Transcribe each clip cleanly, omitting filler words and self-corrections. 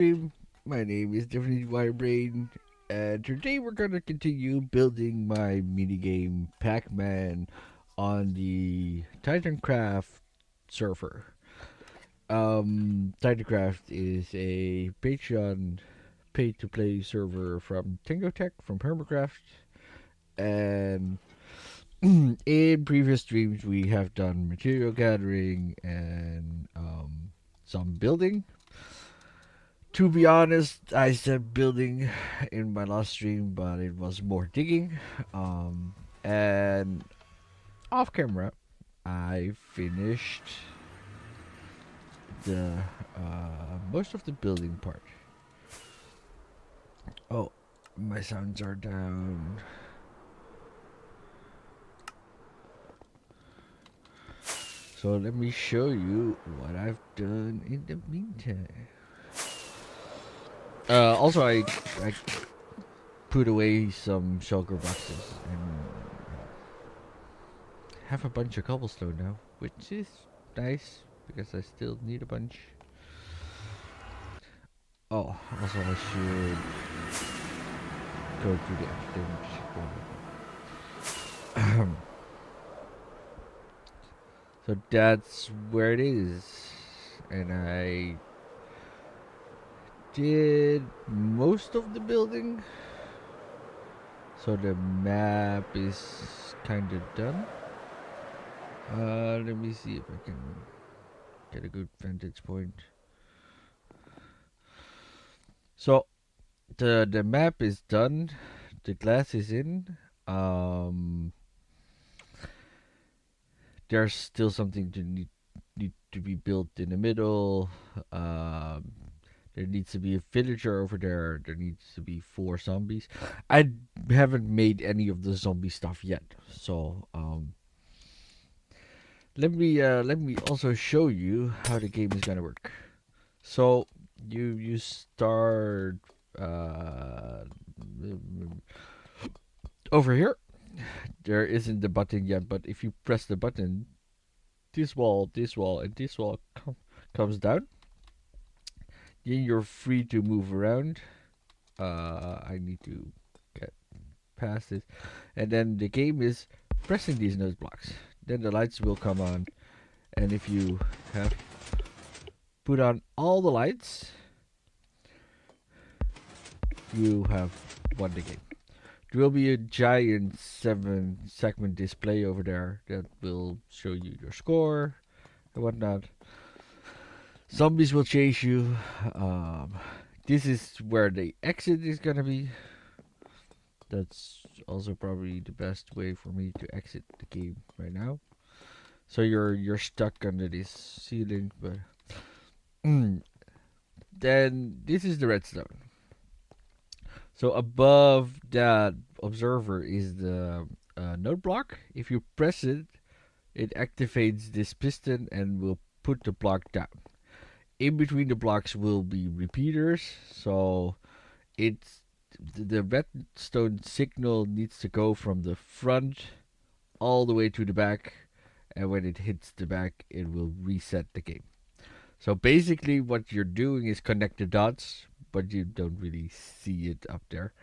My name is Definitely Wirebrain, and today we're gonna continue building my minigame Pac-Man on the Titancraft server. Titancraft is a Patreon pay-to-play server from Tech from Permacraft, and in previous streams we have done material gathering and some building. To be honest, I said building in my last stream, but it was more digging. And off camera, I finished the most of the building part. Oh, my sounds are down. So let me show you what I've done in the meantime. Also, I put away some shulker boxes and have a bunch of cobblestone now, which is nice because I still need a bunch. Oh, also I should go to the thing. So that's where it is, and I did most of the building. So the map is kind of done. Let me see if I can get a good vantage point. So the map is done. The glass is in. Um, there's still something to need to be built in the middle. Um, there needs to be a villager over there. There needs to be 4 zombies. I haven't made any of the zombie stuff yet, so let me also show you how the game is gonna work. So you start uh, over here. There isn't the button yet, but if you press the button, this wall, and this wall comes down. Then you're free to move around. I need to get past this, and then the game is pressing these node blocks. Then the lights will come on, and if you have put on all the lights, you have won the game. There will be a giant 7 segment display over there that will show you your score and whatnot. Zombies will chase you. Um, this is where the exit is gonna be. That's also probably the best way for me to exit the game right now. So you're stuck under this ceiling, but then this is the redstone. So above that observer is the node block. If you press it, it activates this piston and will put the block down. In between the blocks will be repeaters, so it's the redstone signal needs to go from the front all the way to the back, and when it hits the back, it will reset the game. So basically, what you're doing is connect the dots, but you don't really see it up there.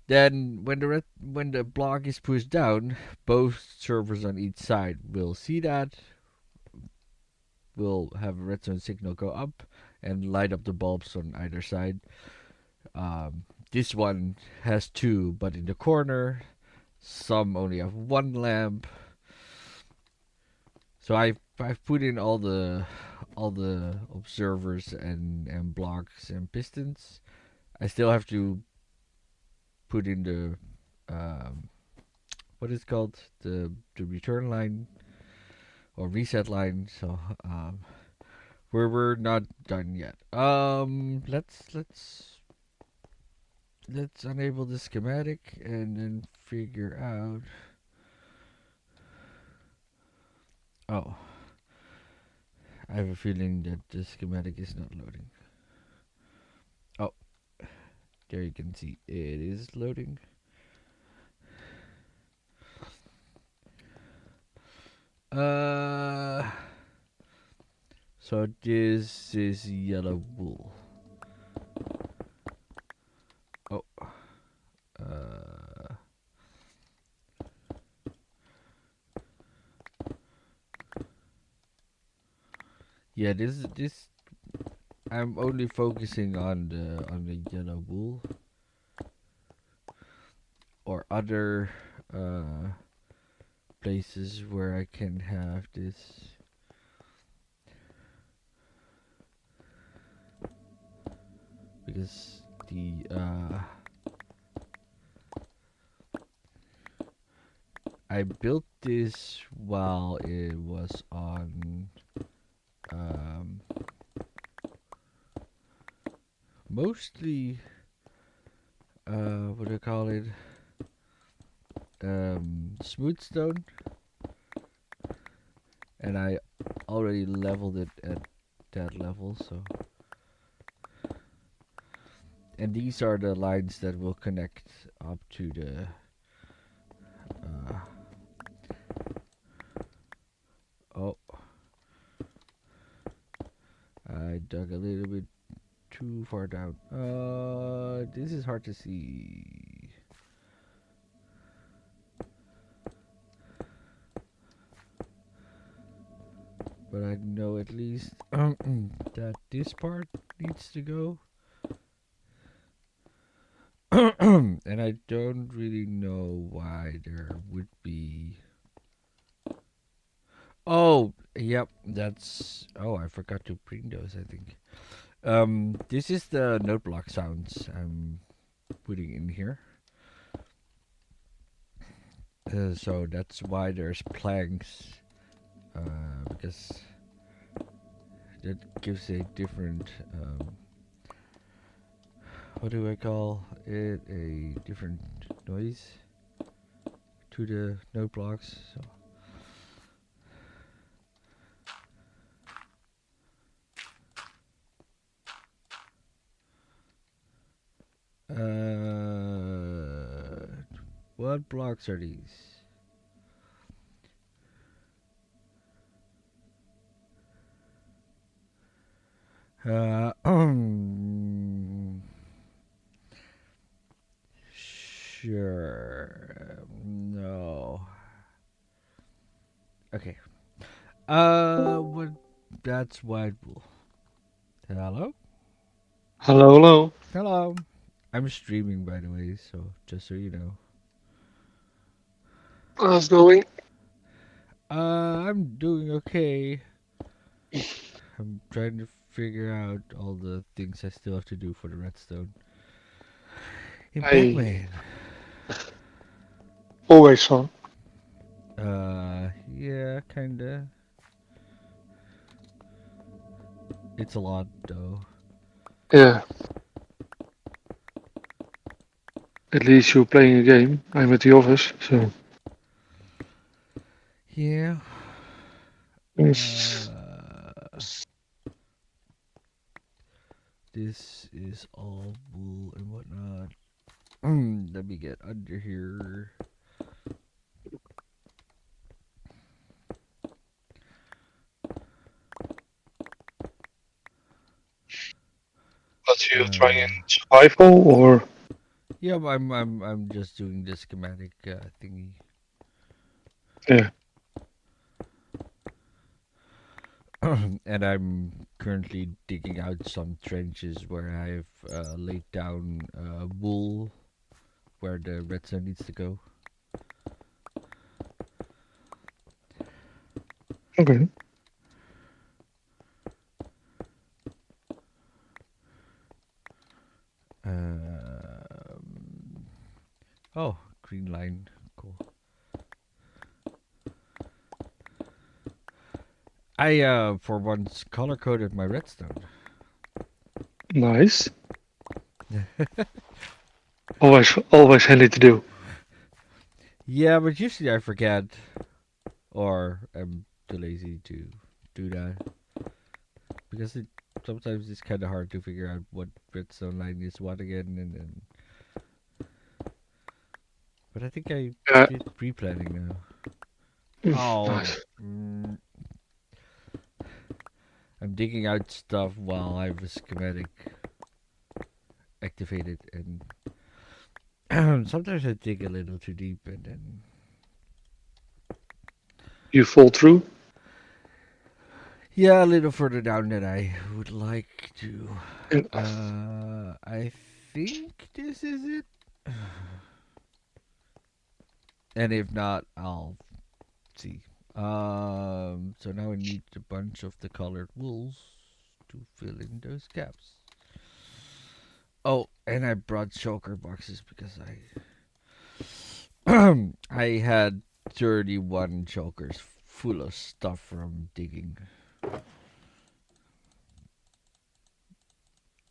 Then, when the block is pushed down, both servers on each side will see that, will have a redstone signal go up, and light up the bulbs on either side. This one has 2, but in the corner, some only have 1 lamp. So I've put in all the observers and blocks and pistons. I still have to put in the what is it called, the return line or reset line. So we're not done yet. Let's enable the schematic and then figure out. Oh, I have a feeling that the schematic is not loading. Oh, there you can see it is loading. Uh, so this is yellow wool. Yeah, this I'm only focusing on the yellow wool or other uh places where I can have this. Because the I built this while it was on um mostly what do I call it, smooth stone, and I already leveled it at that level. So, and these are the lines that will connect up to the uh oh, I dug a little bit too far down. This is hard to see. But I know at least that this part needs to go. And I don't really know why there would be. Oh, yep, that's. Oh, I forgot to bring those, I think. This is the note block sounds I'm putting in here. So that's why there's planks. Because that gives a different. What do I call it? A different noise to the note blocks. So, what blocks are these? Sure. No. Okay. What? That's white wool. Hello? Hello, hello. Hello. I'm streaming, by the way, so just so you know. How's it going? I'm doing okay. I'm trying to figure out all the things I still have to do for the redstone in I Pacman. always fun. Yeah, kinda. It's a lot though. Yeah, at least you're playing a game. I'm at the office, so Yeah. it's, Uh, this is all wool and whatnot. Let me get under here. what you trying Uh, in survival or yeah, I'm just doing the schematic thingy. yeah, And I'm currently digging out some trenches where I've laid down wool where the redstone needs to go. okay. Um, oh, green line, cool. I for once color coded my redstone. Nice. Always handy to do. Yeah, but usually I forget or I'm too lazy to do that because it sometimes it's kind of hard to figure out what redstone line is what again, and then. But I think I Yeah, did pre-planning now. Oh, nice. I'm digging out stuff while I have a schematic activated, and sometimes I dig a little too deep, and then You fall through. Yeah, a little further down that I would like to. And I think this is it. And if not, I'll see. So now I need a bunch of the colored wools to fill in those gaps. Oh, and I brought shulker boxes because I had 31 shulkers full of stuff from digging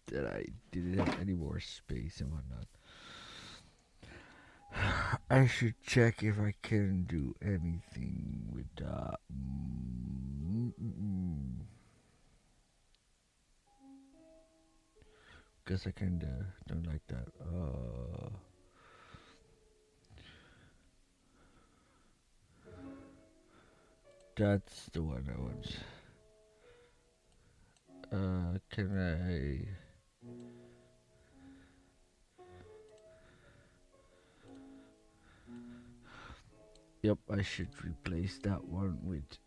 that I didn't have any more space and whatnot. I should check if I can do anything with that. Because I kinda don't like that. That's the one I want. Can I? Yep, I should replace that one with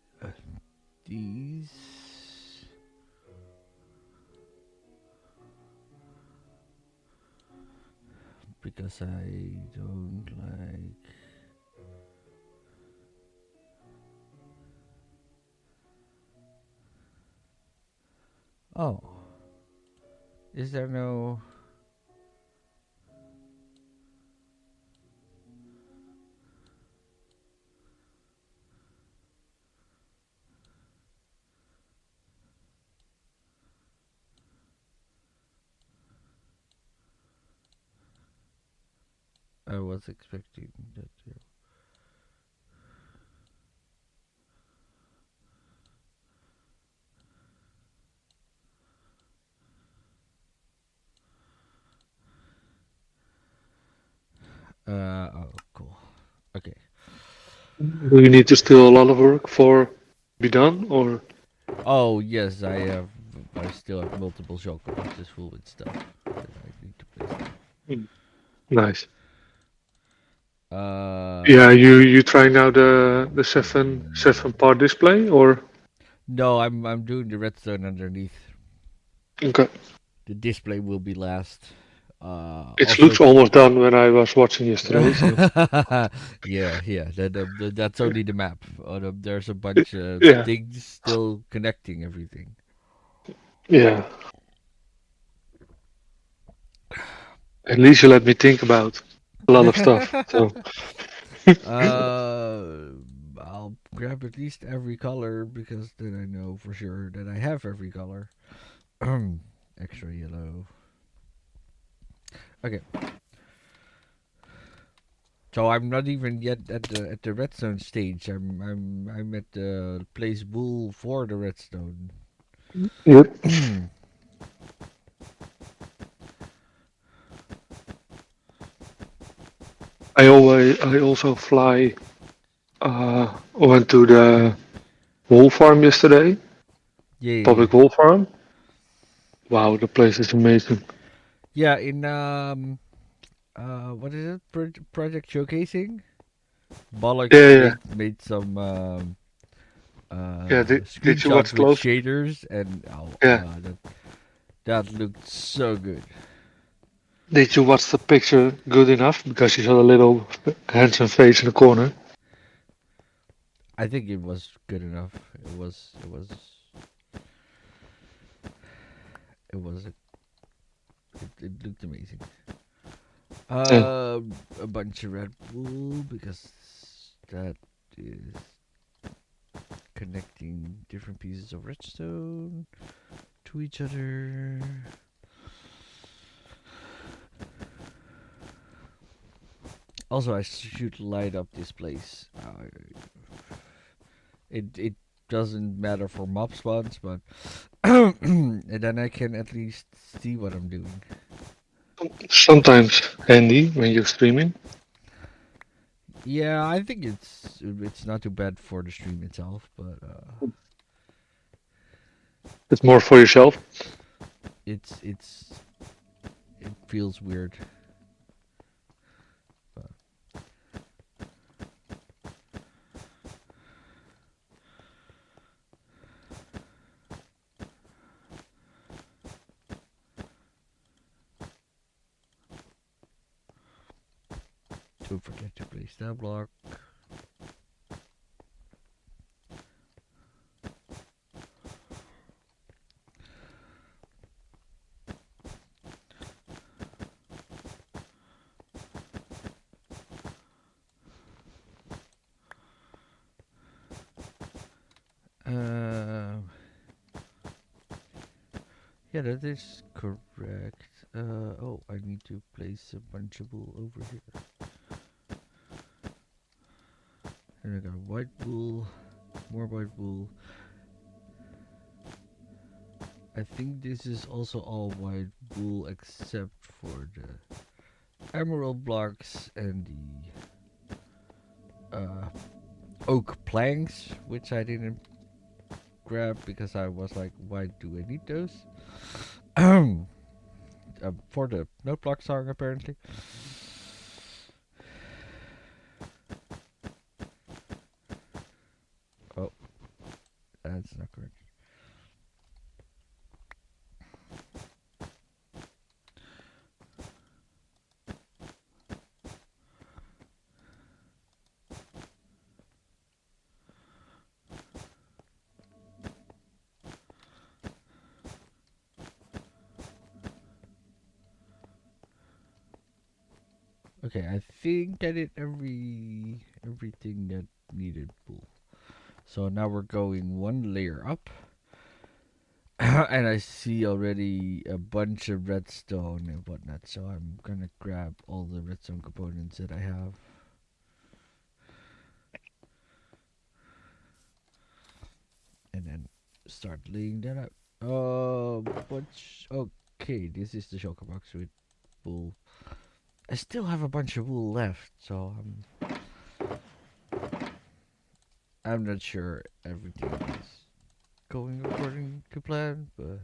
these. Because I don't like. Oh, is there no? I was expecting that. Oh, cool. Okay. do you need to still a lot of work for be done, or Oh yes, I have. I still have multiple shulker boxes full with stuff that I need to place. Mm, nice? Uh, Yeah, you trying now the seven part display or no, I'm doing the redstone underneath. okay? The display will be last. It Also, looks almost done when I was watching yesterday. So yeah. That's only the map. There's a bunch of yeah, things still connecting everything. yeah. At least you let me think about a lot of stuff. So uh, I'll grab at least every color because then I know for sure that I have every color. Extra yellow. Okay, so I'm not even yet at the redstone stage. I'm at the place wool for the redstone. yep. I also fly. Went to the wool farm yesterday. Yeah. Public wool farm. Wow, the place is amazing. Yeah, in what is it? Project showcasing. Bollocks Yeah, yeah, made some yeah. Did you screenshots watch with close? shaders, and Yeah. that looked so good. Did you watch the picture good enough? Because you saw the little handsome face in the corner. I think it was good enough. It was it looked amazing. Yeah. A bunch of red wool because that is connecting different pieces of redstone to each other. Also, I should light up this place. It doesn't matter for mob spawns, but and then I can at least see what I'm doing. Sometimes handy when you're streaming. Yeah, I think it's not too bad for the stream itself, but It's more for yourself. it's it feels weird. But Don't forget to place that block. Um, yeah, that is correct. Oh, I need to place a bunch of wool over here. And I got white wool, more white wool. I think this is also all white wool except for the emerald blocks and the oak planks, which I didn't grab because I was like, why do I need those? For the note block song, apparently. Oh, that's not correct. Okay, I think I did everything that needed wool. So now we're going one layer up. And I see already a bunch of redstone and whatnot, so I'm gonna grab all the redstone components that I have. And then start laying that out. Okay, this is the shulker box with wool. I still have a bunch of wool left, so I'm not sure everything is going according to plan, but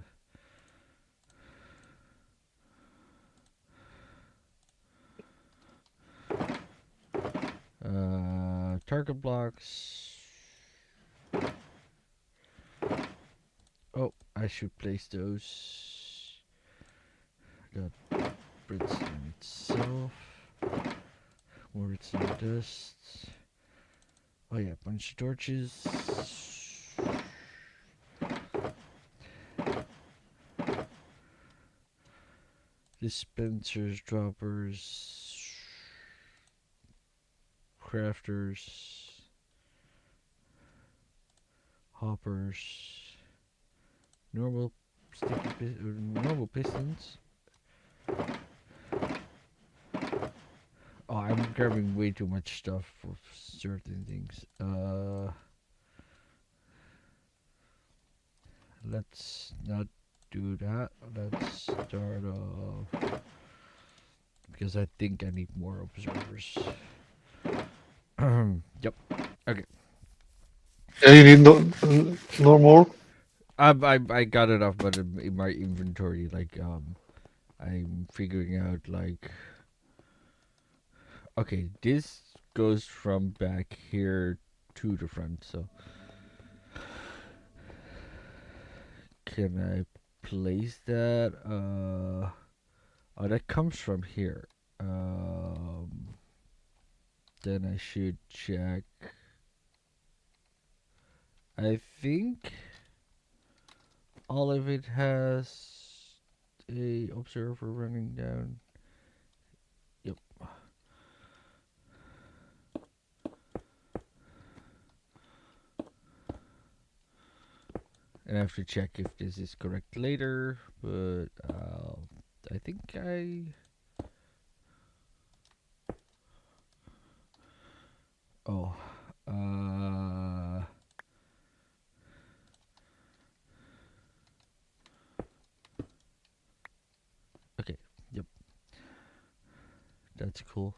target blocks. Oh, I should place those. Got redstone itself. More redstone dust. Oh yeah, bunch of torches. Dispensers, droppers, crafters, hoppers, normal normal pistons. Oh, I'm grabbing way too much stuff for certain things. Let's not do that. Let's start off because I think I need more observers. Yep. Okay. Yeah, you need no more. I got enough, but in my inventory, like I'm figuring out like, okay, this goes from back here to the front. So can I place that? Oh, that comes from here. Then I should check. I think all of it has a observer running down. Yep. And I have to check if this is correct later, but I think I. Oh, okay, yep, that's cool.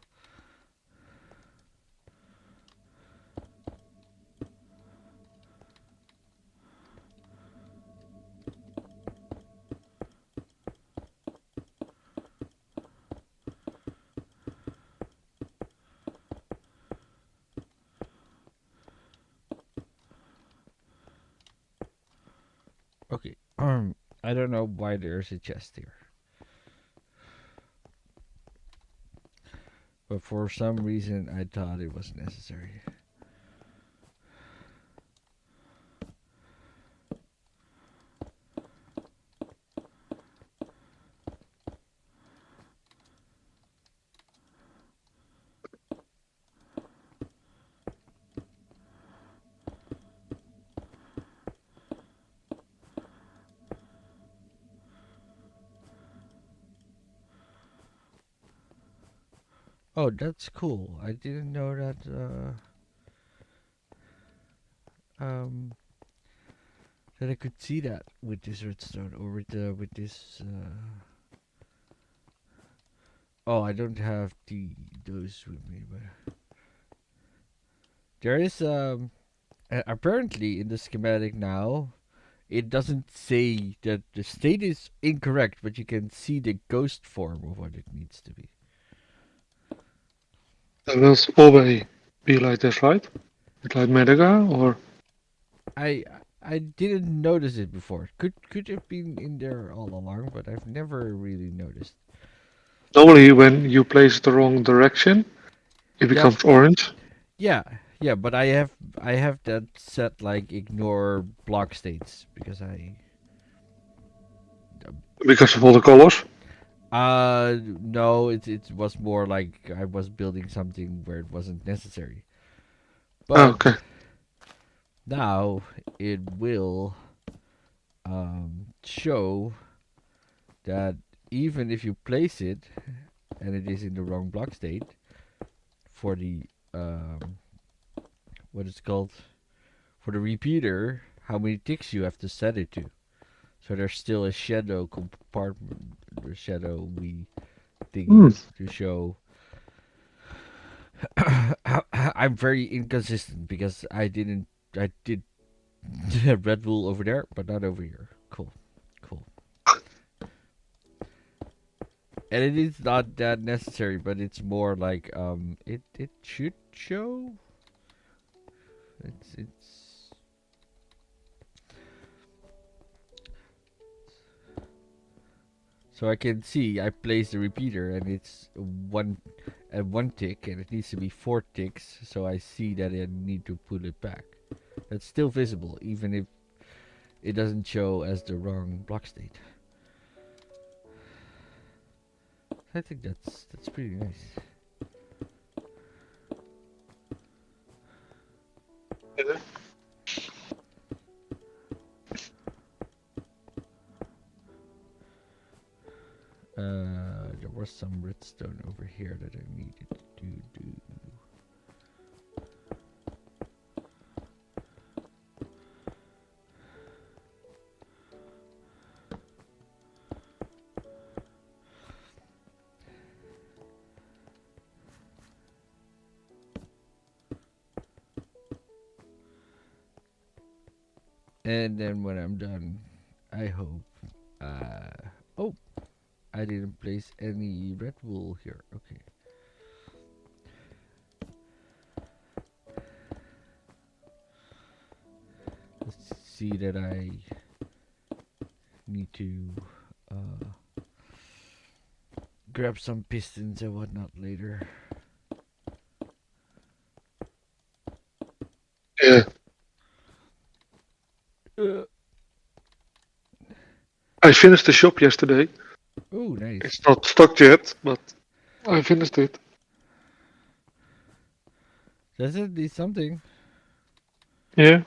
Okay, I don't know why there's a chest here. but for some reason I thought it was necessary. Oh, that's cool. I didn't know that. Um, that I could see that with this redstone or with this. Oh, I don't have those with me, but there is apparently in the schematic now. It doesn't say that the state is incorrect, but you can see the ghost form of what it needs to be. That will always be like this, right? With like Medica, or I I didn't notice it before. Could have been in there all along, but I've never really noticed. normally when you place it the wrong direction, it Yeah, becomes orange yeah, yeah. But I have that set like ignore block states because I because of all the colors. no, it was more like I was building something where it wasn't necessary. Ah, But okay. now it will show that even if you place it and it is in the wrong block state for the um, what is called for the repeater, how many ticks you have to set it to. So there's still a shadow compartment, the shadowy Hmm. thingy to show. I'm very inconsistent because I did Red Bull over there, but not over here. Cool, cool. And it is not that necessary, but it's more like it should show. It's so I can see I place the repeater and it's one tick and it needs to be four ticks, so I see that I need to put it back. It's still visible even if it doesn't show as the wrong block state. I think that's pretty nice. Yeah. There was some redstone over here that I needed to do. And then when I'm done, I hope. Oh, I didn't place any red wool here. Okay. Let's see that I need to grab some pistons and whatnot later. Yeah. Uh, I finished the shop yesterday. oh, nice. It's not stocked yet, but I finished it. That's at least something. Yeah.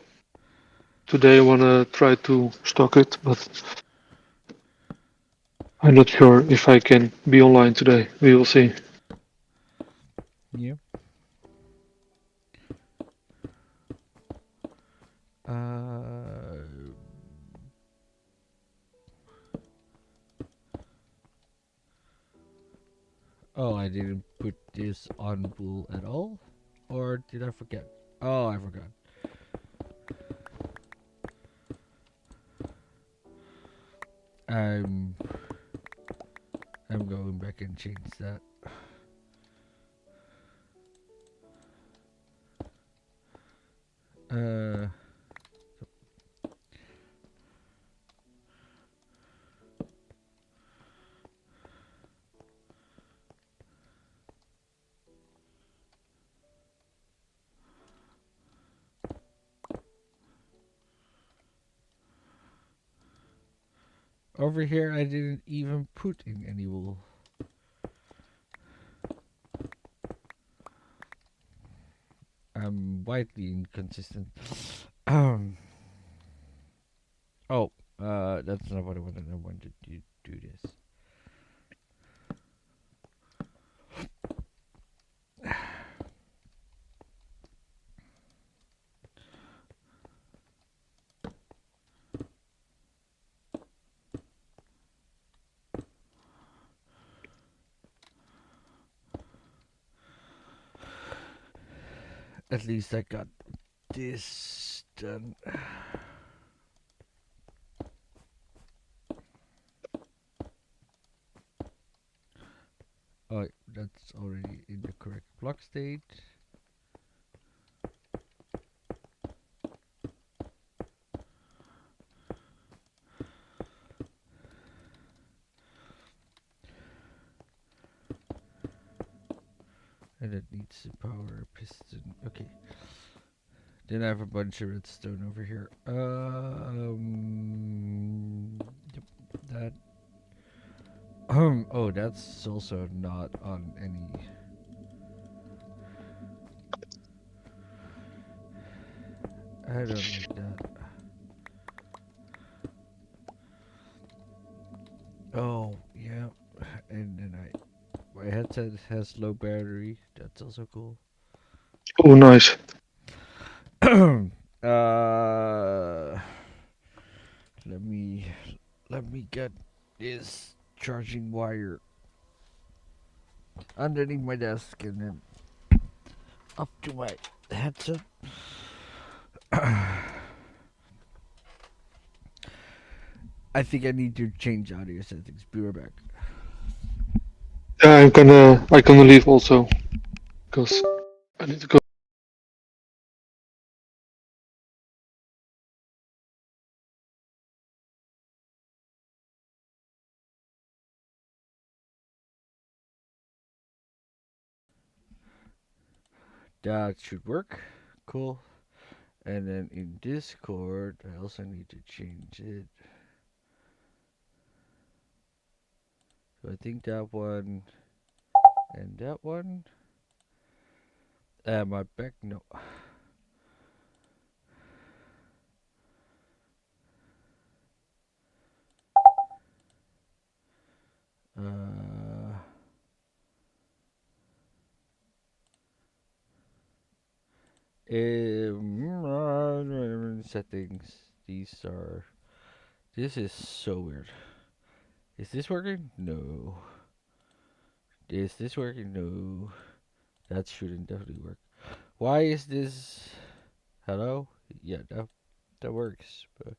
Today I wanna try to stock it, but I'm not sure if I can be online today. We will see. Yeah. Uh. Oh, I didn't put this on wool at all, or did I forget? Oh, I forgot. I'm I'm going back and change that. Uh. Over here, I didn't even put in any wool. I'm widely inconsistent. Um. Oh, that's not what I wanted. I wanted to do this. At least I got this done. Oh, that's already in the correct block state. And it needs a power piston. Okay. Then I have a bunch of redstone over here. Yep, that. Oh, that's also not on any. I don't like that. Oh, yeah. And then my headset has low battery. That's also cool. Oh, nice. Let me let me get this charging wire underneath my desk and then up to my headset. I think I need to change audio settings. Be right back. Yeah, I'm gonna leave also because I need to go. That should work. Cool. And then in Discord, I also need to change it. So I think that one and that one. My back, no. Uh, settings. These are. This is so weird. Is this working? No. Is this working? No. That shouldn't definitely work. Why is this? Hello? Yeah, that works. But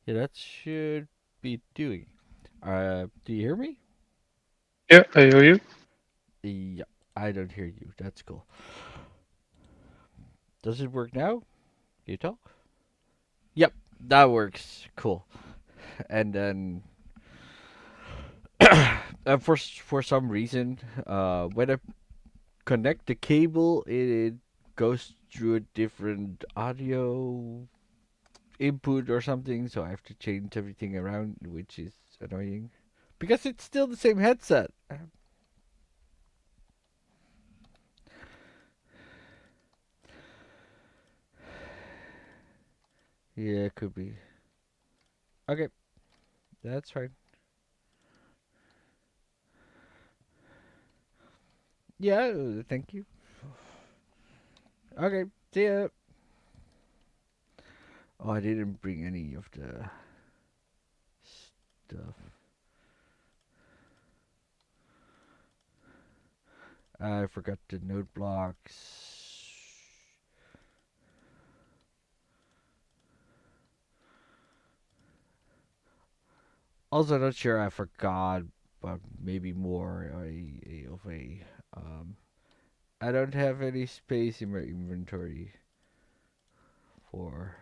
yeah, that should be doing. Do you hear me? Yeah, I hear you. Yeah, I don't hear you. That's cool. Does it work now? Can you talk? Yep, that works. Cool. And then for some reason, when I connect the cable, it goes through a different audio input or something, so I have to change everything around, which is annoying because it's still the same headset. Yeah, it could be. Okay, that's fine. Yeah, thank you. Okay, see ya. Oh, I didn't bring any of the stuff. I forgot the note blocks. Also, not sure I forgot, but maybe more of a. Um, I don't have any space in my inventory for.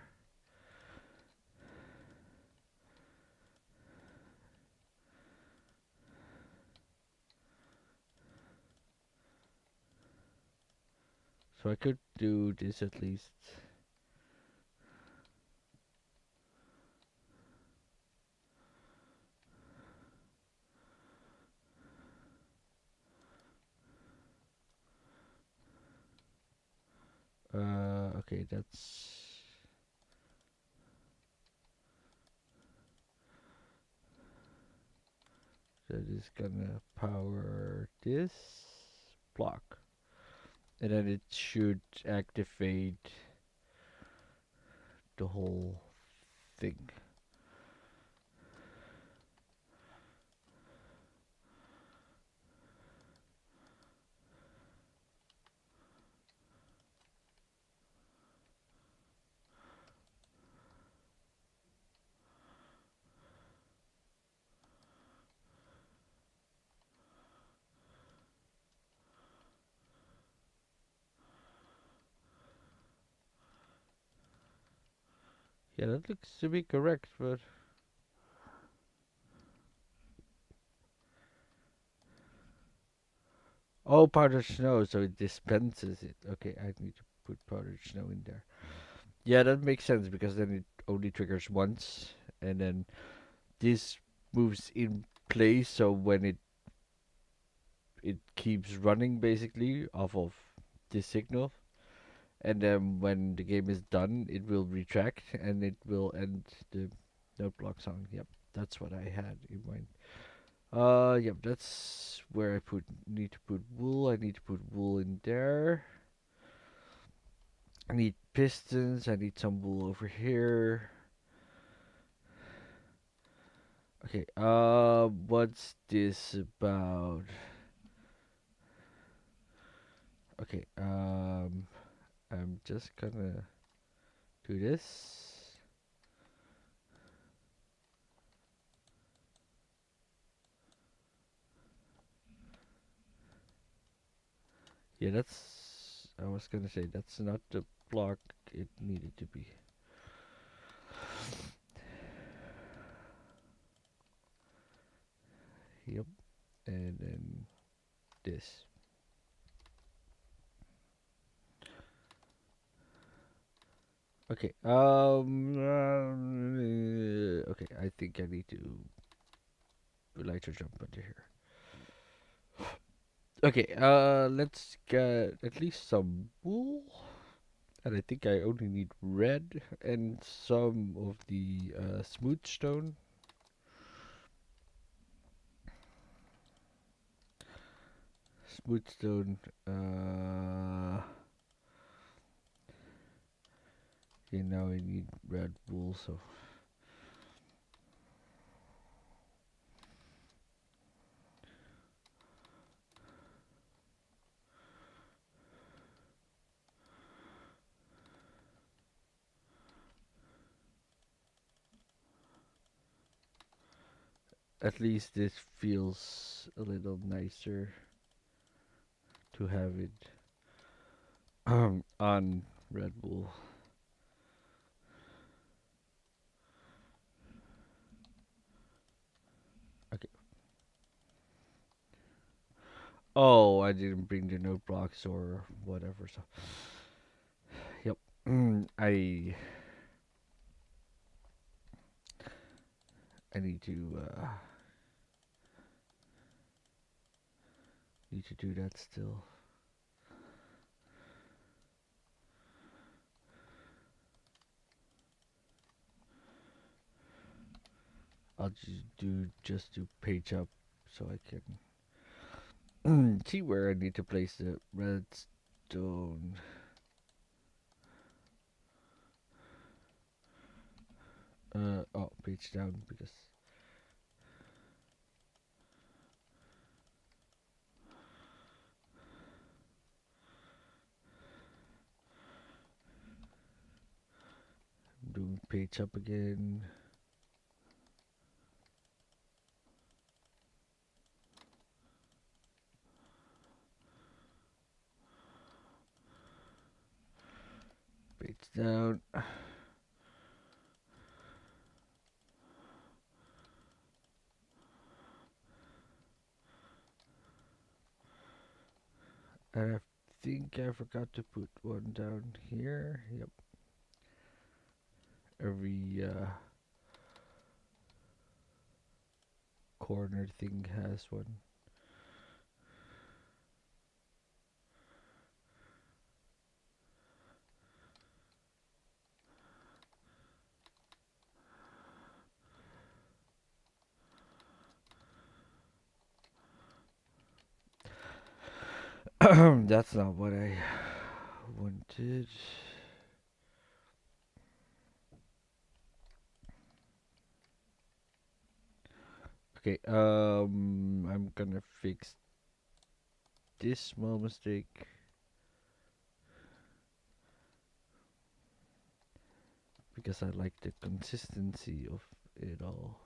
So I could do this at least. Okay, that is gonna power this block, and then it should activate the whole thing. Yeah, that looks to be correct, but oh, powdered snow, so it dispenses it. Okay, I need to put powdered snow in there. Yeah, that makes sense because then it only triggers once, and then this moves in place. So when it keeps running basically off of this signal, and then when the game is done, it will retract and it will end the note block song. Yep, that's what I had in mind. Yep, that's where I need to put wool. I need to put wool in there. I need pistons. I need some wool over here. Okay, what's this about? Okay, I'm just gonna do this. Yeah, I was gonna say, that's not the block it needed to be. Yep, and then this. Okay, okay, I think I need to lighter jump under here. Okay, let's get at least some wool. And I think I only need red and some of the smooth stone. Smooth stone, now I need red wool, so at least this feels a little nicer to have it on red wool. Okay. Oh, I didn't bring the note blocks or whatever, so yep. I need to do that still. I'll just do page up so I can see where I need to place the redstone. Oh, page down because I'm doing page up again. Page down. And I think I forgot to put one down here. Yep. Every corner thing has one. That's not what I wanted. Okay, I'm gonna fix this small mistake because I like the consistency of it all.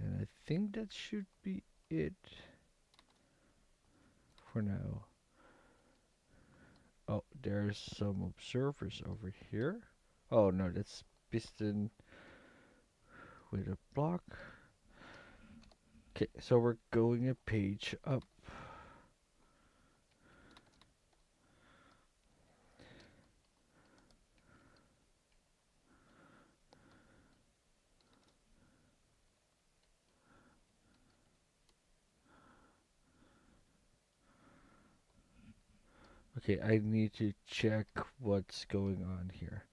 And I think that should be it for now. Oh, there's some observers over here. Oh no, that's piston with a block. Okay, so we're going a page up. Okay, I need to check what's going on here.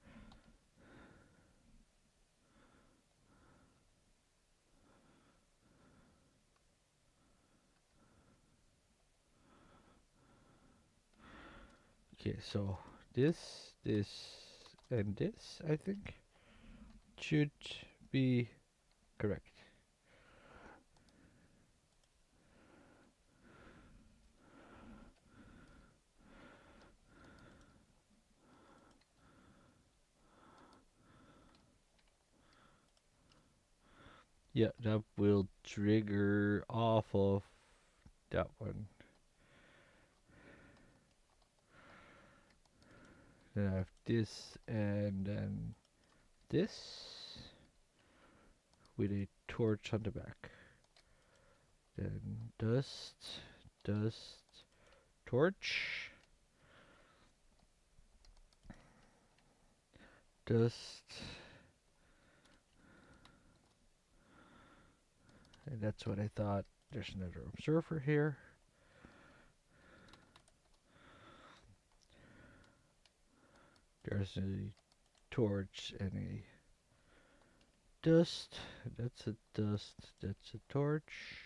Okay, so this, and this, I think, should be correct. Yeah, that will trigger off of that one. Then I have this, and then this with a torch on the back. Then dust, dust, torch, dust, and that's what I thought. There's another observer here. There's a torch and a dust. That's a dust. That's a torch.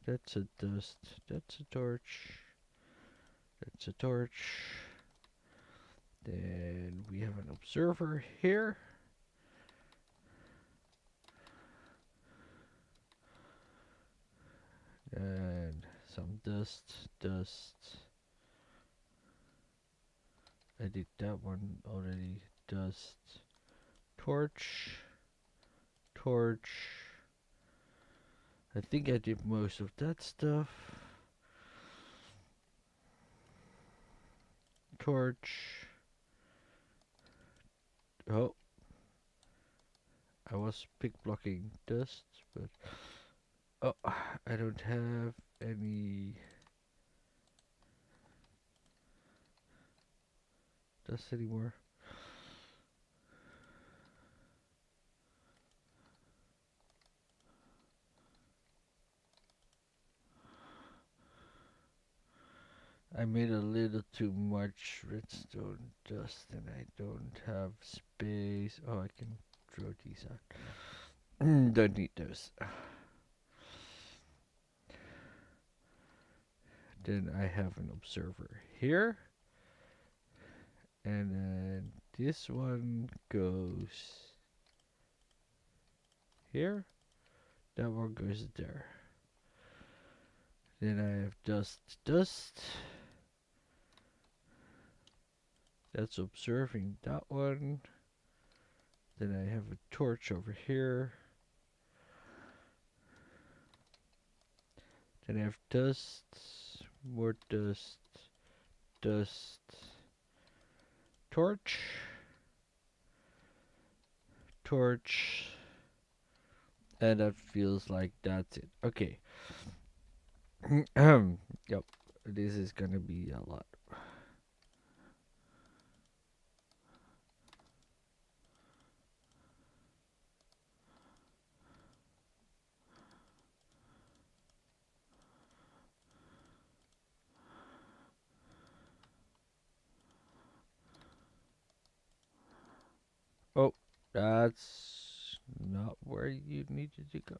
That's a dust. That's a torch. That's a torch. Then we have an observer here. And some dust, dust. I did that one already. Dust, torch, torch. I think I did most of that stuff. Torch. Oh, I was pick blocking dust, but oh, I don't have any dust anymore. I made a little too much redstone dust and I don't have space. Oh, I can throw these out. Don't need those. Then I have an observer here. And then this one goes here. That one goes there. Then I have dust, dust. That's observing that one. Then I have a torch over here. Then I have dust, more dust, dust, torch, torch, and that feels like that's it. Okay. Yep. This is gonna be a lot. Oh, that's not where you needed to go.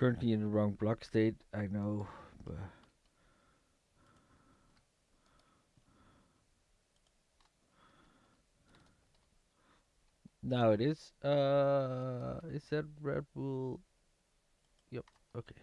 Currently in the wrong block state, I know, but now it is. Is that Red Bull? Yep. Okay.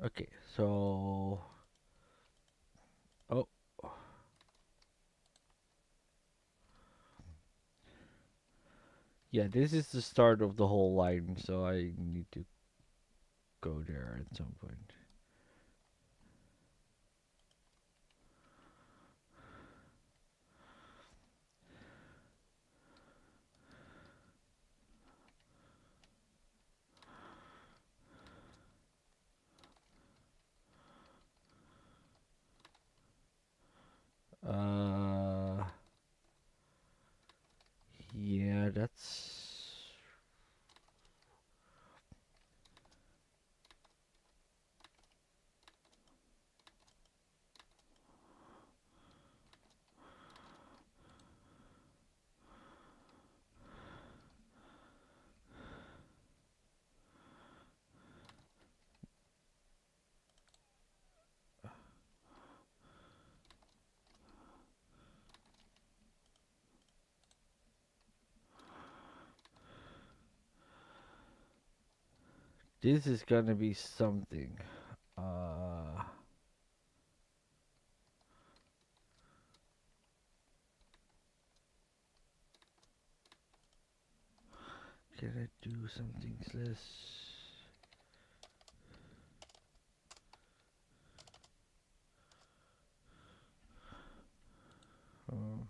Okay. So, oh, yeah. This is the start of the whole line, so I need to go there at some point. Uh, yeah. That's this is gonna be something. Uh, can I do something less? Um,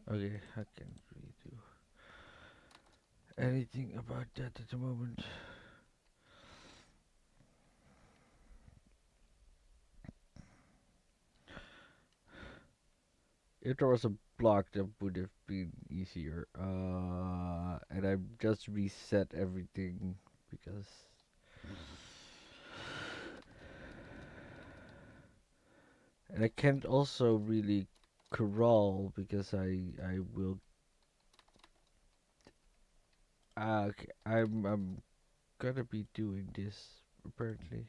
okay, I can't really do anything about that at the moment. If there was a block, that would have been easier. And I just reset everything because, and I can't also really crawl because I will. Okay, I'm gonna be doing this apparently.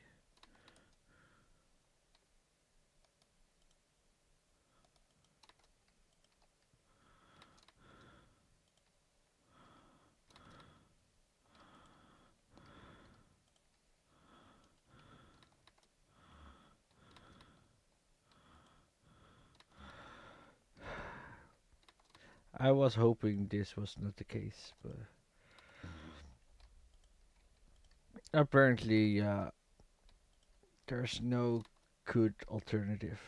I was hoping this was not the case, but apparently, there's no good alternative.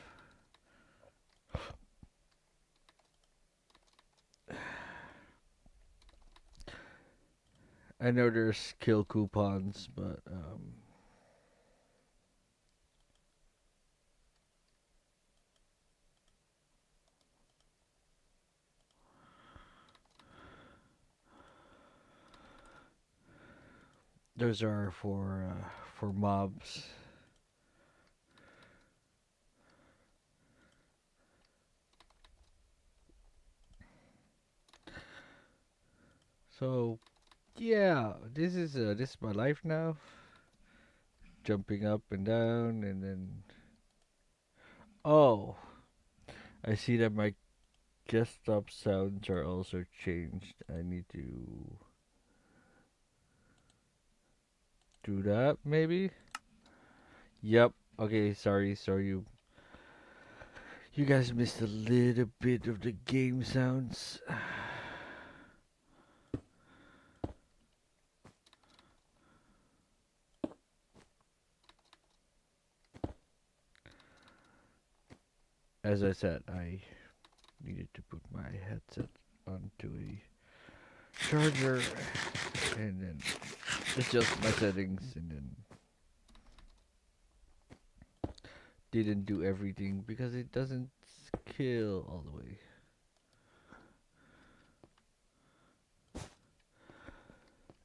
I know there's kill coupons, but those are for mobs. So yeah, this is my life now. Jumping up and down, and then oh, I see that my desktop sounds are also changed. I need to do that maybe. Yep. Okay. Sorry. You guys missed a little bit of the game sounds. As I said, I needed to put my headset onto a charger and then adjust my settings and then didn't do everything because it doesn't scale all the way.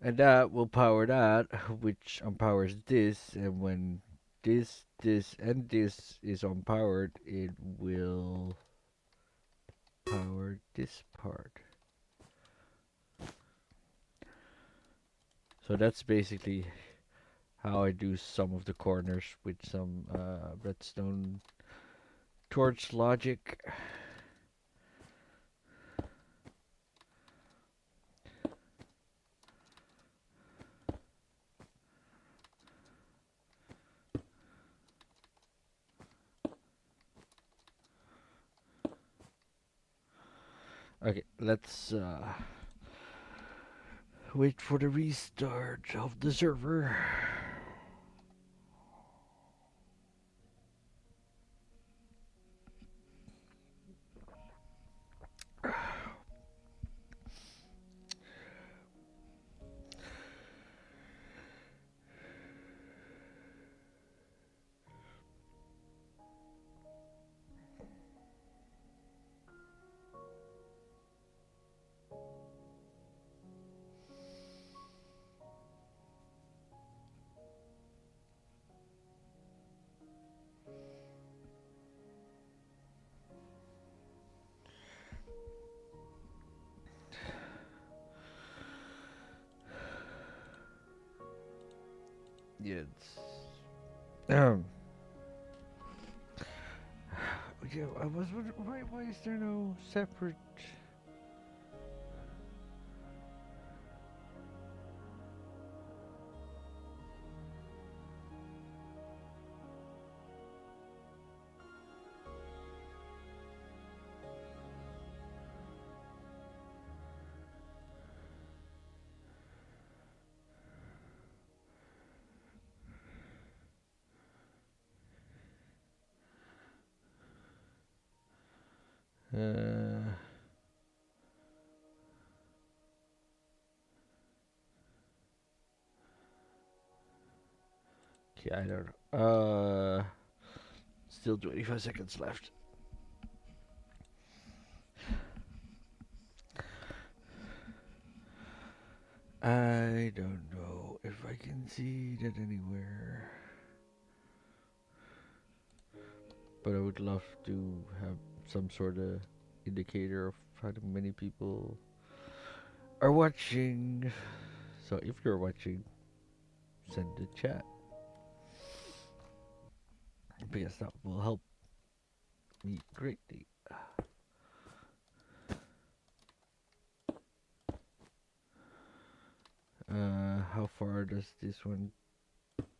And that will power that, which empowers this, and when and this is unpowered, it will power this part. So that's basically how I do some of the corners with some redstone torch logic. Okay, let's wait for the restart of the server. Yeah, um, yeah, I was wondering why is there no separate? Uh, okay, I don't know. Still 25 seconds left. I don't know if I can see that anywhere, but I would love to have some sort of indicator of how many people are watching. So if you're watching, send the chat because that will help me greatly. How far does this one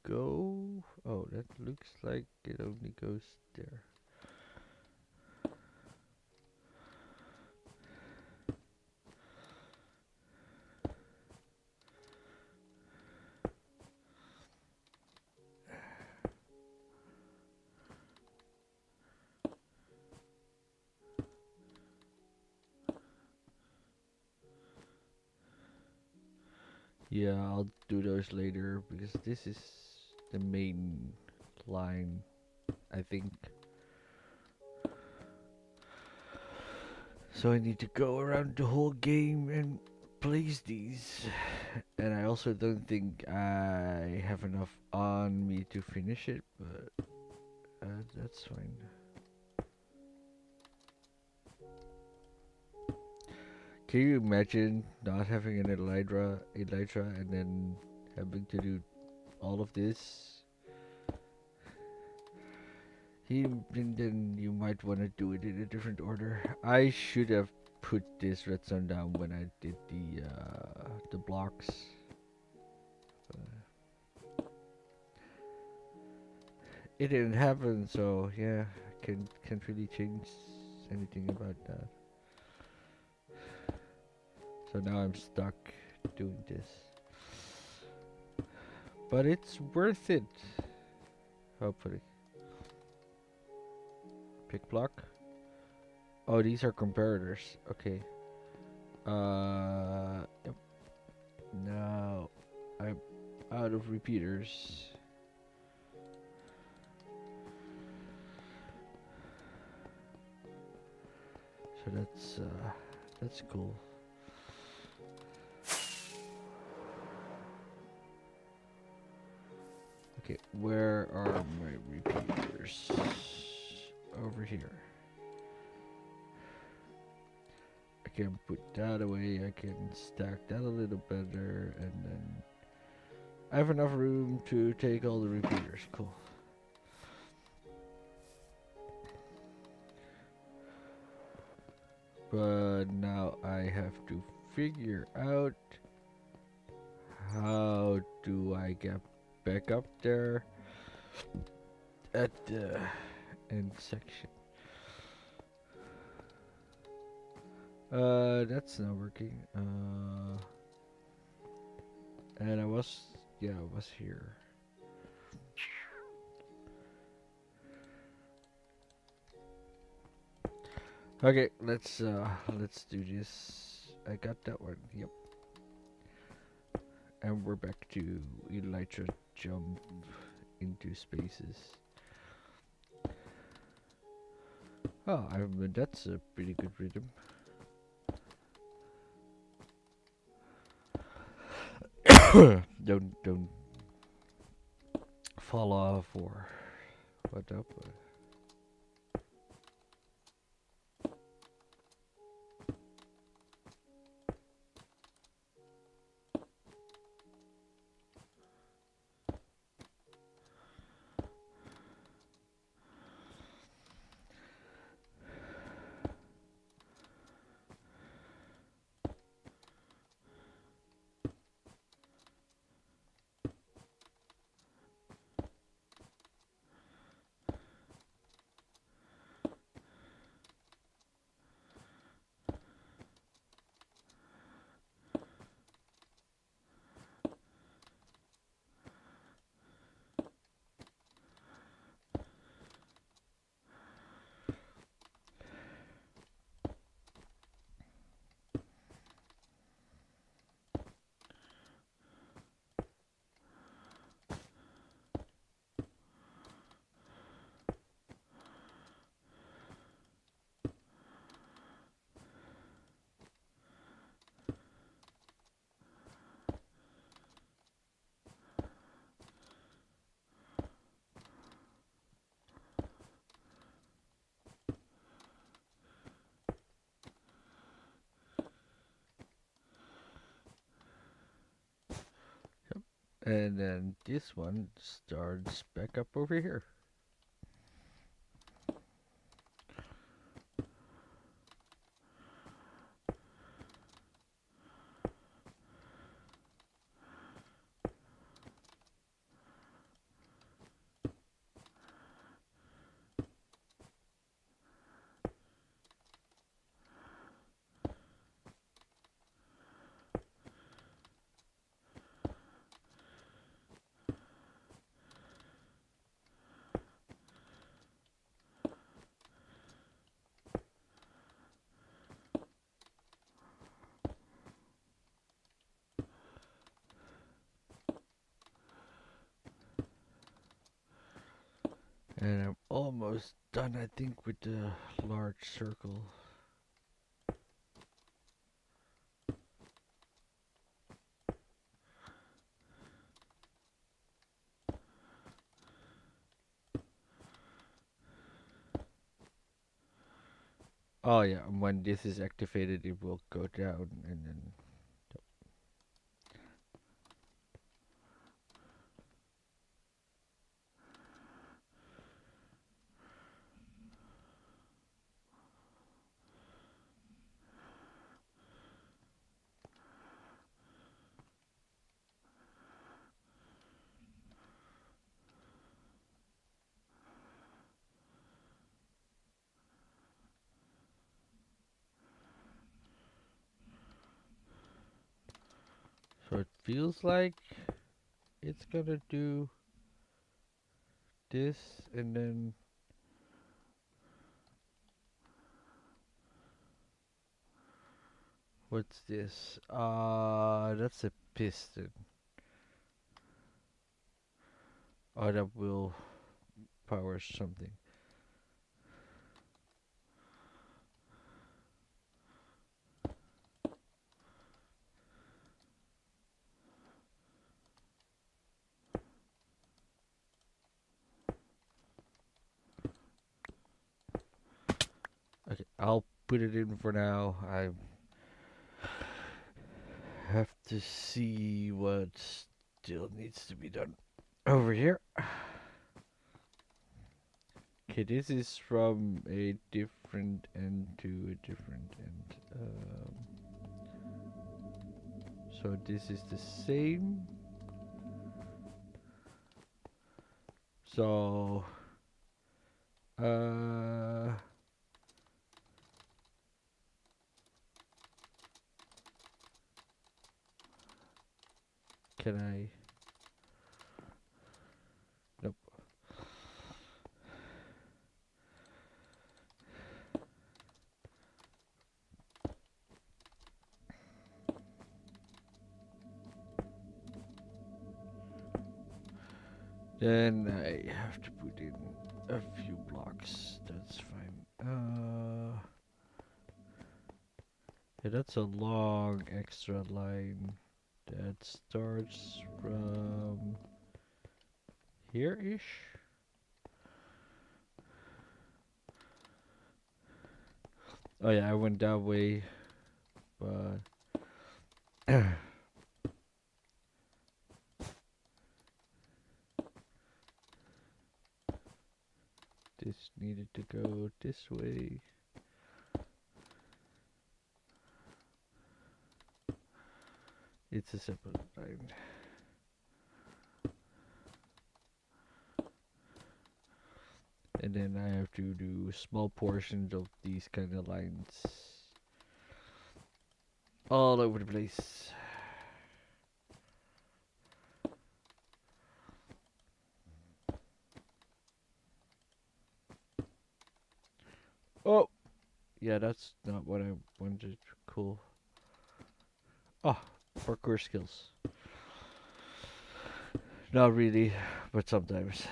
go? Oh, that looks like it only goes there. Yeah, I'll do those later because this is the main line, I think. So I need to go around the whole game and place these. And I also don't think I have enough on me to finish it, but that's fine. Can you imagine not having an Elytra, and then having to do all of this? And then you might want to do it in a different order. I should have put this redstone down when I did the blocks. It didn't happen, so yeah, I can't really change anything about that. So now I'm stuck doing this. But it's worth it. Hopefully. Pick block. Oh, these are comparators. Okay. Yep. Now I'm out of repeaters. So that's cool. Okay, where are my repeaters? Over here. I can put that away. I can stack that a little better, and then I have enough room to take all the repeaters. Cool. But now I have to figure out how do I get back up there at the end section. That's not working. And I was, yeah, I was here. Okay, let's do this. I got that one. Yep. And we're back to Elytra jump into spaces. Oh, that's a pretty good rhythm. Don't fall off or what up. And then this one starts back up over here. And I'm almost done, I think, with the large circle. Oh yeah, and when this is activated, it will go down and then. So it feels like it's gonna do this and then What's this? That's a piston. Oh, that will power something. Okay, I'll put it in for now. I have to see what still needs to be done over here. Okay, this is from a different end to a different end. So this is the same. So, uh, can I? Nope. Then I have to put in a few blocks. That's fine. Yeah, that's a long extra line that starts from here-ish. Oh yeah, I went that way, but this needed to go this way. It's a separate line. And then I have to do small portions of these kind of lines all over the place. Oh, yeah, that's not what I wanted. Cool. Oh, parkour skills. Not really, but sometimes.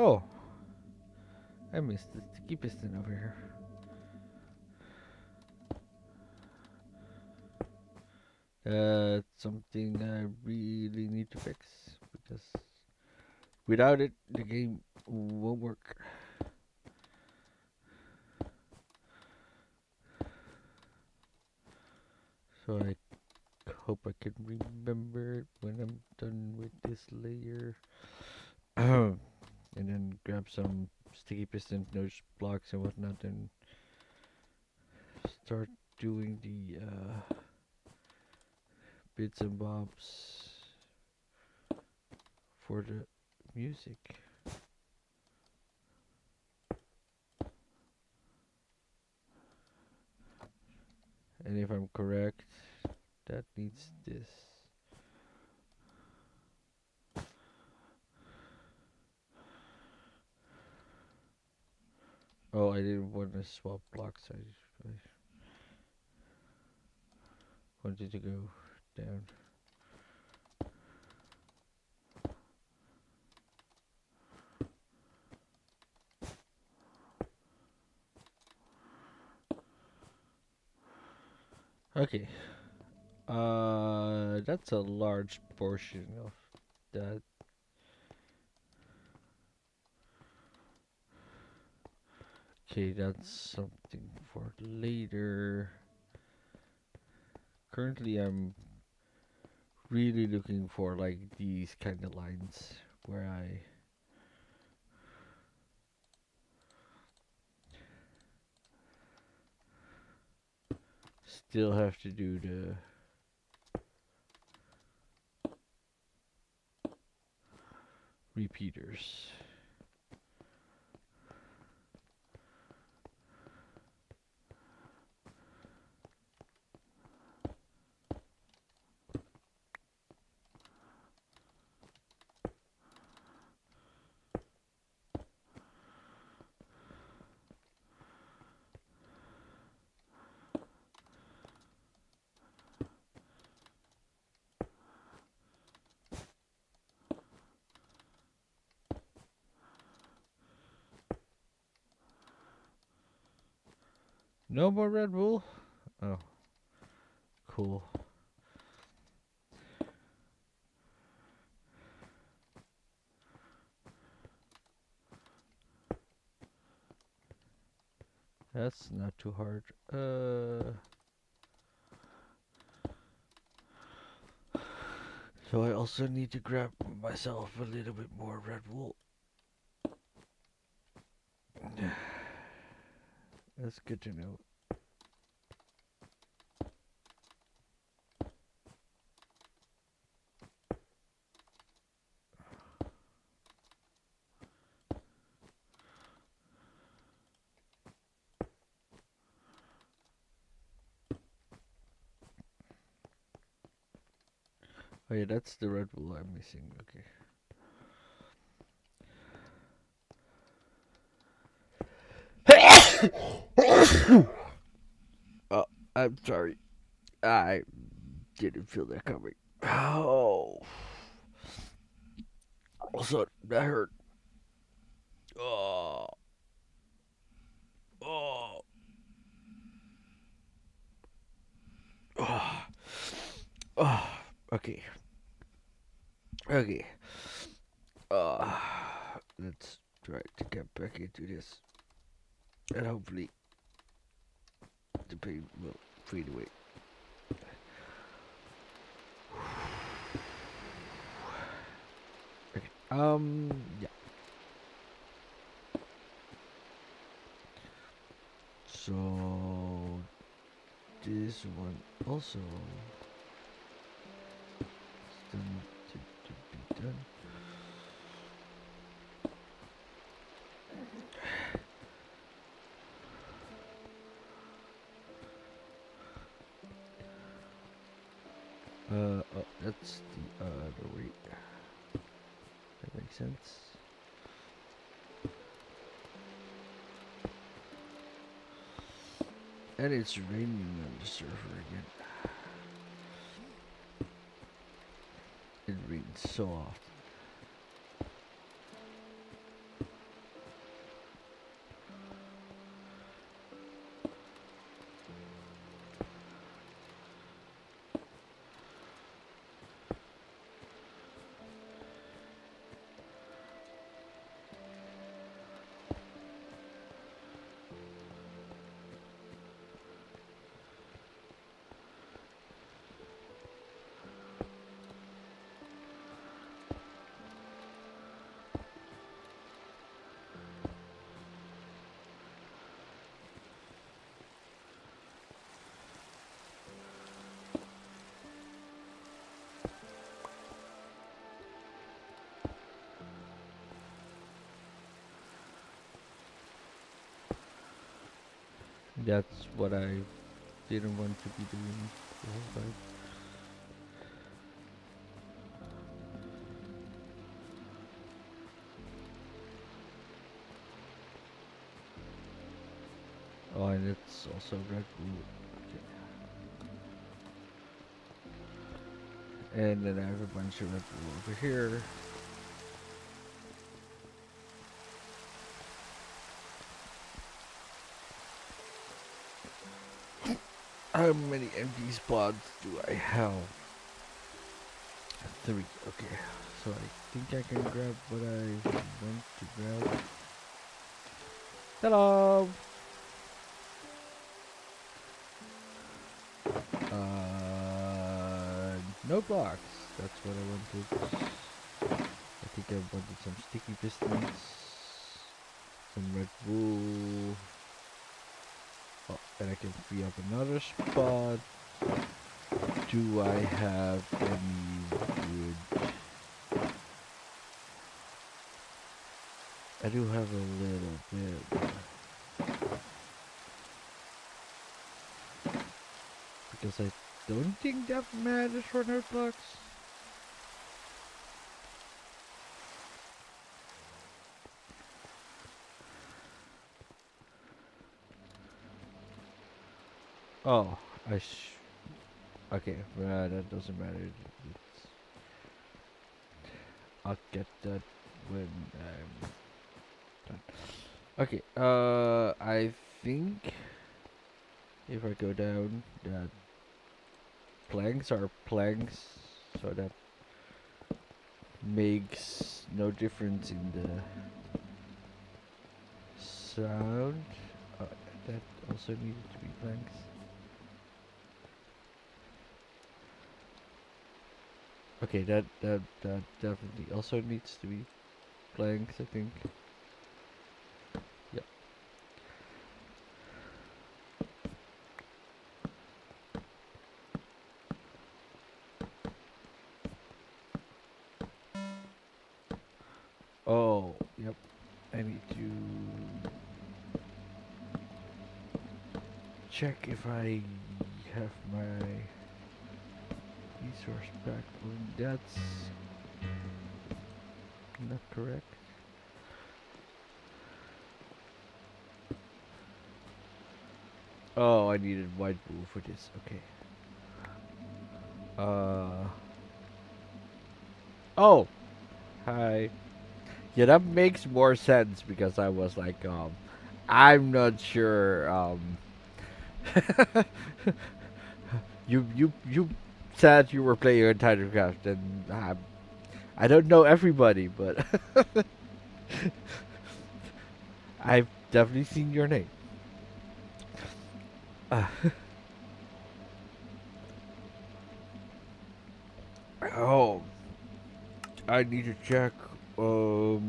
Oh, I missed the sticky piston over here. That's something I really need to fix because without it, the game won't work. So I hope I can remember it when I'm done with this layer. And then grab some sticky piston, nose blocks and whatnot, and start doing the bits and bobs for the music. And if I'm correct, that needs this. Oh, I didn't want to swap blocks. I wanted to go down. Okay. That's a large portion of that. Okay, that's something for later. Currently, I'm really looking for like these kind of lines where I still have to do the repeaters. No more Red Bull? Oh, cool. That's not too hard. So I also need to grab myself a little bit more Red Bull. That's good to know. Oh yeah, that's the Red Bull I'm missing. Okay. Oh, I'm sorry. I didn't feel that coming. Oh. Also, that hurt. Oh. Oh. Oh. Oh. Okay. Okay. Uh, let's try to get back into this. And hopefully the pain will fade away. Okay. Yeah. So this one also still need to be done. Oh, that's the other way. That makes sense. And it's raining on the server again. It rains so often. That's what I didn't want to be doing the whole time. Oh, and it's also Red Bull. Okay. And then I have a bunch of Red Bull over here. How many empty spots do I have? 3. Okay. So I think I can grab what I want to grab. Hello! No blocks. That's what I wanted. I think I wanted some sticky pistons, some Red Bull, Oh, and I can free up another spot. Do I have any wood? I do have a little bit. Because I don't think that matters for nerd blocks. Oh, okay, that doesn't matter. I'll get that when I'm done. Okay, I think if I go down, that planks are planks, so that makes no difference in the sound. Uh, that also needed to be planks. Okay, that definitely also needs to be planks, I think. Yeah. Oh, yep. I need to check if I have my resource pack. That's not correct. Oh, I needed white wool for this. Okay. Uh. Oh. Hi. Yeah, that makes more sense because I was like, I'm not sure. You said you were playing on Titancraft, and I don't know everybody, but I've definitely seen your name. Uh, oh, I need to check. Oh,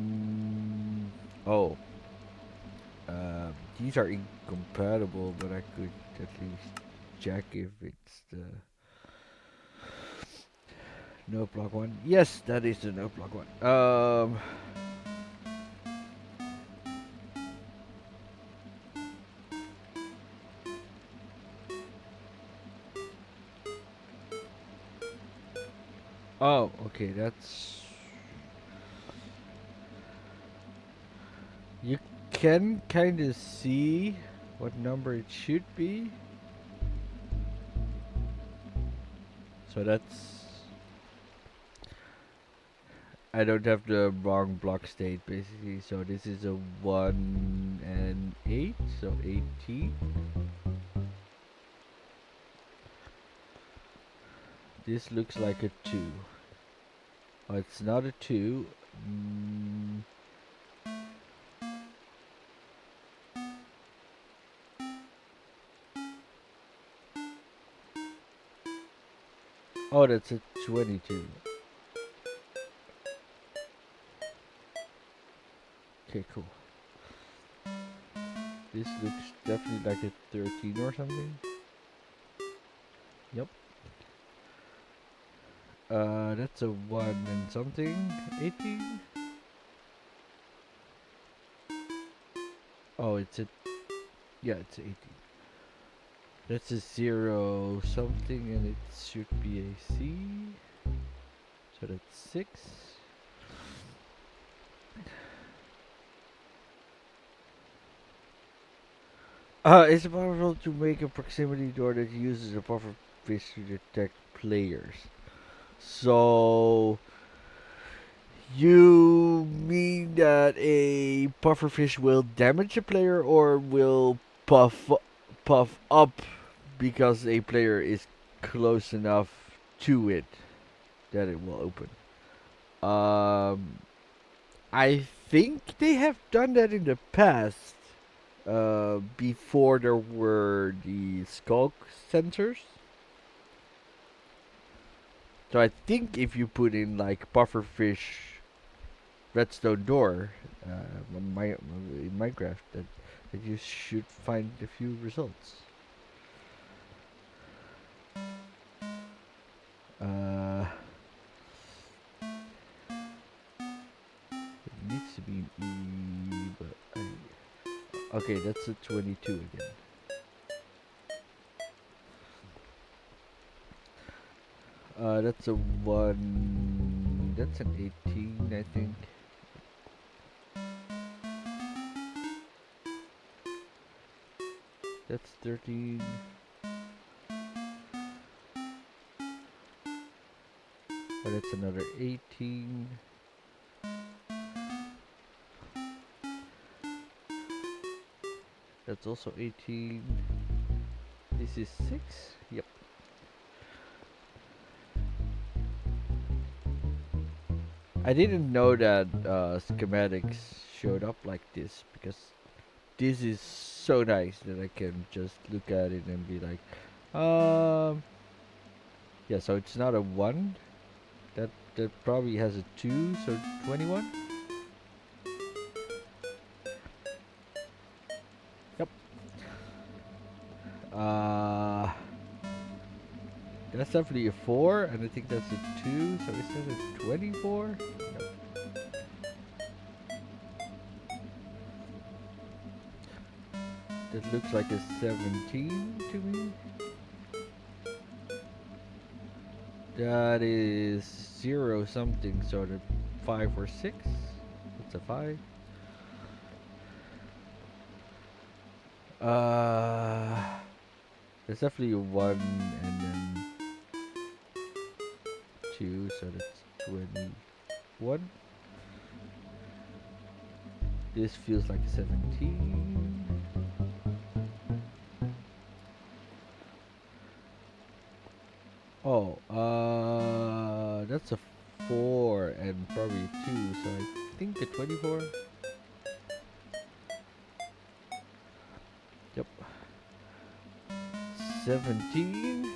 these are incompatible, but I could at least check if it's the no block one. Yes, that is the no block one. Oh, okay, that's. You can kind of see what number it should be. So that's. I don't have the wrong block state basically. So this is a 1 and 8, so 18. This looks like a 2. Oh, it's not a 2. Mm, oh, that's a 22. Okay, cool. This looks definitely like a 13 or something. Yep. That's a 1 and something. 18? Oh, it's a. Yeah, it's 18. That's a 0 something and it should be a C. So that's 6. It's possible to make a proximity door that uses a puffer fish to detect players. So you mean that a pufferfish will damage a player or will puff up because a player is close enough to it that it will open? Um, I think they have done that in the past. Before there were the skulk sensors. So I think if you put in like pufferfish redstone door, in Minecraft, that and you should find a few results. Uh, it needs to be an E, but okay, that's a 22 again. That's a 1. That's an 18, I think. That's 13. Oh, that's another 18. That's also 18. This is 6. Yep. I didn't know that schematics showed up like this, because this is so nice that I can just look at it and be like, yeah. So it's not a 1. That probably has a 2. So 21. Yep. Uh, that's definitely a 4, and I think that's a 2. So is that a 24? Nope. That looks like a 17 to me. That is 0 something, so the 5 or 6. It's a 5. There's definitely a 1 and then 2, so that's 21. This feels like a 17. Oh, that's a 4 and probably a 2, so I think a 24. Yep. 17.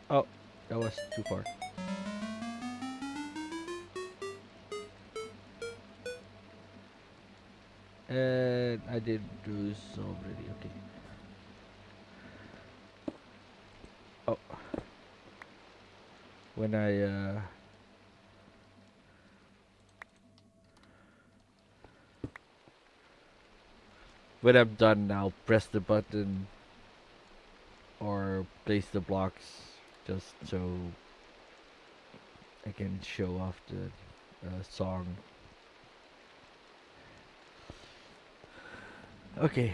Oh, that was too far. And I did do so already. Okay. Oh, when when I'm done, I'll press the button or place the blocks just so I can show off the song. Okay.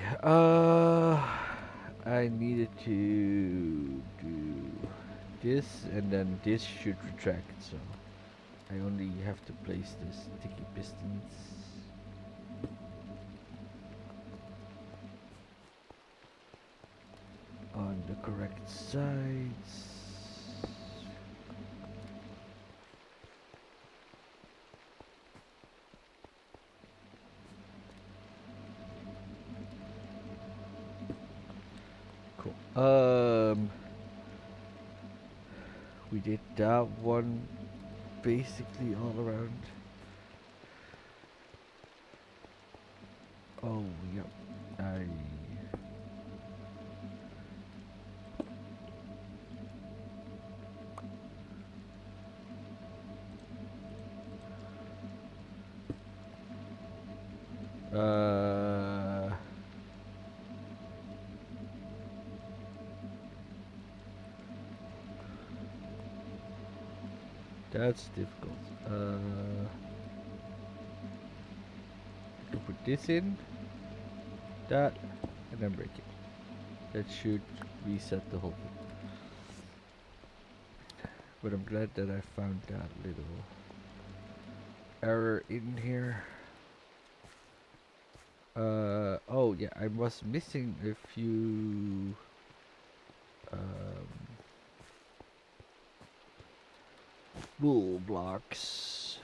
I needed to do this, and then this should retract. So I only have to place the sticky pistons on the correct sides. Cool. We did that one basically all around. Oh, yep. That's difficult. I can put this in, that, and then break it. That should reset the whole thing. But I'm glad that I found that little error in here. Oh yeah, I was missing a few wool blocks.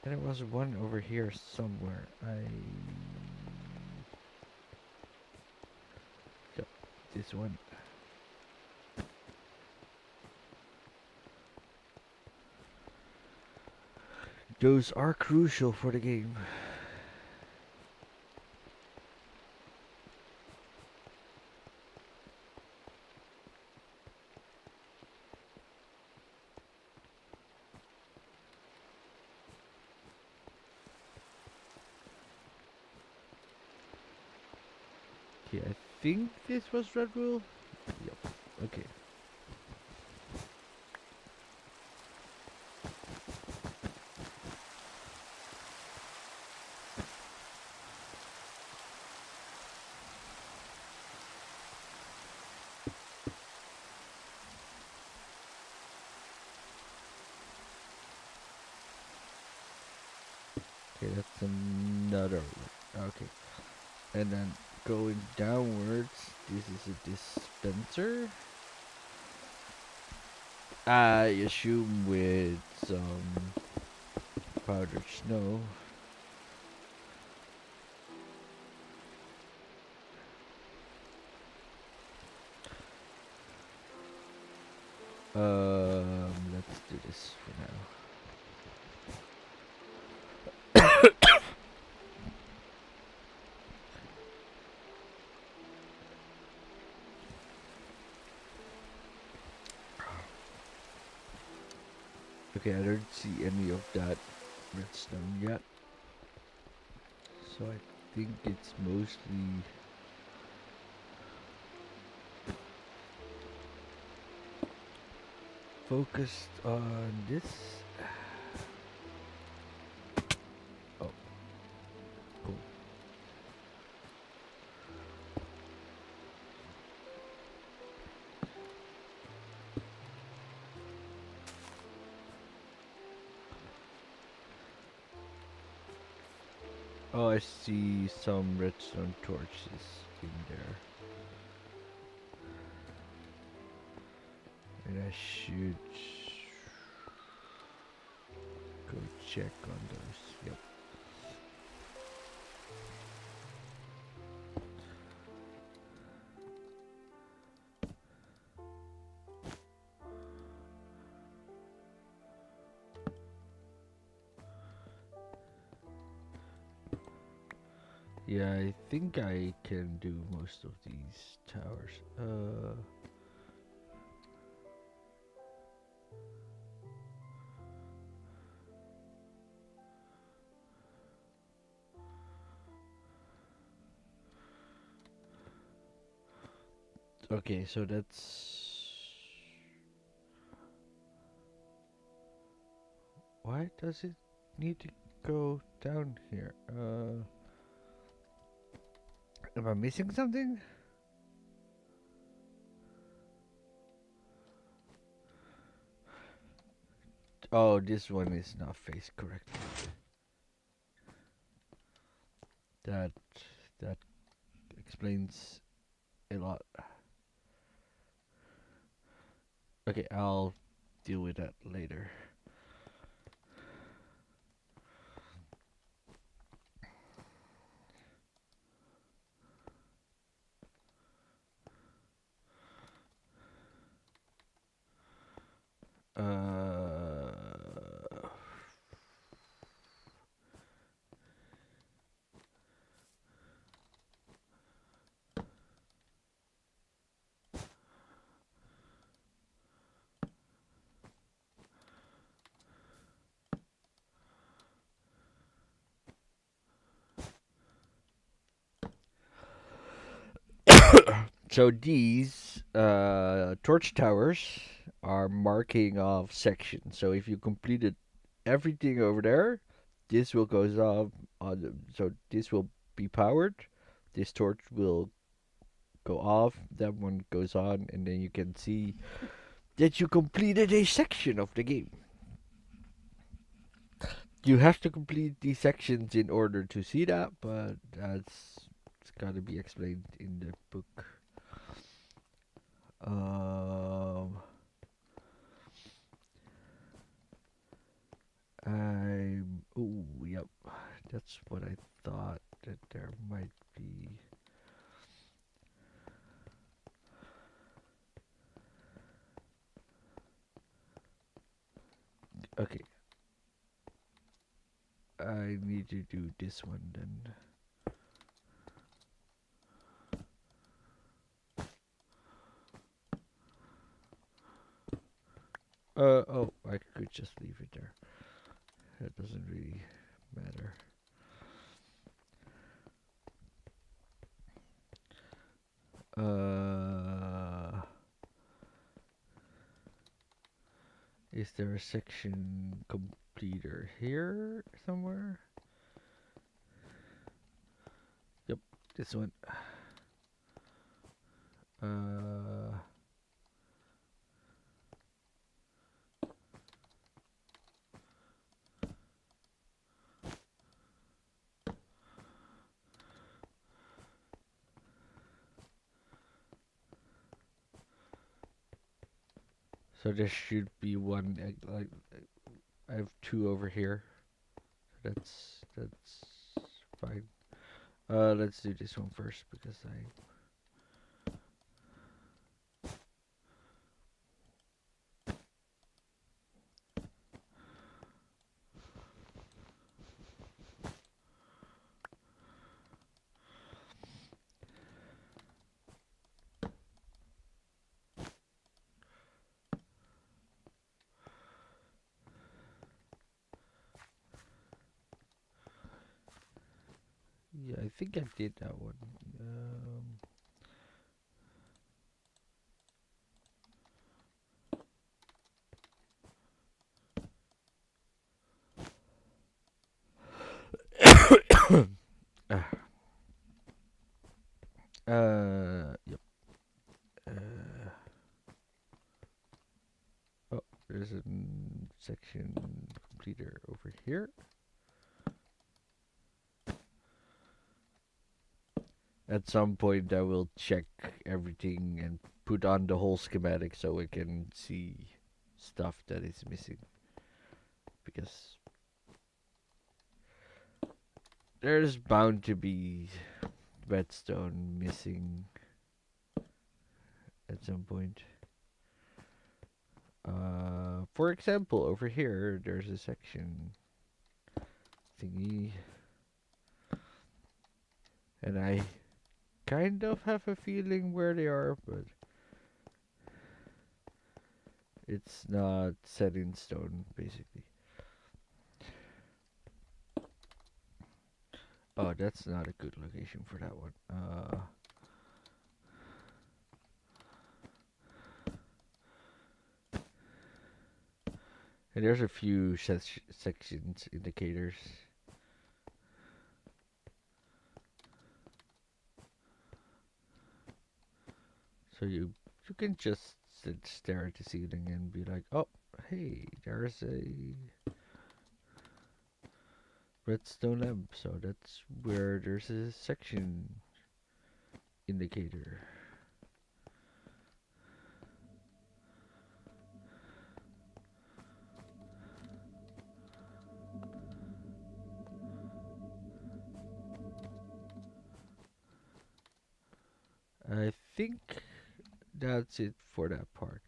And there was one over here somewhere. Yep, this one. Those are crucial for the game. Okay, I think this was red wool. Yep. Okay. Okay, that's another one. Okay. And then going downwards, this is a dispenser. I assume with some powdered snow. Let's do this for now. Okay, I don't see any of that redstone yet. So I think it's mostly focused on this. Oh, cool. Oh, I see some redstone torches in there. And I should go check on those. Yep. Yeah, I think I can do most of these towers. Okay, so that's... Why does it need to go down here? Am I missing something? Oh, this one is not faced correctly. That that explains a lot. Okay, I'll deal with that later. Uh, so these torch towers are marking off sections. So if you completed everything over there, this will goes off on so this will be powered. This torch will go off, that one goes on, and then you can see that you completed a section of the game. You have to complete these sections in order to see that, but it's gotta be explained in the book. Um, yep, that's what I thought that there might be. Okay, I need to do this one then. Oh, I could just leave it there. That doesn't really matter. Uh, is there a section completer here somewhere? Yep, this one. Uh, so there should be one. Like I have two over here. That's fine. Let's do this one first because I. Yeah, I think I did that one. Ah, yep. Uh, oh, there's a section completer over here. At some point, I will check everything and put on the whole schematic so we can see stuff that is missing. Because there's bound to be redstone missing at some point. For example, over here, there's a section thingy, and I kind of have a feeling where they are, but it's not set in stone, basically. Oh, that's not a good location for that one. And there's a few sections indicators. So you can just stare at the ceiling and be like, oh, hey, there's a redstone lamp. So that's where there's a section indicator. I think that's it for that part.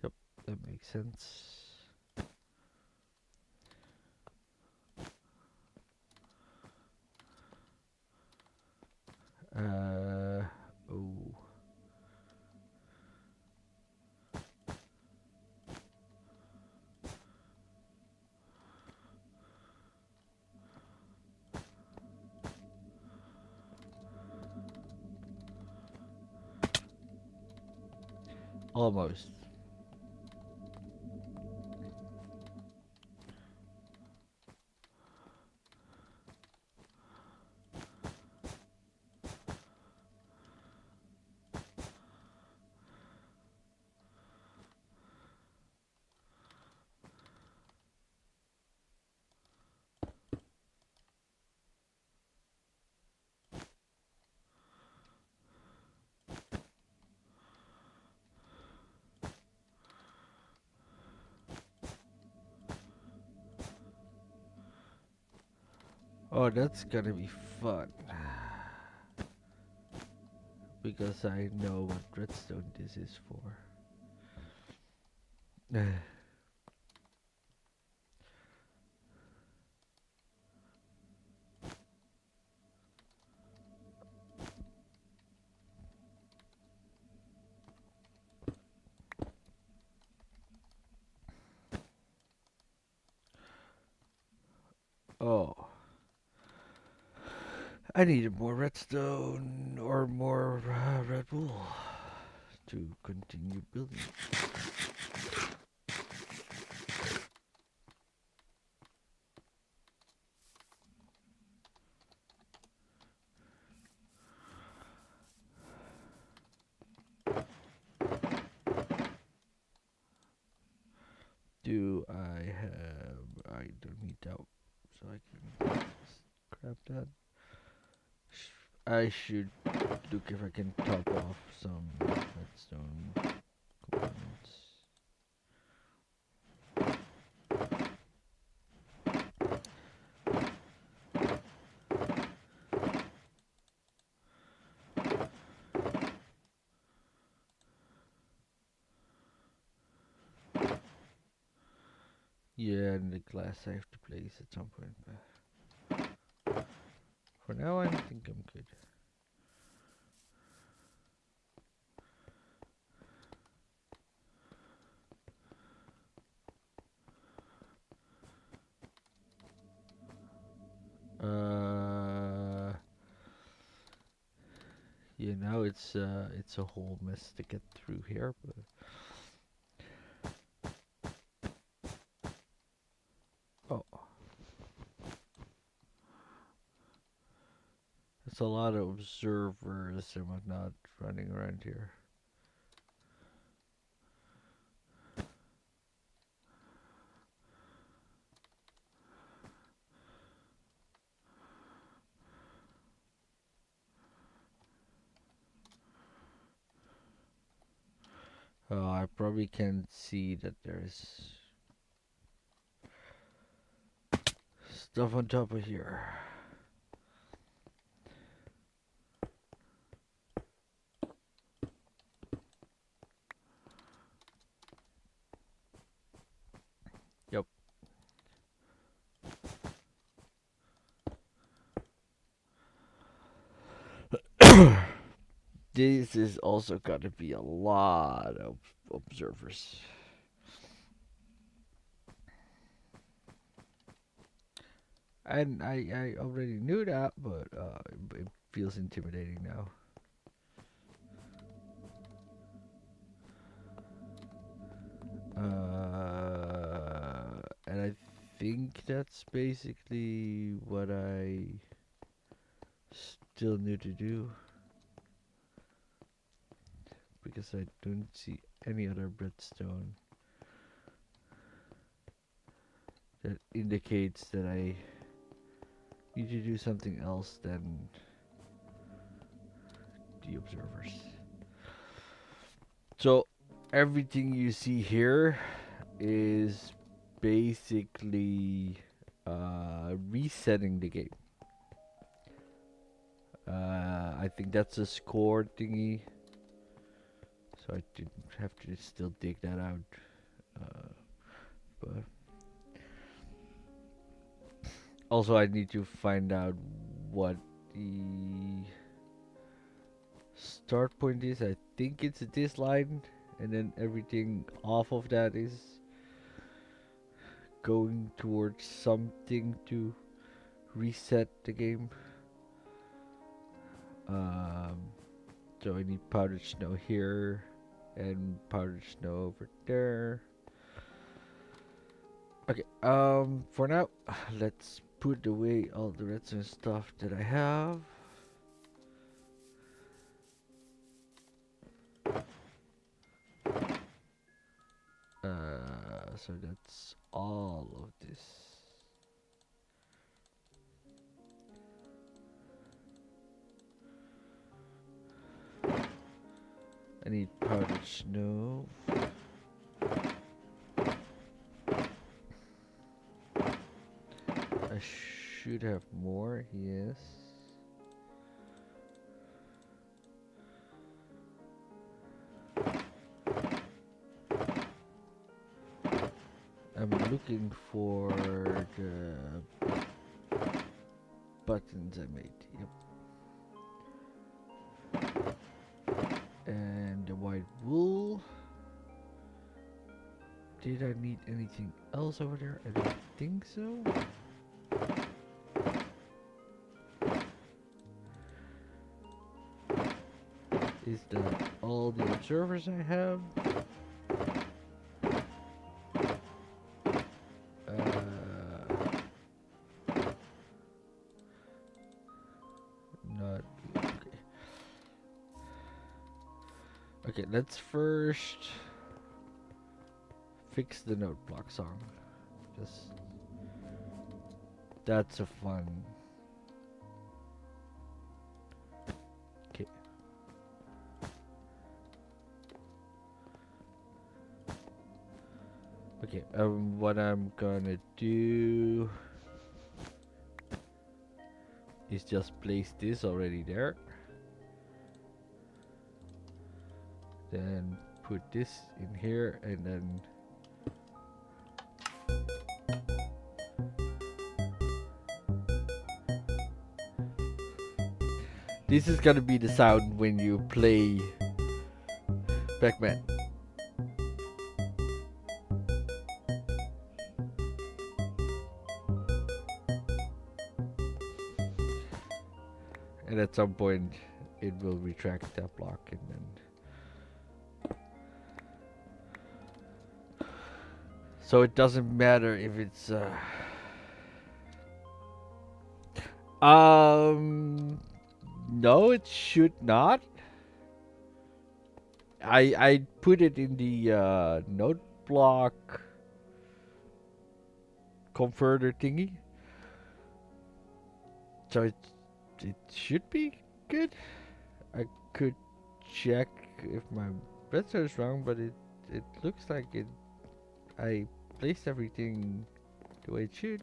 Yep, that makes sense. Uh, oh. Almost. Oh, that's gonna be fun. Because I know what redstone this is for. Oh, I needed more redstone or more red wool to continue building. Do I have? I don't need that, so I can just grab that. I should look if I can top off some redstone components. Yeah, and the glass I have to place at some point. But for now, I think I'm good. Uh, yeah, now it's a whole mess to get through here, but oh, it's a lot of observers and whatnot running around here. I probably can see that there's stuff on top of here. Yep. This is also got to be a lot of observers. And I already knew that, but it feels intimidating now. And I think that's basically what I still need to do. Because I don't see any other redstone that indicates that I need to do something else than the observers. So everything you see here is basically resetting the game. I think that's a score thingy, so I didn't have to still dig that out. But also, I need to find out what the start point is. I think it's this line, and then everything off of that is going towards something to reset the game. Um, so I need powdered snow here and powdered snow over there. Okay, for now, let's put away all the redstone stuff that I have. So that's all of this. I need powdered snow. I should have more. Yes. I'm looking for the buttons I made. Yep. And the white wool. Did I need anything else over there? I don't think so. Is that all the observers I have? Not okay. Okay, let's first fix the note block song. Just that's a fun. Okay. Okay. What I'm gonna do is just place this already there. Then put this in here, and then this is gonna be the sound when you play Pac-Man. And at some point, it will retract that block, and then. So it doesn't matter if it's no, it should not. I put it in the note block converter thingy. So it should be good. I could check if my redstone is wrong, but it looks like it. I placed everything the way it should.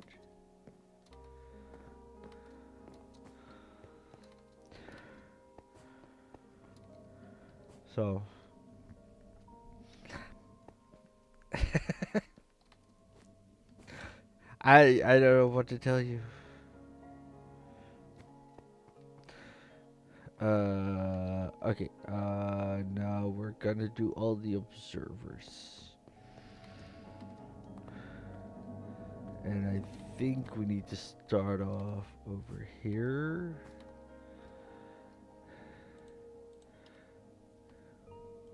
So I don't know what to tell you. Okay. Now we're gonna do all the observers. And I think we need to start off over here.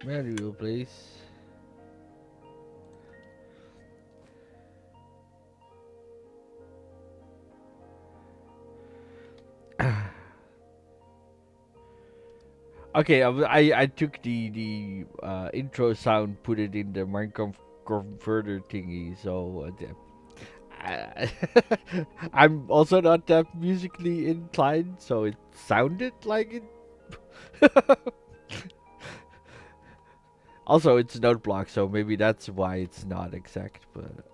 Manual place. Okay, I took the intro sound, put it in the Minecraft converter thingy, so I'm also not that musically inclined, so it sounded like it. Also, it's note block, so maybe that's why it's not exact. But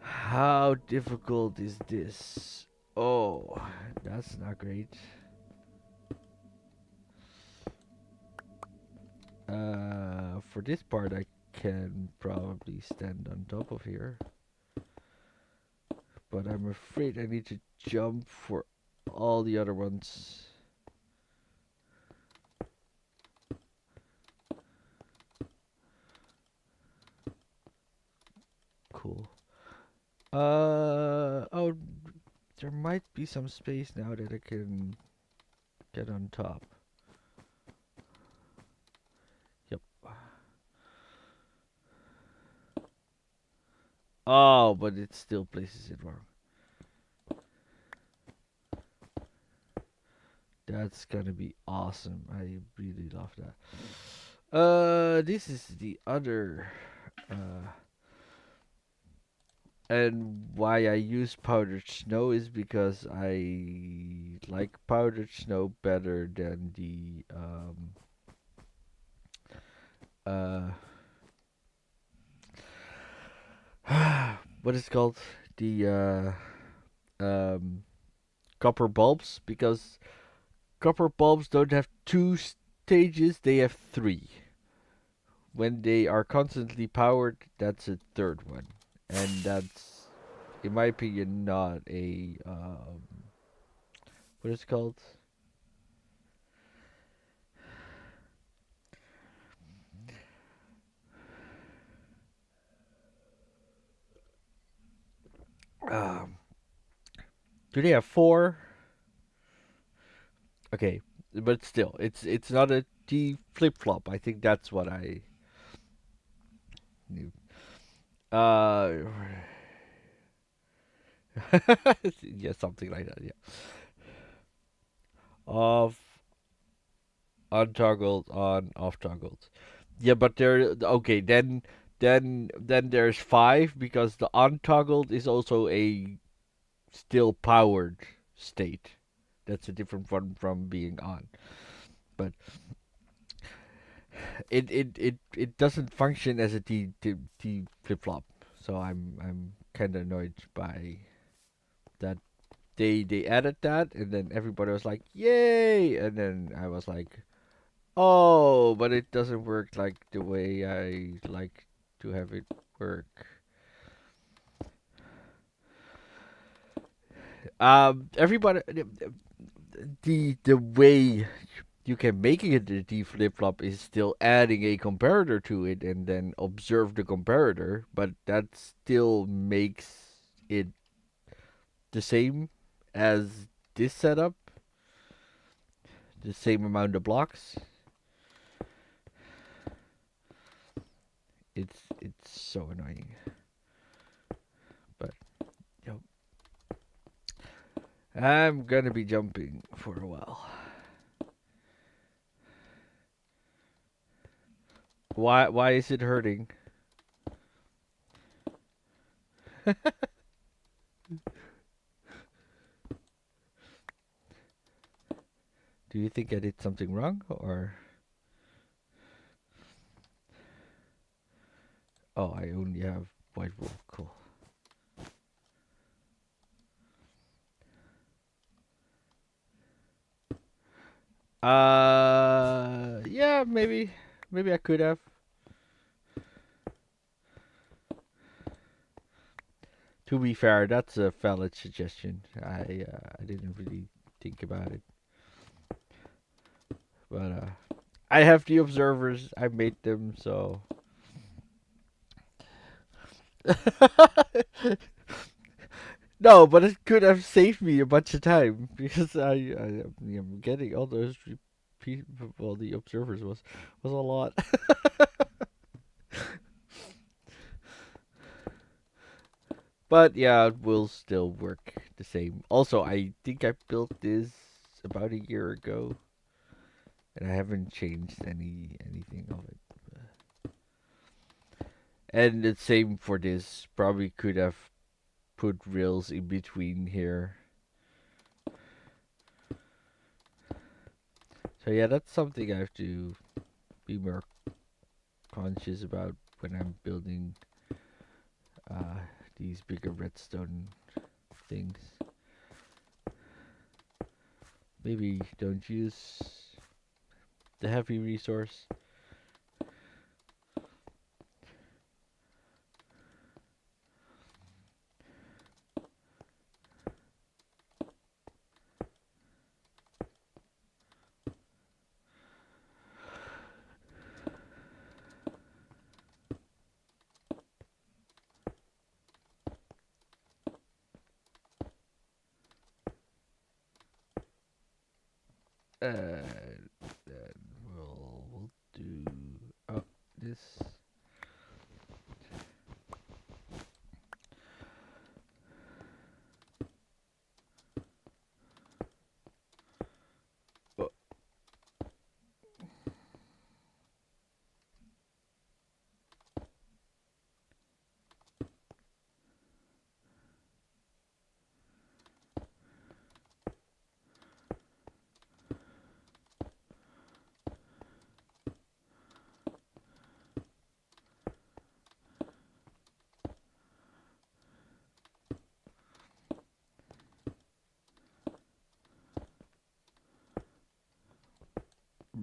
how difficult is this? Oh, that's not great. For this part, I can probably stand on top of here, but I'm afraid I need to jump for all the other ones. Cool. Oh, there might be some space now that I can get on top. Yep. Oh, but it still places it wrong. That's gonna be awesome. I really love that. This is the other. And why I use powdered snow is because I like powdered snow better than the uh what is it called, the um, copper bulbs, because copper bulbs don't have two stages; they have three. When they are constantly powered, that's a third one, and that's, in my opinion, not a what is it called? Um, do they have four? Okay, but still, it's not a T flip flop. I think that's what I knew. Uh, yeah, something like that. Yeah, off, untoggled, on, off toggled. Yeah, but there. Okay, then there's five, because the untoggled is also a still powered state. That's a different one from being on. But it doesn't function as a T flip flop. So I'm kind of annoyed by that. They added that, and then everybody was like, "Yay!" And then I was like, "Oh, but it doesn't work like the way I like to have it work." Everybody, the way you can make it a D flip flop is still adding a comparator to it and then observe the comparator, but that still makes it the same as this setup, the same amount of blocks. It's so annoying, but you know, I'm gonna be jumping for a while. Why is it hurting? Do you think I did something wrong, or oh, I only have white wool? Cool. Yeah, maybe I could have. To be fair, that's a valid suggestion. I didn't really think about it, but I have the observers. I made them, so no. But it could have saved me a bunch of time because I'm getting all those well, the observers was a lot. But yeah, it will still work the same. Also, I think I built this about a year ago, and I haven't changed anything of it. And the same for this. Probably could have put rails in between here. So yeah, that's something I have to be more conscious about when I'm building uh, these bigger redstone things. Maybe don't use the heavy resource. Then we'll do oh this. Uh,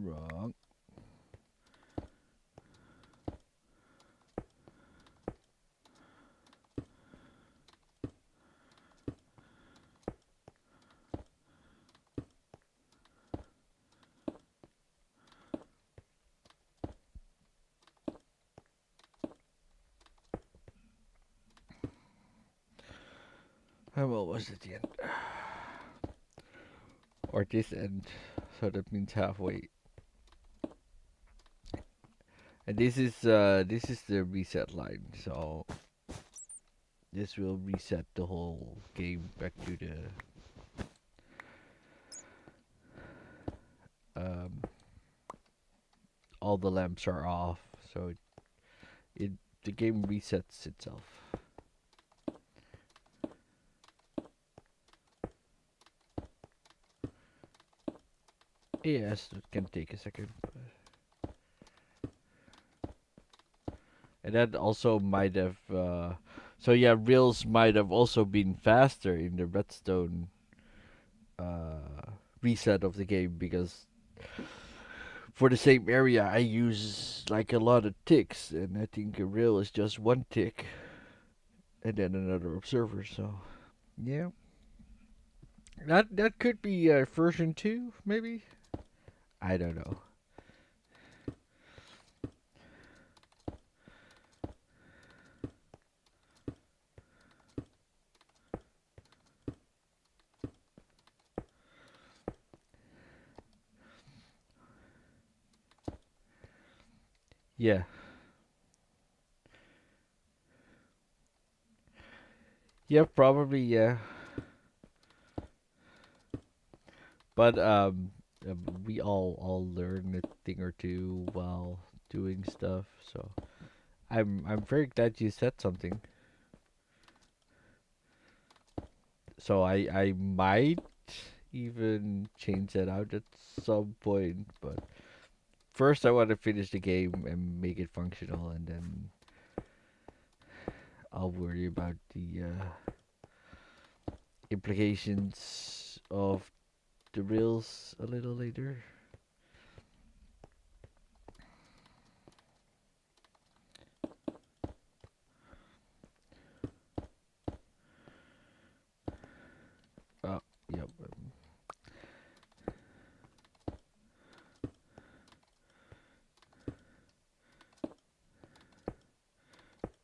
Wrong. I'm almost at the end. Or this end. So that means halfway. And this is the reset line. So this will reset the whole game back to the um all the lamps are off. So it the game resets itself. Yes, it can take a second. And that also might have so yeah, reels might have also been faster in the redstone reset of the game because for the same area I use like a lot of ticks and I think a reel is just one tick and then another observer. So yeah, that could be version 2 maybe. I don't know. Yeah. Yeah, probably yeah. But we all learn a thing or two while doing stuff. So I'm very glad you said something. So I might even change that out at some point, but first I want to finish the game and make it functional, and then I'll worry about the implications of the rails a little later. Oh, yep.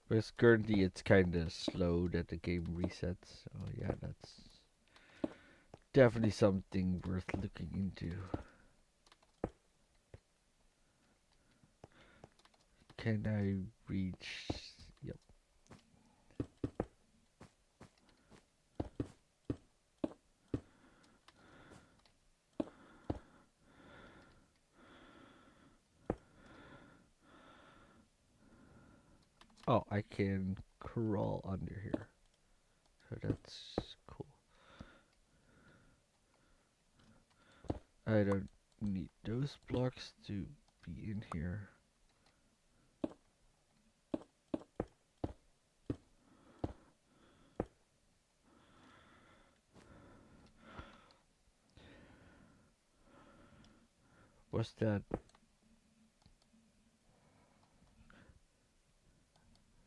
Because currently it's kind of slow that the game resets. So yeah, that's definitely something worth looking into. Can I reach? Yep. Oh, I can crawl under here. So that's cool. I don't need those blocks to be in here. What's that?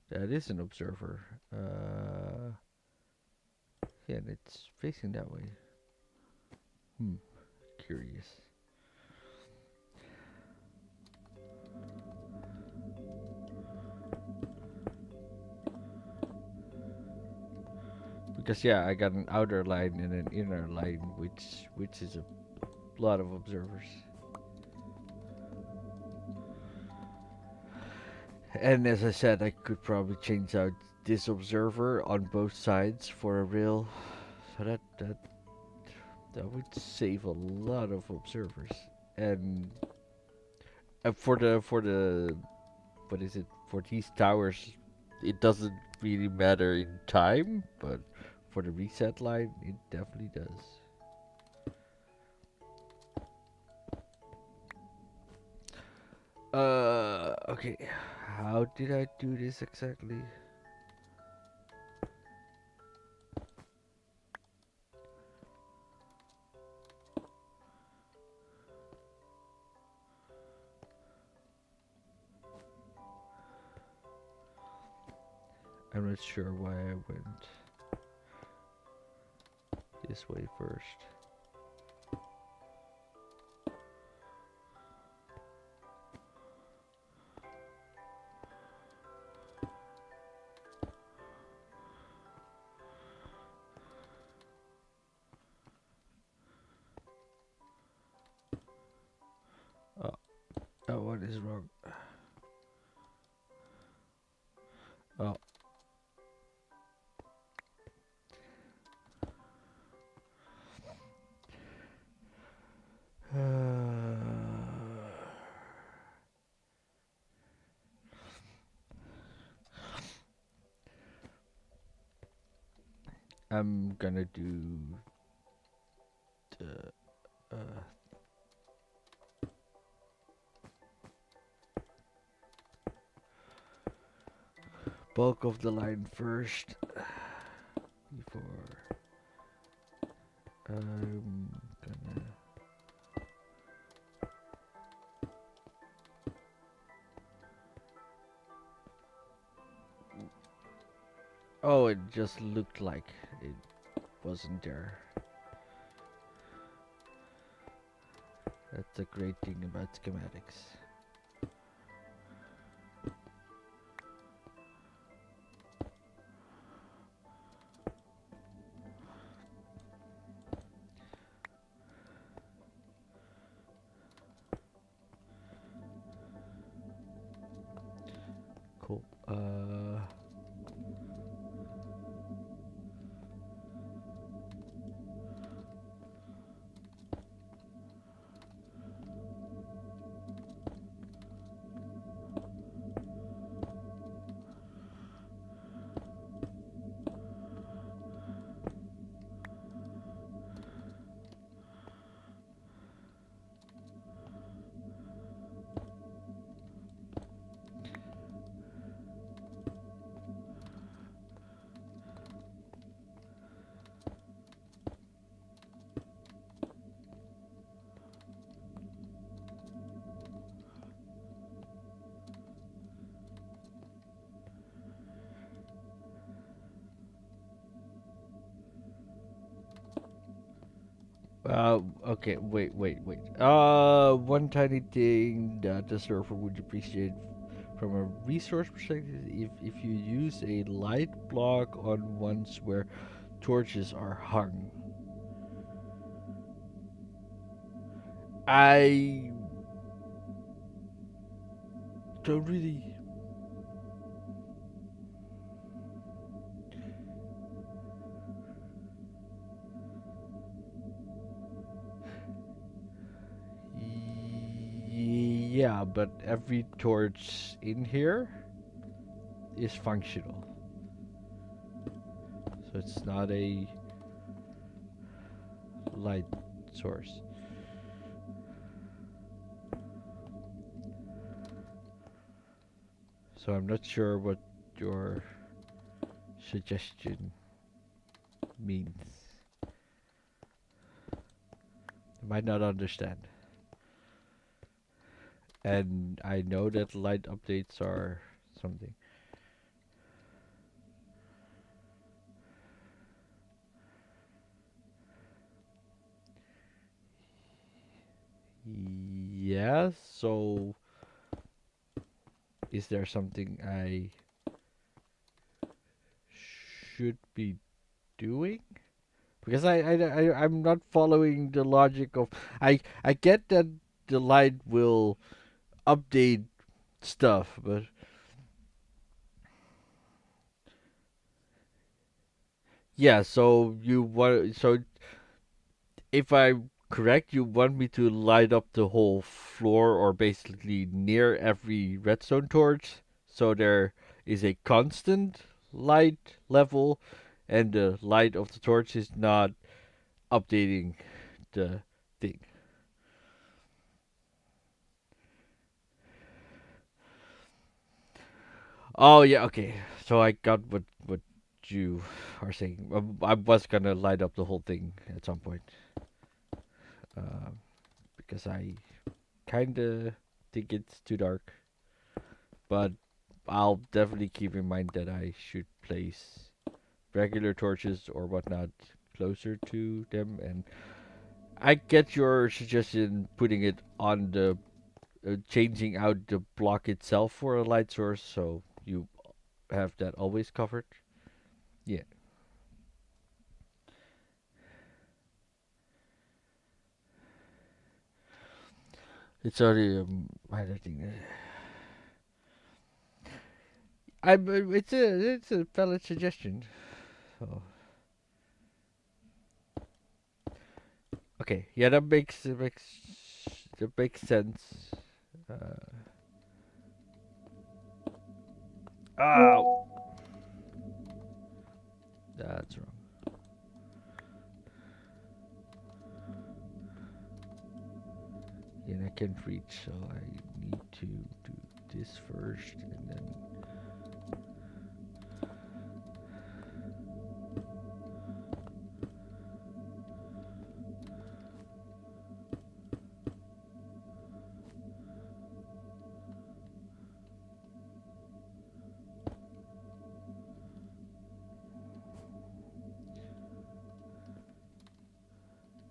That is an observer. Yeah, and it's facing that way. Hmm, curious. Because yeah, I got an outer line and an inner line, which is a lot of observers. And as I said, I could probably change out this observer on both sides for a rail, so that would save a lot of observers. And for the what is it, for these towers, it doesn't really matter in time, but for the reset line, it definitely does. Okay. How did I do this exactly? I'm not sure why I went this way first. Oh, oh, what is wrong? Oh, I'm gonna do the bulk of the line first before I'm gonna. Oh, it just looked like it wasn't there. That's the great thing about schematics. Cool. Okay, wait. One tiny thing that the server would appreciate from a resource perspective, if you use a light block on ones where torches are hung. I don't really. Yeah, but every torch in here is functional. So it's not a light source. So I'm not sure what your suggestion means. I might not understand. And I know that light updates are something. Yes, so is there something I should be doing? Because I'm not following the logic of I get that the light will update stuff, but yeah, so you want so if I'm correct, you want me to light up the whole floor or basically near every redstone torch so there is a constant light level and the light of the torch is not updating the thing. Oh yeah, okay. So I got what you are saying. I was gonna light up the whole thing at some point, because I kinda think it's too dark. But I'll definitely keep in mind that I should place regular torches or whatnot closer to them. And I get your suggestion, putting it on the changing out the block itself for a light source, so you have that always covered. Yeah, it's already highlighting. It's a valid suggestion. So okay, yeah, that makes sense. Uh, oh, that's wrong. And I can't reach, so I need to do this first, and then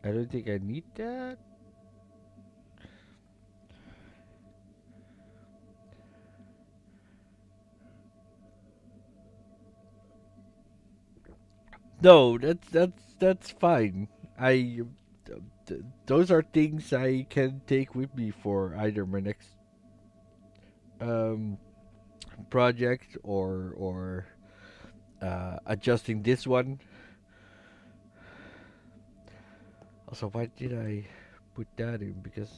I don't think I need that. No, that's fine. I those are things I can take with me for either my next um project or adjusting this one. Also, why did I put that in? Because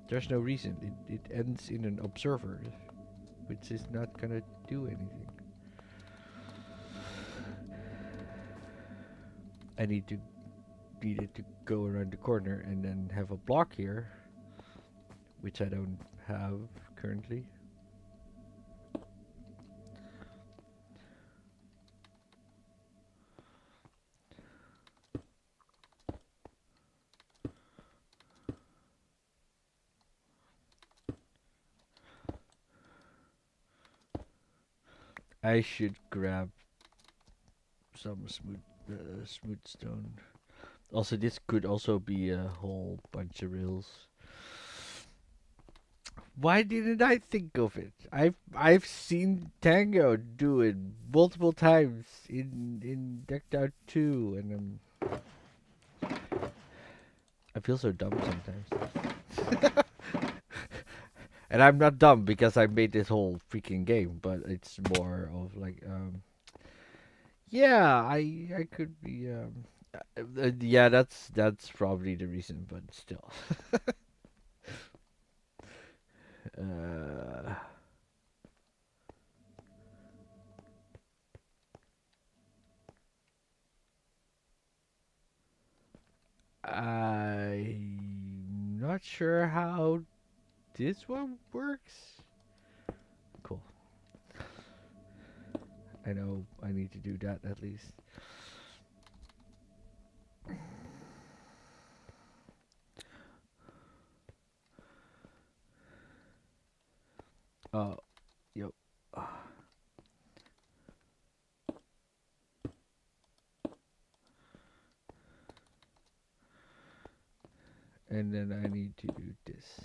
there's no reason. It ends in an observer, which is not gonna do anything. I needed to go around the corner and then have a block here, which I don't have currently. I should grab some smooth stone. Also, this could also be a whole bunch of rails. Why didn't I think of it? I've seen Tango do it multiple times in Decked Out 2, and I feel so dumb sometimes. And I'm not dumb because I made this whole freaking game, but it's more of like yeah, I could be yeah, that's probably the reason, but still. uh I'm not sure how this one works. Cool. I know I need to do that at least. Uh, yep. And then I need to do this.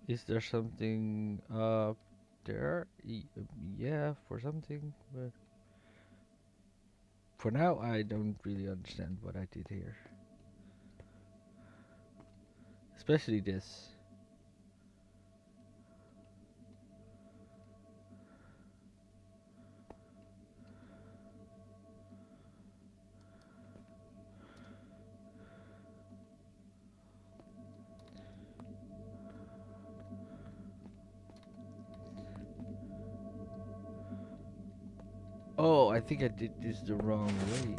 Is there something up there? Yeah, for something, but for now I don't really understand what I did here. Especially this. Oh, I think I did this the wrong way.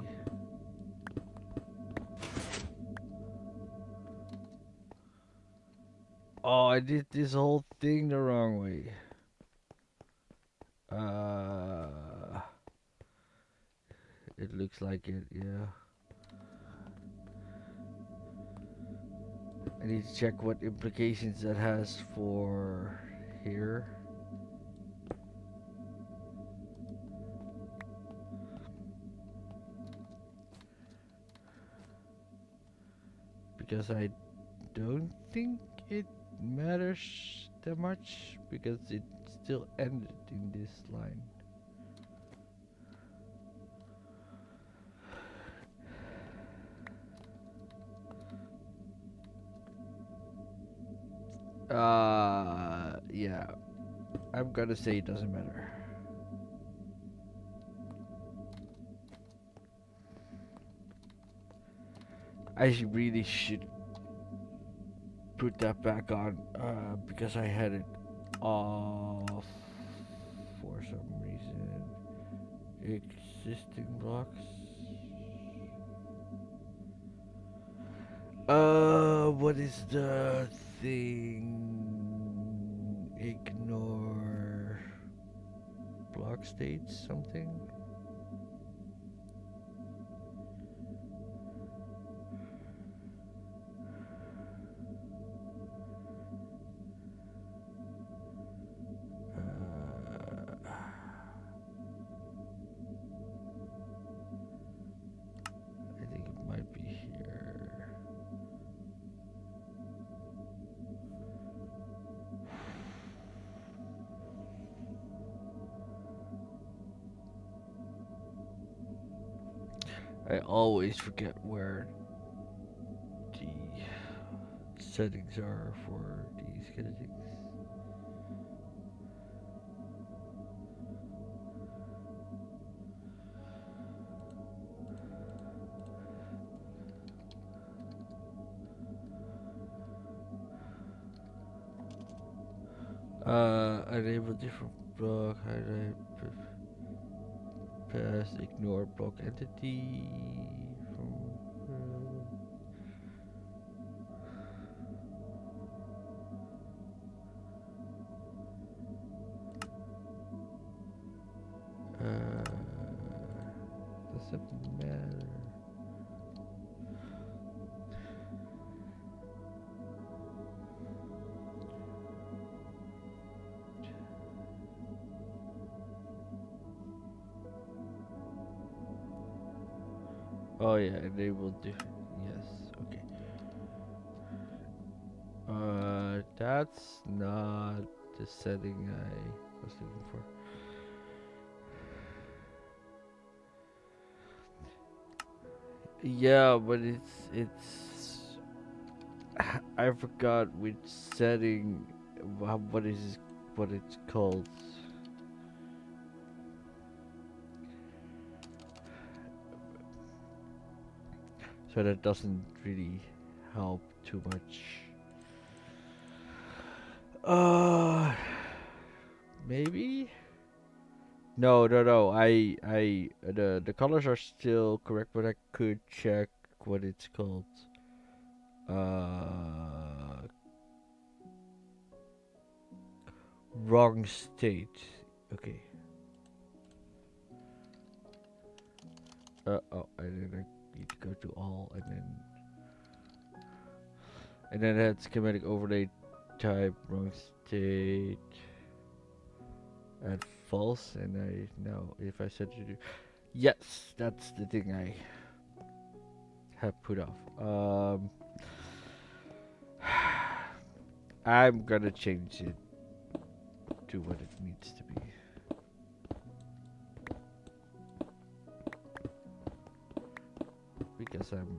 Oh, I did this whole thing the wrong way. Uh, it looks like it, yeah. I need to check what implications that has for here. Because I don't think it matters that much because it still ended in this line. Yeah, I'm gonna say it doesn't matter. Really should put that back on because I had it off for some reason. Existing blocks. What is the thing? Ignore block states something? I think it might be here. I always forget where the settings are for these kind of things. Enable different block, highlight, pass, ignore block entity from. Doesn't matter. Oh yeah, enable different. Yes, okay. That's not the setting I was looking for. Yeah, but it's I forgot which setting. What is what it's called? So that doesn't really help too much. Uh, maybe. No, no, no. The colors are still correct, but I could check what it's called. Uh, wrong state. Okay. Oh, and then I need to go to all, and then that's schematic overlay type wrong state and false. And I know if I said to do yes, that's the thing I have put off. I'm gonna change it to what it needs to be. Because I'm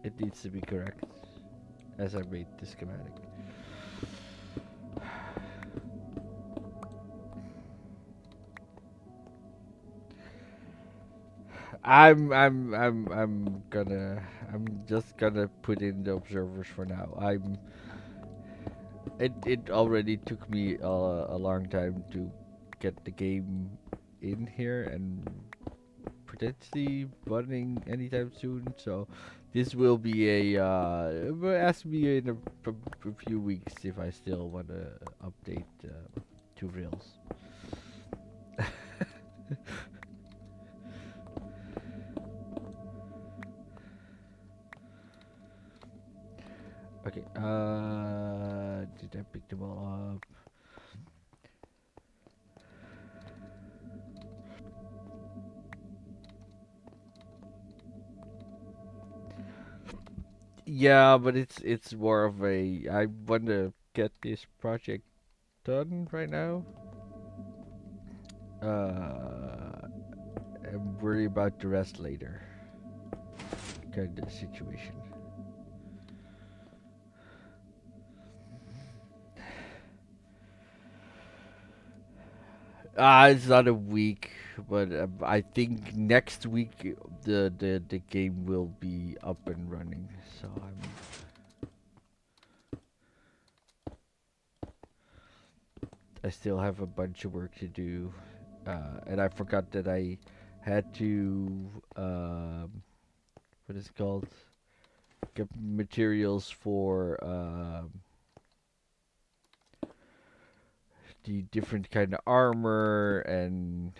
it needs to be correct as I made the schematic. I'm just gonna put in the observers for now. it already took me a long time to get the game in here and potentially running anytime soon. So this will be a ask me in a few weeks if I still want to update to Rails. Okay. Did I pick them all up? Yeah, but it's more of a I want to get this project done right now. Uh, and worry about the rest later. Kind of situation. It's not a week, but I think next week the game will be up and running. So I still have a bunch of work to do, and I forgot that I had to what is it called, get materials for the different kind of armor and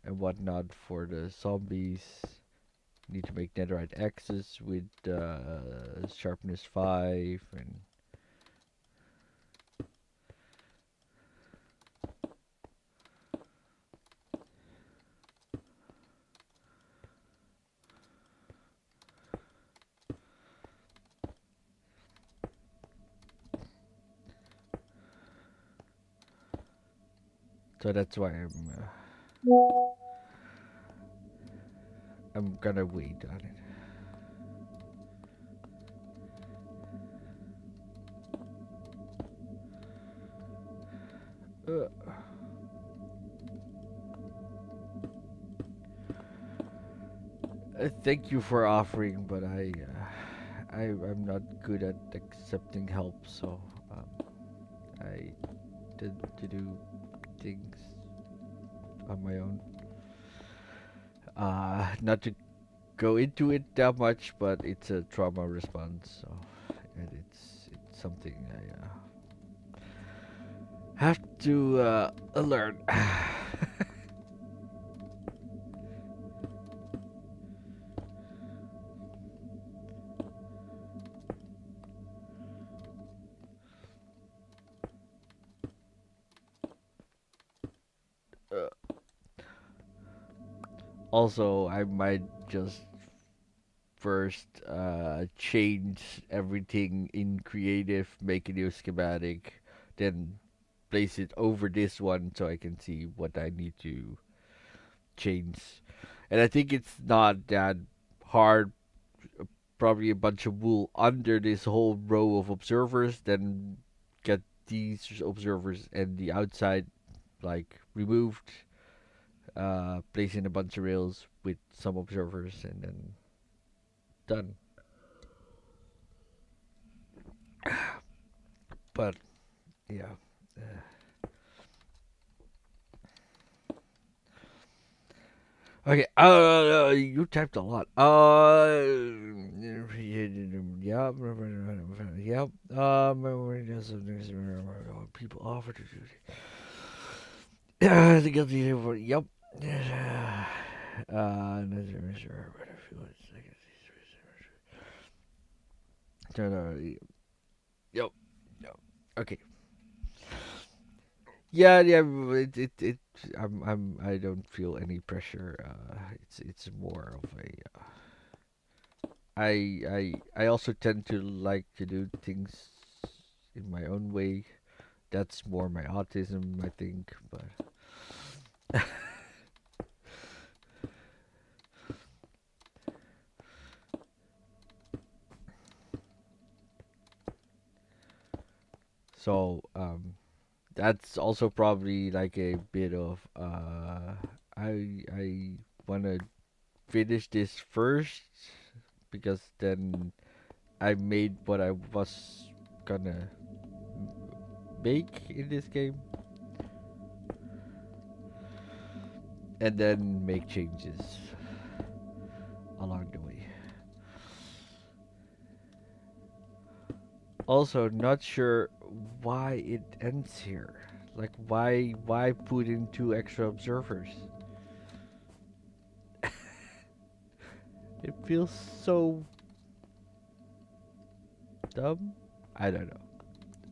whatnot for the zombies. Need to make netherite axes with sharpness 5 and so that's why I'm gonna wait on it. Thank you for offering, but I'm not good at accepting help, so I tend to do things on my own. Not to go into it that much, but it's a trauma response, so and it's something I have to learn. Uh, Also, I might just first change everything in creative, make a new schematic, then place it over this one so I can see what I need to change. And I think it's not that hard. Probably a bunch of wool under this whole row of observers, then get these observers and the outside like removed, place in a bunch of rails with some observers, and then done. But yeah. Okay. You typed a lot. Yeah. Yep. People offer to do. The guilty. Yep. Yep. Yep. Okay. Yeah, yeah. I don't feel any pressure. It's more of a. I also tend to like to do things in my own way. That's more my autism, I think. But so that's also probably like a bit of I wanna finish this first because then I made what I was gonna make in this game, and then make changes along the way. Also, not sure why it ends here. Like, why put in two extra observers? It feels so dumb. I don't know.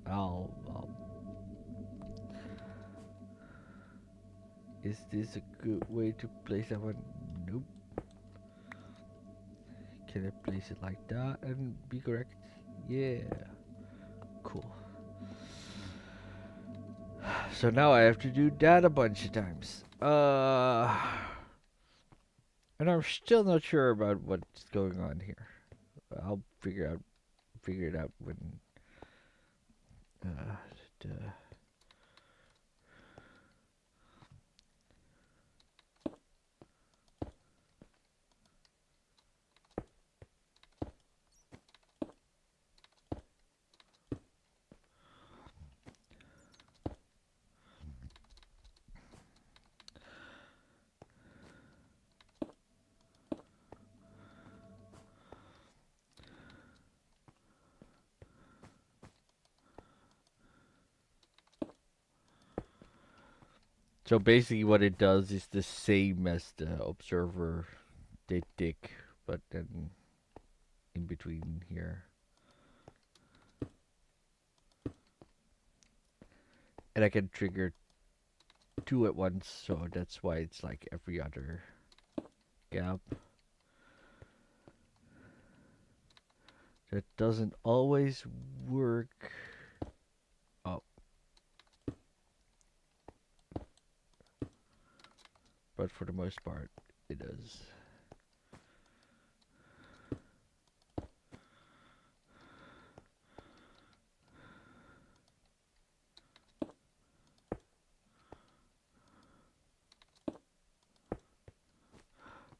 I'll. Is this a good way to place that one? Nope. Can I place it like that and be correct? Yeah. Cool. So now I have to do that a bunch of times. And I'm still not sure about what's going on here. I'll figure it out when uh, the, so basically what it does is the same as the observer they tick, but then in between here. And I can trigger two at once, so that's why it's like every other gap. That doesn't always work. Oh, but for the most part, it does.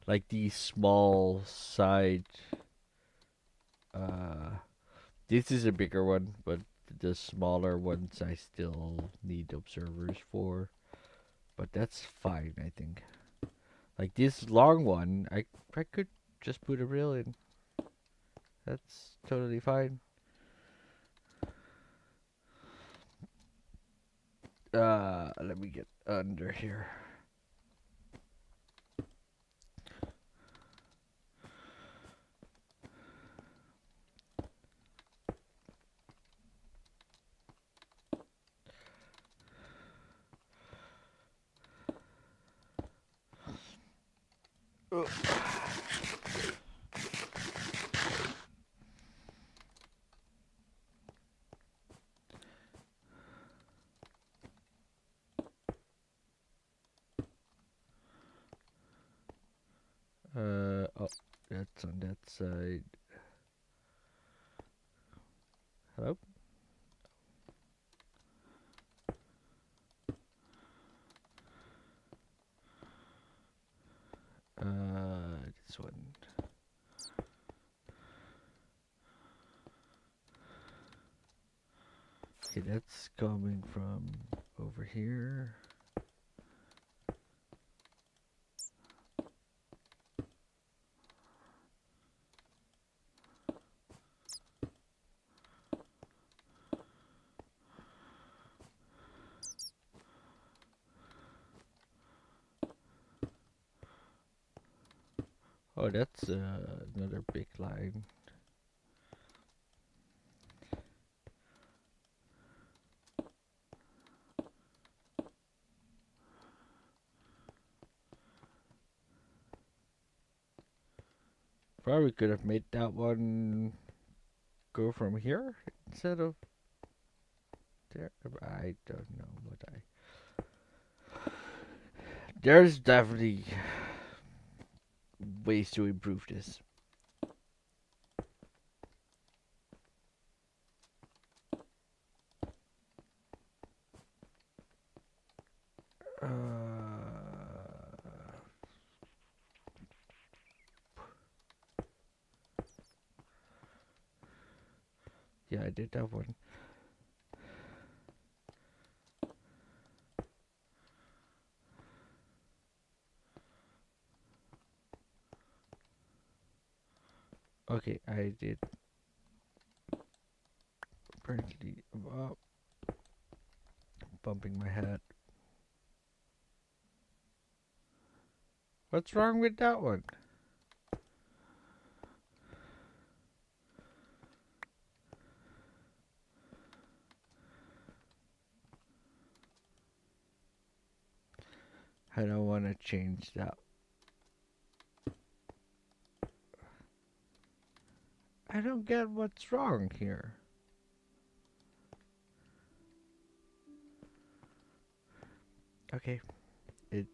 Like these small side. Uh, this is a bigger one, but the smaller ones I still need observers for. But that's fine, I think. Like this long one, I could just put a rail in. That's totally fine. Let me get under here. Oh, that's on that side. Hello? This one. Okay, that's coming from over here. Oh, that's another big line. Probably could have made that one go from here instead of there. I don't know what I. There's definitely ways to improve this. Yeah, I did that one. Okay, I did apparently bumping my head. What's wrong with that one? I don't want to change that. I don't get what's wrong here. Okay, it's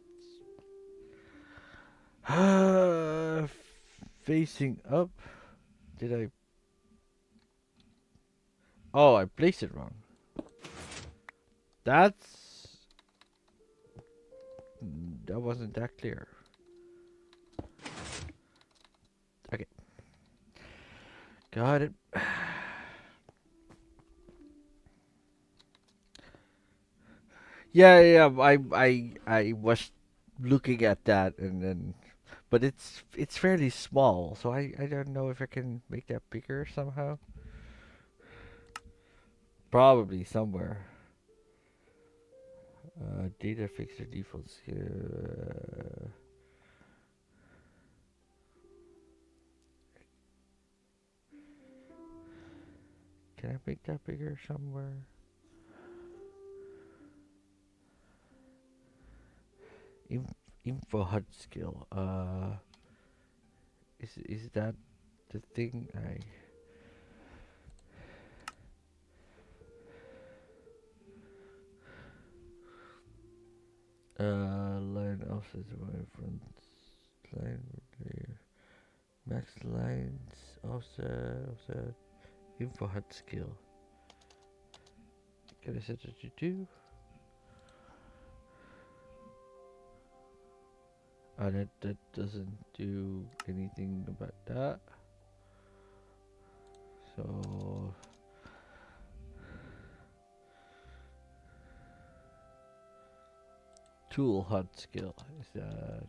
facing up. Did I? Oh, I placed it wrong. That's that wasn't that clear. Okay, got it. Yeah. I was looking at that and then, but it's fairly small, so I don't know if I can make that bigger somehow. Probably somewhere. Data fixer defaults. Can I make that bigger somewhere? Inf info HUD skill. Is that the thing I? Line offsets away from line max lines offset info HUD skill. Can I set it to 2? That doesn't do anything about that. So tool HUD skill is that?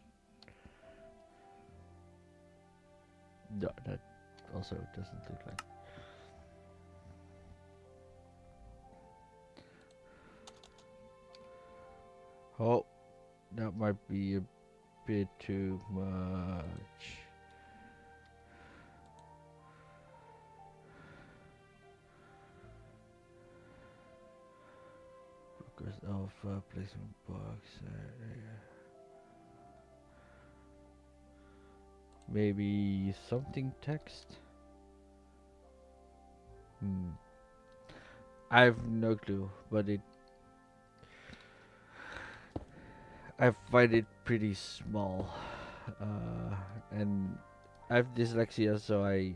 No, that also doesn't look like. Oh, that might be a bit too much. Focus alpha placement box. Maybe something text. I have no clue, but I find it pretty small, and I have dyslexia, so I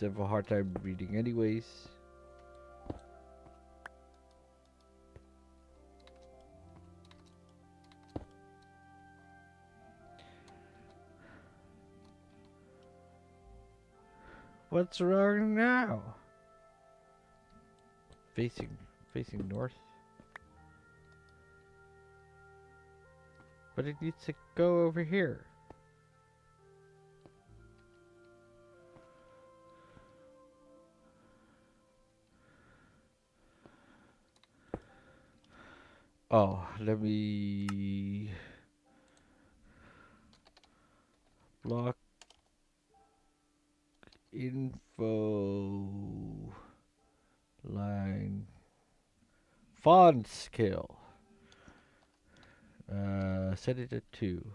have a hard time reading, anyways. What's wrong now? Facing facing north, but it needs to go over here. Oh, let me block info line font scale. Set it at 2.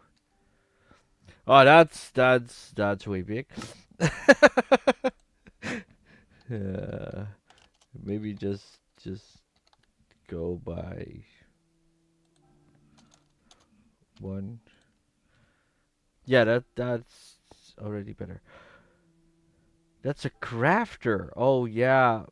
Oh, that's way big. uh, maybe just go by 1. Yeah, that's already better. That's a crafter. Oh yeah,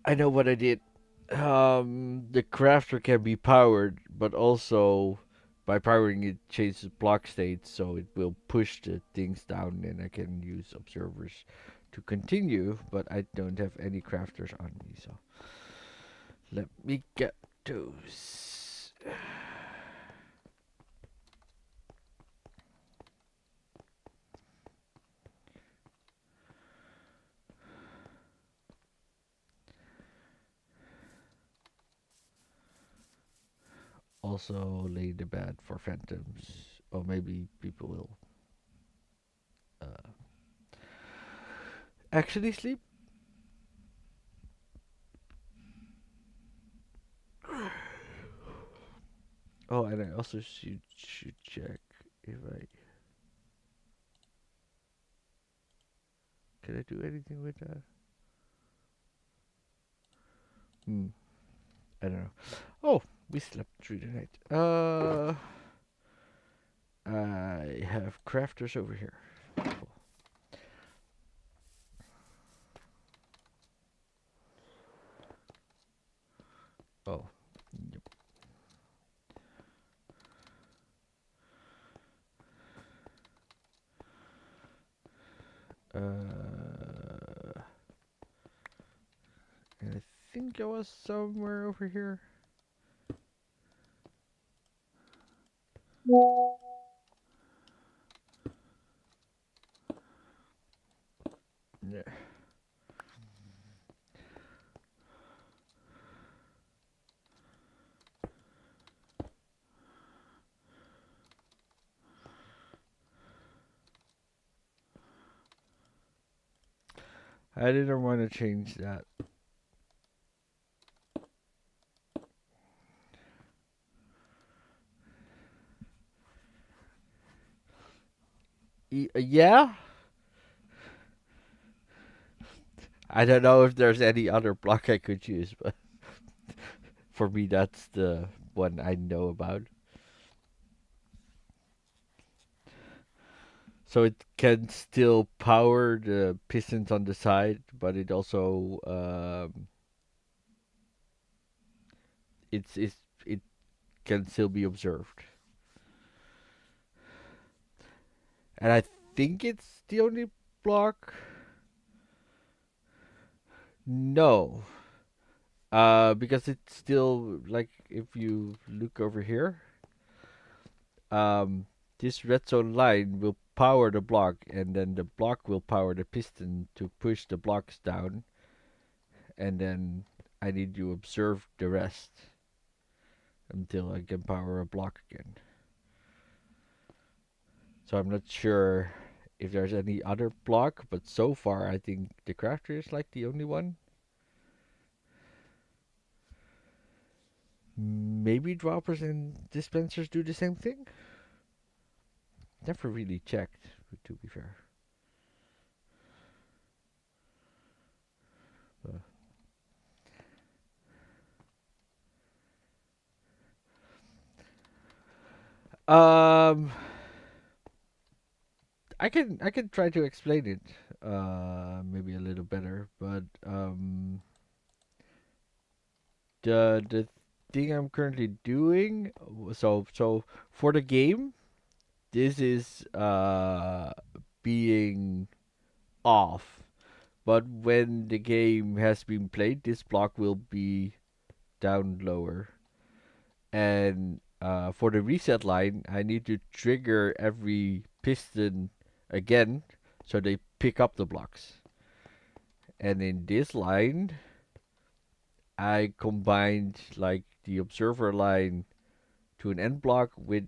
I know what I did. The crafter can be powered, but also by powering it changes block state, so it will push the things down, and I can use observers to continue. But I don't have any crafters on me, so let me get those. also lay the bed for phantoms, or maybe people will uh, actually sleep. Oh, and I also should check if I can I do anything with that. Hmm, I don't know. Oh, we slept through the night. I have crafters over here. Cool. Oh, yep. And I think I was somewhere over here. Yeah. I didn't want to change that. Yeah, I don't know if there's any other block I could use, but for me, that's the one I know about. So it can still power the pistons on the side, but it also it can still be observed. And I think it's the only block. No, because it's still like if you look over here, um, this redstone line will power the block, and then the block will power the piston to push the blocks down, and then I need to observe the rest until I can power a block again. So I'm not sure if there's any other block, but so far I think the crafter is like the only one. Maybe droppers and dispensers do the same thing? Never really checked, to be fair. Um, I can try to explain it, maybe a little better, but the thing I'm currently doing, so for the game, this is being off, but when the game has been played, this block will be down lower. And for the reset line, I need to trigger every piston again so they pick up the blocks. And in this line, I combined like the observer line to an end block with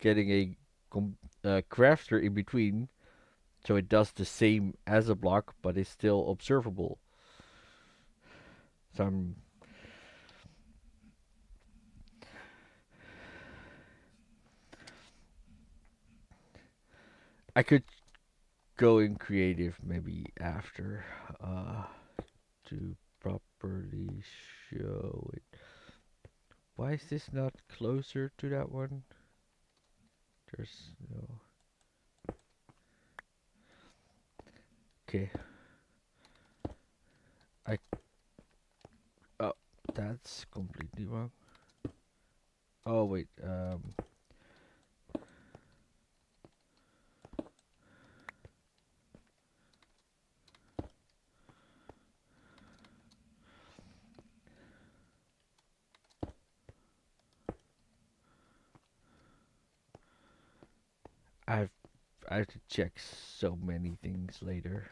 getting a crafter in between, so it does the same as a block, but is still observable. So I could go in creative maybe after to properly show it. Why is this not closer to that one? There's no. Okay. I. Oh, that's completely wrong. Oh wait. I've I have to check so many things later.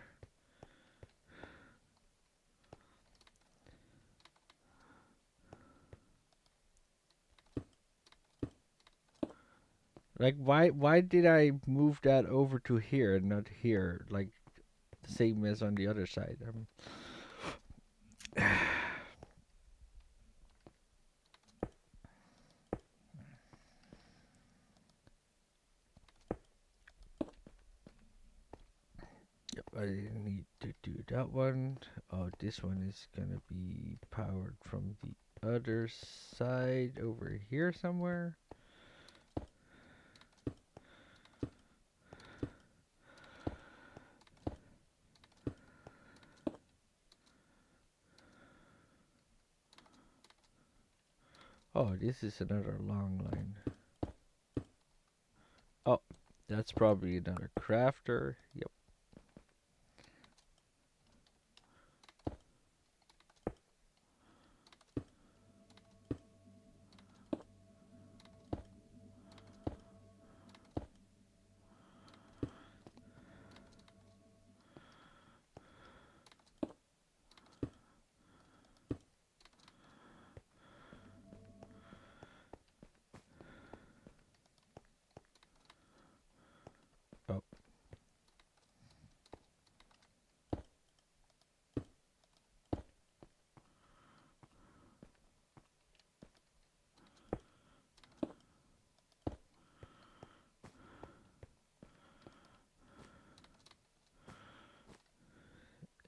Like why did I move that over to here and not here? Like the same as on the other side. Yep, I need to do that one. Oh, this one is gonna be powered from the other side over here somewhere. Oh, this is another long line. Oh, that's probably another crafter. Yep. Oh,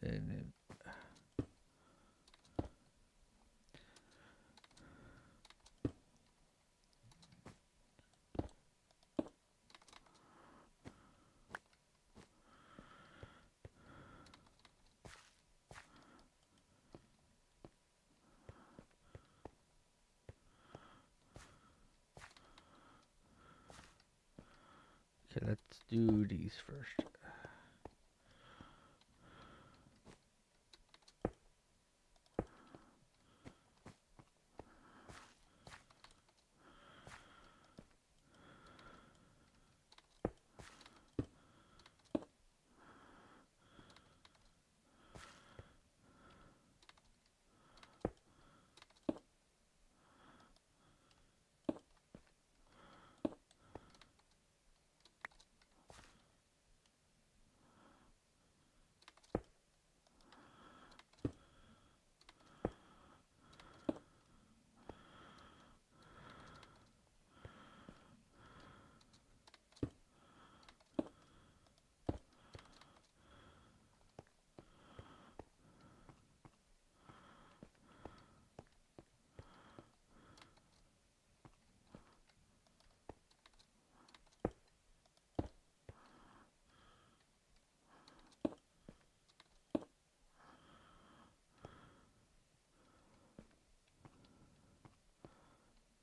and then okay, let's do these first.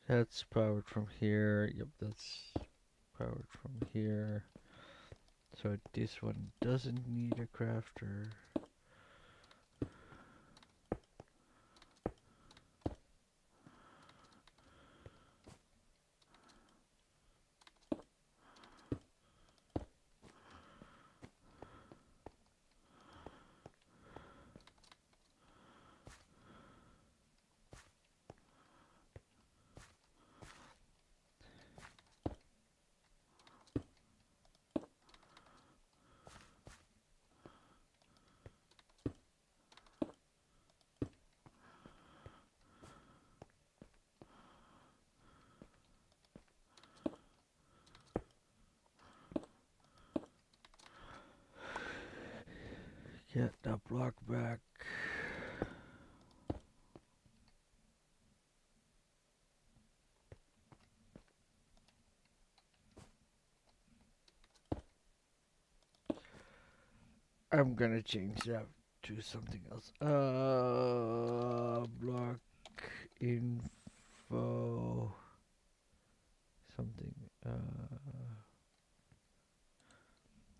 That's powered from here. Yep, that's powered from here. So this one doesn't need a crafter. Get that block back. I'm gonna change that to something else. Block info something.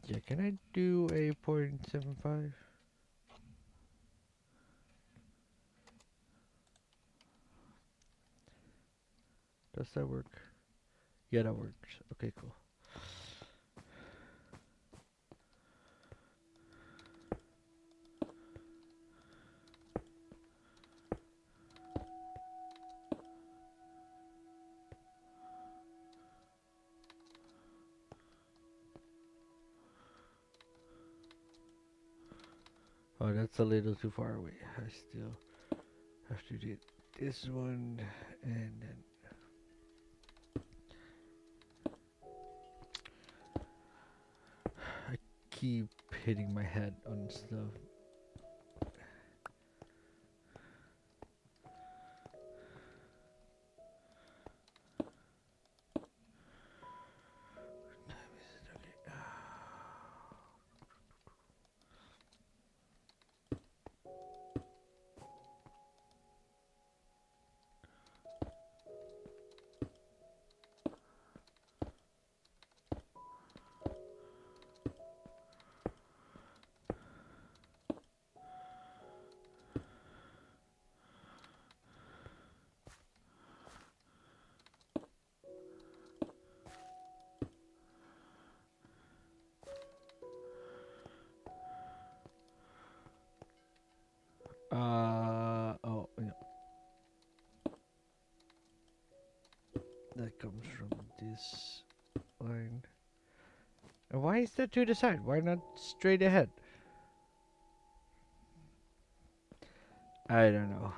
Yeah, can I do a 0.75? Does that work? Yeah, that works. Okay, cool. Oh, that's a little too far away. I still have to do this one, and then I keep hitting my head on stuff. Oh, yeah, that comes from this line. And why is that to the side? Why not straight ahead? I don't know.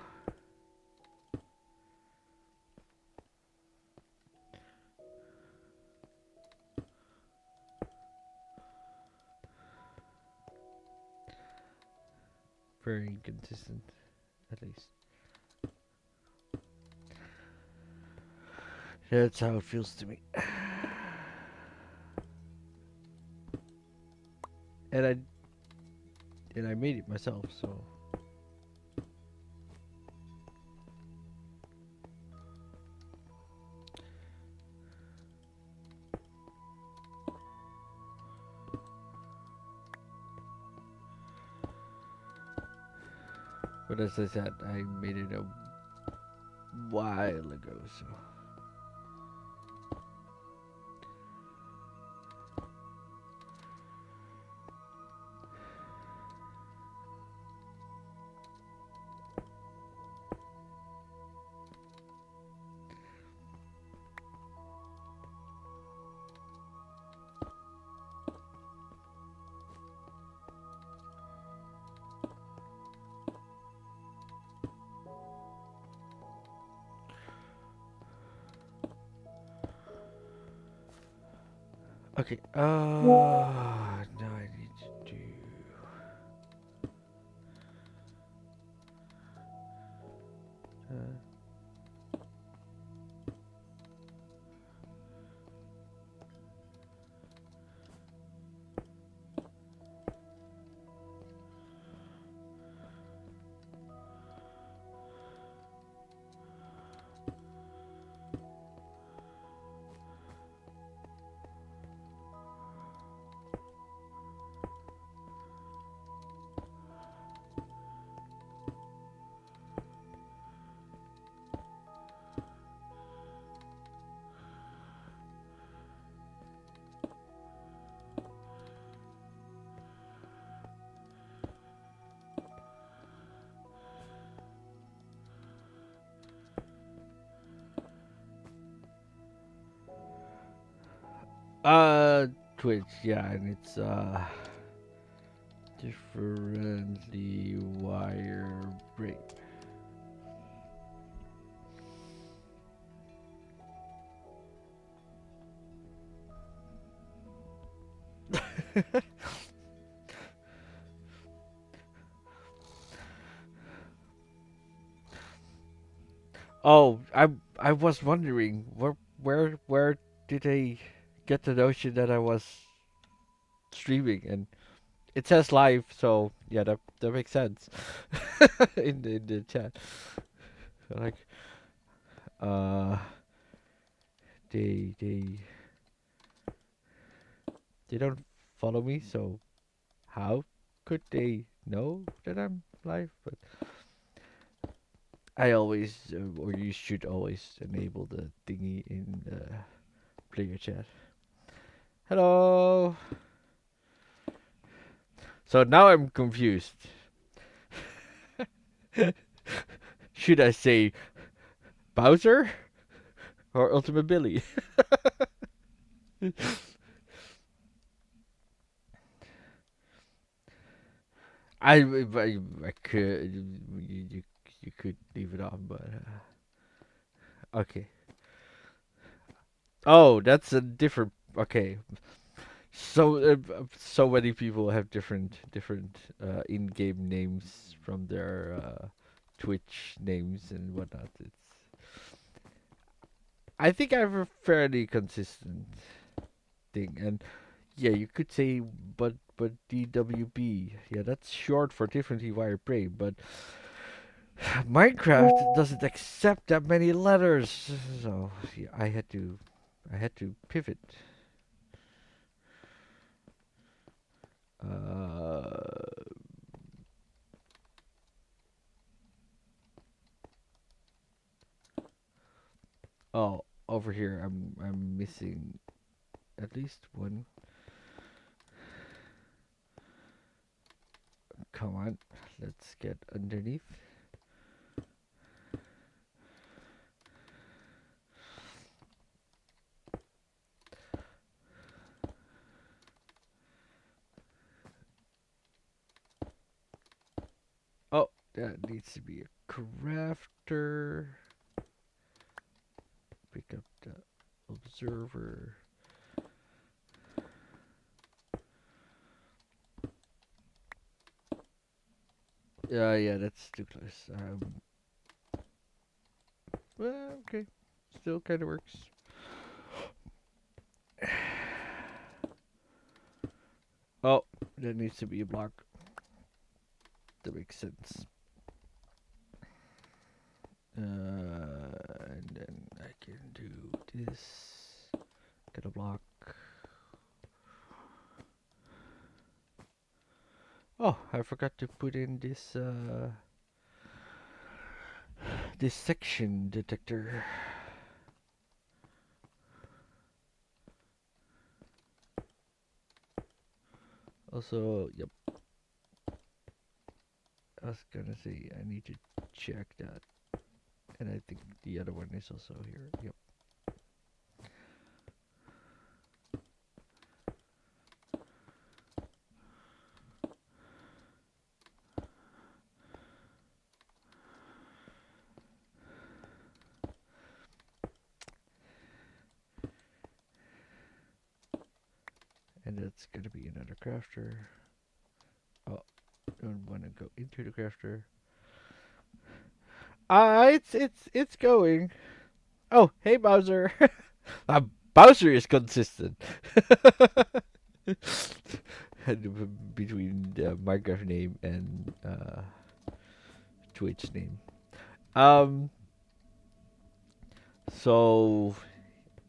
Very inconsistent, at least. That's how it feels to me. And I made it myself, so. But as I said, I made it a while ago, so. Okay, now I need to do. Uh, uh, Twitch, yeah, and it's, differently wire break. Oh, I was wondering where did they get the notion that I was streaming, and it says live, so yeah, that makes sense in the chat. Like, uh, they they they don't follow me, so how could they know that I'm live? But I always, or you should always enable the thingy in the player chat. Hello. So now I'm confused. Should I say Bowser or Ultimate Billy? I could you could leave it on, but okay. Oh, that's a different. Okay, so many people have different in-game names from their Twitch names and whatnot. I think I have a fairly consistent thing, and yeah, you could say, but DWB, yeah, that's short for differently wired brain, but Minecraft doesn't accept that many letters, so yeah, I had to pivot. Uh, oh, over here, I'm missing at least one. Come on, let's get underneath. Oh, that needs to be a crafter. Pick up the observer. Yeah, that's too close. Well, okay, still kind of works. Oh, that needs to be a block. That makes sense. And then I can do this. Get a block. Oh, I forgot to put in this section detector. Also, yep. I was gonna say I need to check that, and I think the other one is also here. Yep. And that's gonna be another crafter. Oh, don't want to go into the crafter. It's going. Oh, hey Bowser. uh, Bowser is consistent. Between the Minecraft name and Twitch name. Um, so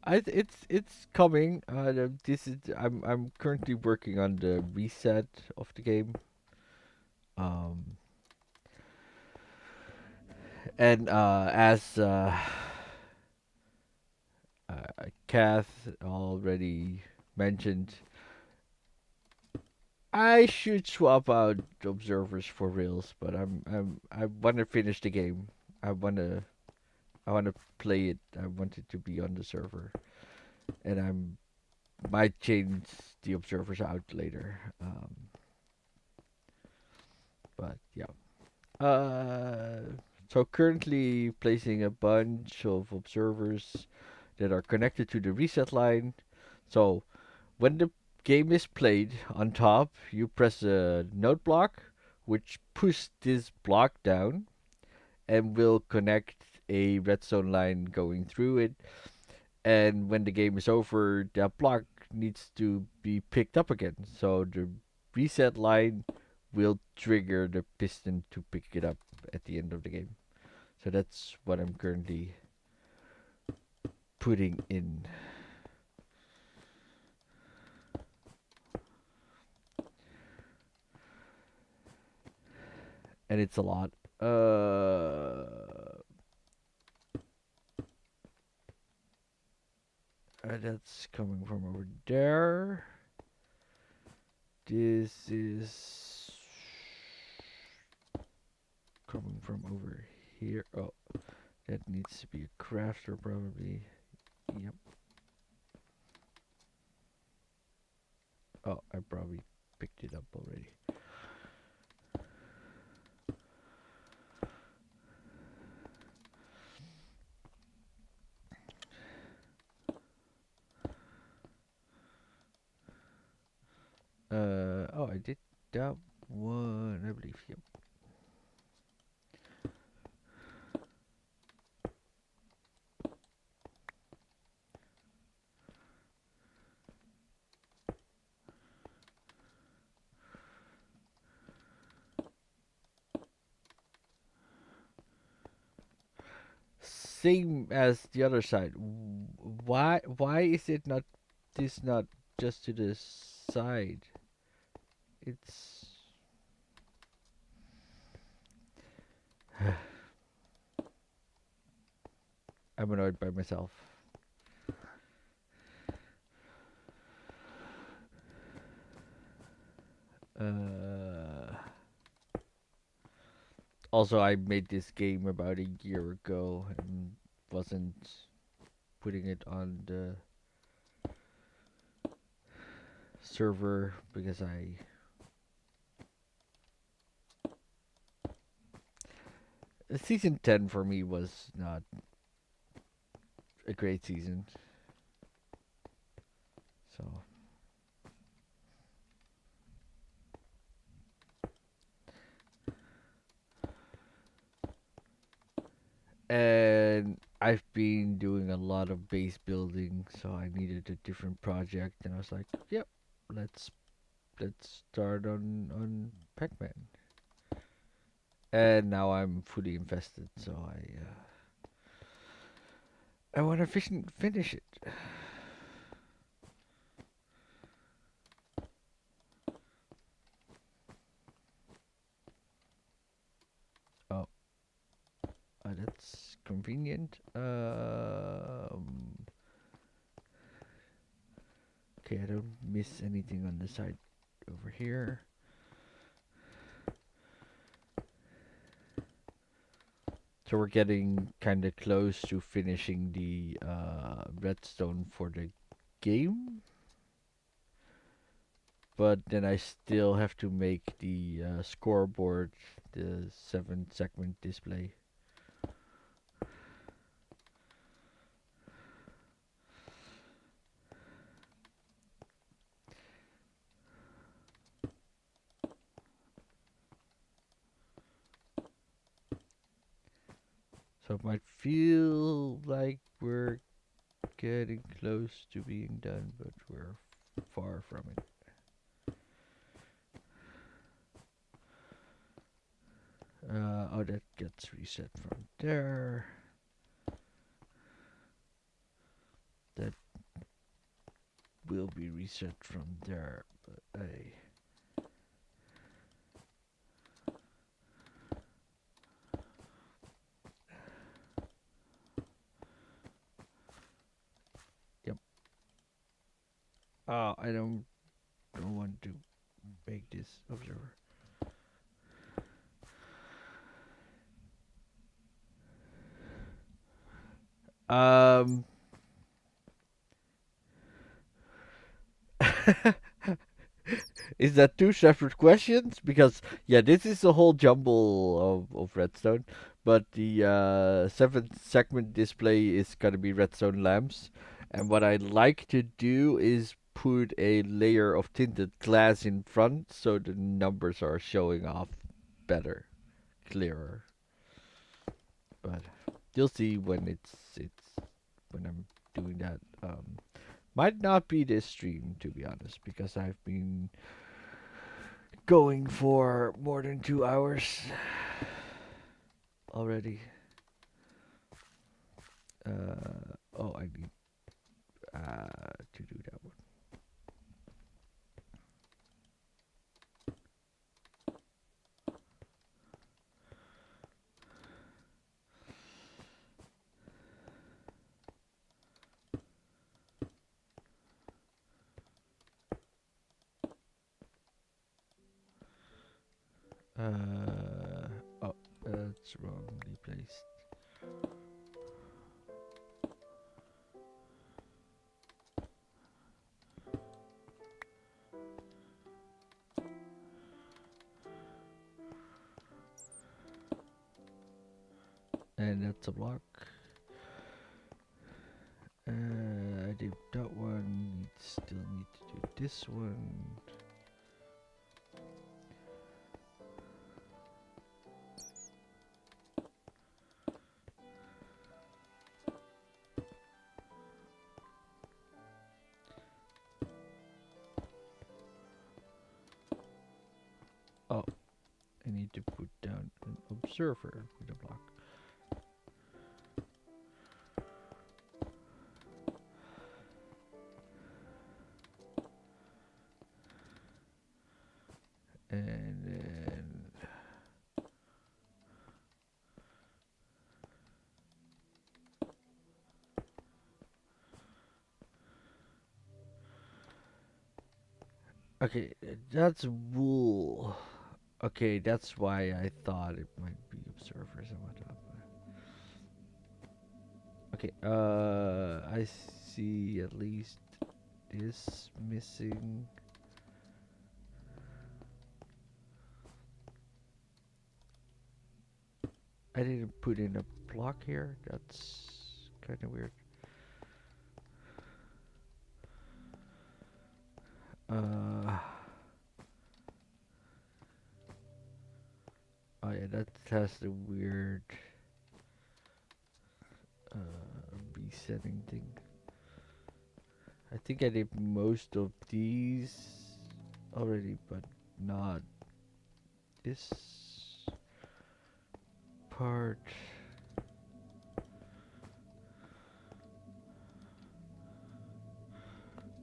it's coming. This is I'm currently working on the reset of the game. Um, and as Kath already mentioned, I should swap out observers for reals, but I want to finish the game. I wanna I wanna play it. I want it to be on the server, and I might change the observers out later. But yeah. So currently placing a bunch of observers that are connected to the reset line. So when the game is played on top, you press a node block, which pushes this block down and will connect a redstone line going through it. And when the game is over, that block needs to be picked up again. So the reset line will trigger the piston to pick it up at the end of the game. So that's what I'm currently putting in. And it's a lot. That's coming from over there. This is coming from over here. Oh, that needs to be a crafter probably. Yep. Oh, I probably picked it up already. Oh, I did that one, I believe. Yep. Same as the other side. Why is it not this not just to the side? It's I'm annoyed by myself. Uh, Also, I made this game about a year ago and wasn't putting it on the server because season 10 for me was not a great season. So, and I've been doing a lot of base building, so I needed a different project, and I was like, "Yep, let's start on Pacman." And now I'm fully invested, so I want to finish it. Oh, that's convenient. Okay, I don't miss anything on the side over here. So we're getting kind of close to finishing the redstone for the game, but then I still have to make the scoreboard, the 7 segment display. So it might feel like we're getting close to being done, but we're far from it. Oh, that gets reset from there. That will be reset from there. But yep. I don't want to make this observer. Um, is that two separate questions? Because yeah, this is a whole jumble of redstone, but the 7 segment display is gonna be redstone lamps, and what I like to do is put a layer of tinted glass in front so the numbers are showing off better, clearer. But you'll see when when I'm doing that. Might not be this stream, to be honest, because I've been going for more than 2 hours already. Oh, I need to do that one. Oh, that's wrongly placed. And that's a block. I did that one. Still need to do this one. Oh, I need to put down an observer with a block. And then okay, that's wool. Okay, that's why I thought it might be observers and whatnot. Okay, I see at least this missing. I didn't put in a block here. That's kind of weird. Uh, oh yeah, that has the weird resetting thing. I think I did most of these already, but not this part.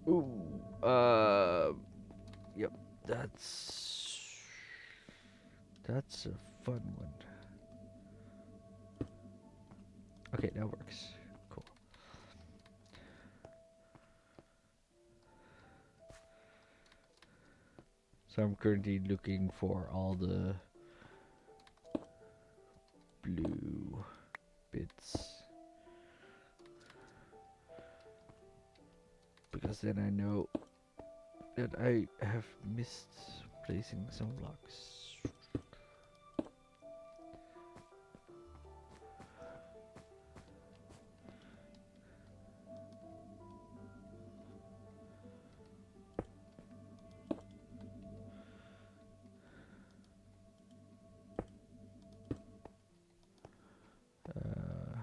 Ooh, yep, that's a fun one. Okay, that works. Cool. So I'm currently looking for all the blue bits because then I know that I have missed placing some blocks. Uh,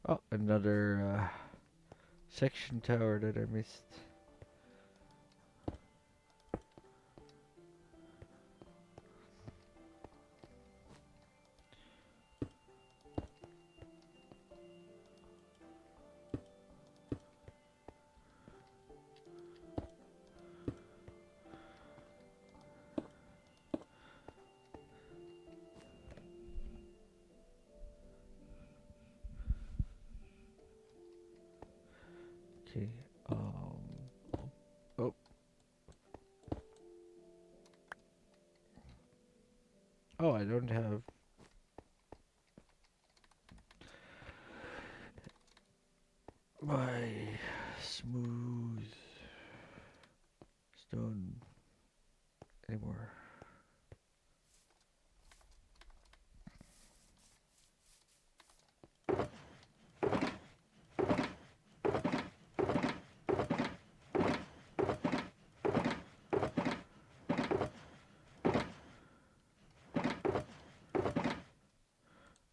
oh, another section tower that I missed. Okay. Oh. Oh, I don't have my smooth stone anymore.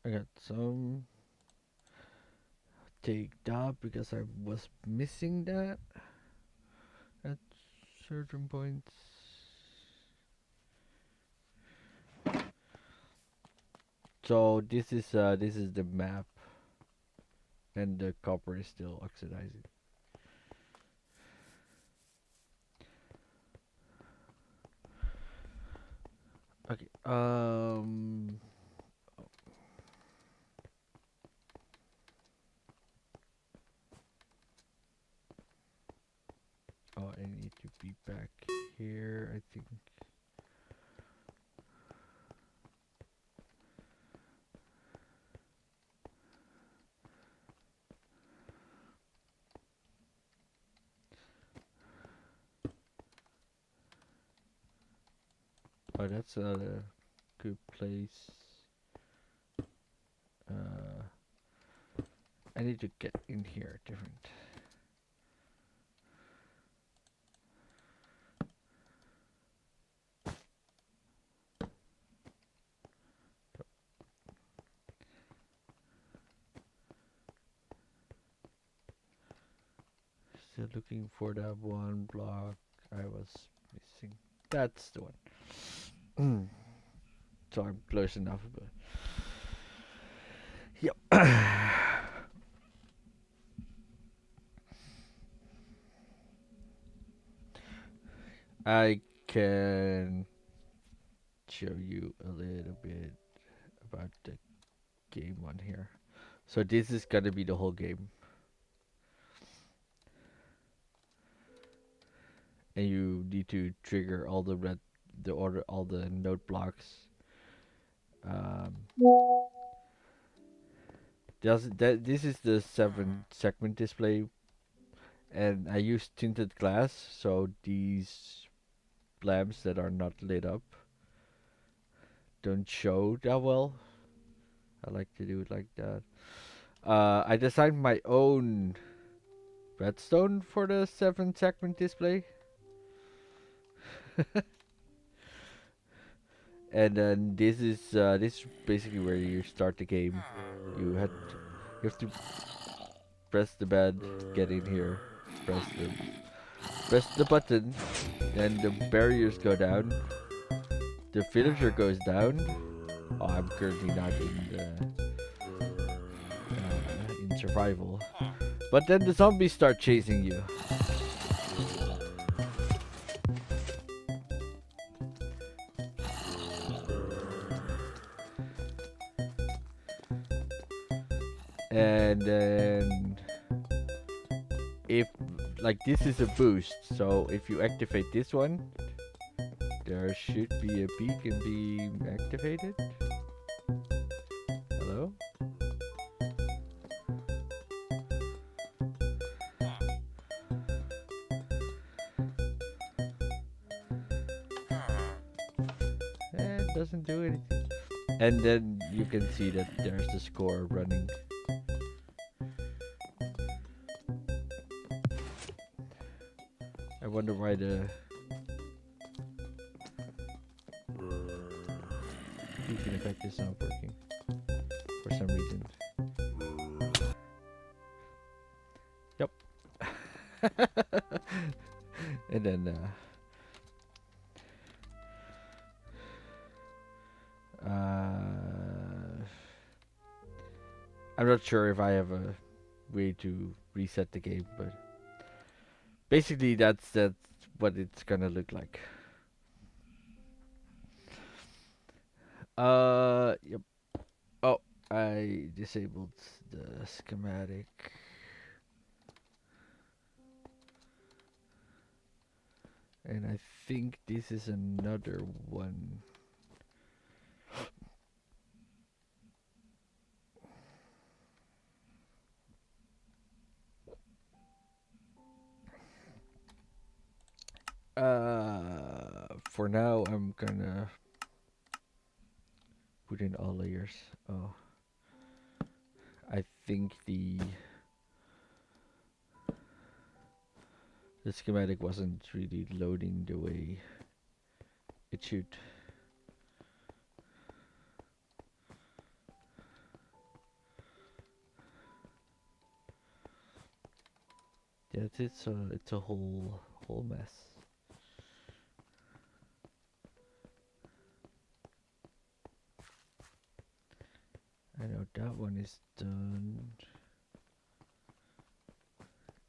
I got some take that because I was missing that at certain points. So this is the map, and the copper is still oxidizing. Okay. Oh, I need to be back here. I think. Oh, that's not a good place. Uh, I need to get in here different. Still looking for that one block I was missing. That's the one. So I'm close enough, but yep. I can show you a little bit about the game on here. So this is gonna be the whole game, and you need to trigger all the order, all the node blocks. Um, this is the 7 segment display, and I use tinted glass, so these lamps that are not lit up don't show that well. I like to do it like that. I designed my own redstone for the 7 segment display. And then this is basically where you start the game. You have to press the bed, get in here, press the press the button, then the barriers go down, the villager goes down. Oh, I'm currently not in survival, but then the zombies start chasing you. And then if like this is a boost, so if you activate this one, there should be a beacon beam activated. Hello? It doesn't do anything. And then you can see that there's the score running. I wonder why the beacon effect is not working for some reason. Yep. And then I'm not sure if I have a way to reset the game, but basically that's what it's gonna look like. Yep. Oh, I disabled the schematic. And I think this is another one. For now, I'm gonna put in all layers. Oh, I think the schematic wasn't really loading the way it should. Yeah, it's a whole mess. I know that one is done.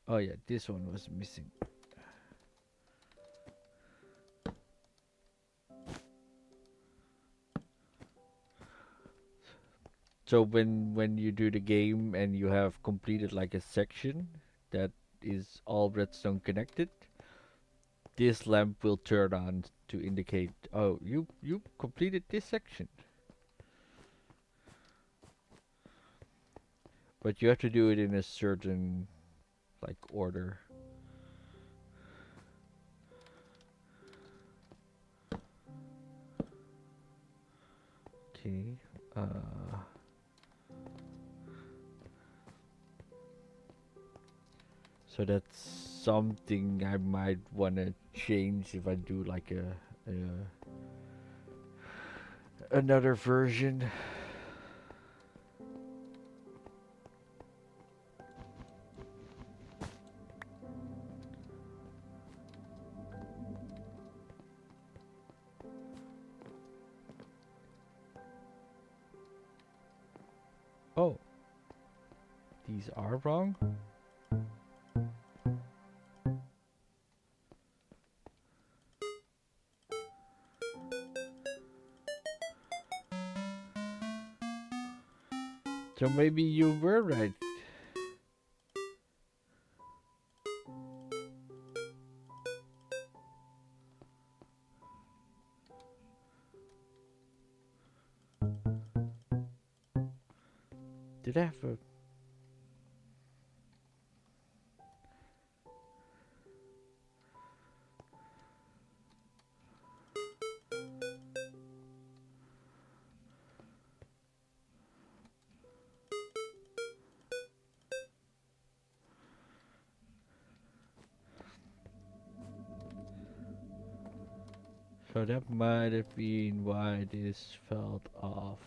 Oh yeah, this one was missing. So when you do the game and you have completed like a section that is all redstone connected, this lamp will turn on to indicate, oh, you completed this section. But you have to do it in a certain like order. Okay. So that's something I might wanna change if I do like a another version. these are wrong. So maybe you were right. Did I have a... So that might have been why this felt off.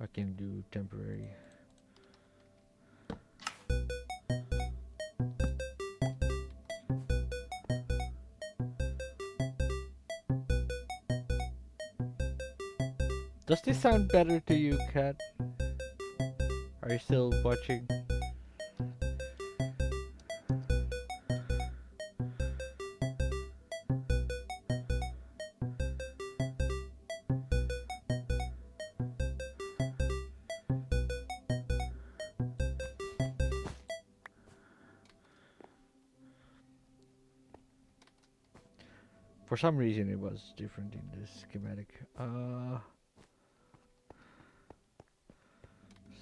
I can do temporary. Does this sound better to you, Kat? Are you still watching? For some reason it was different in the schematic.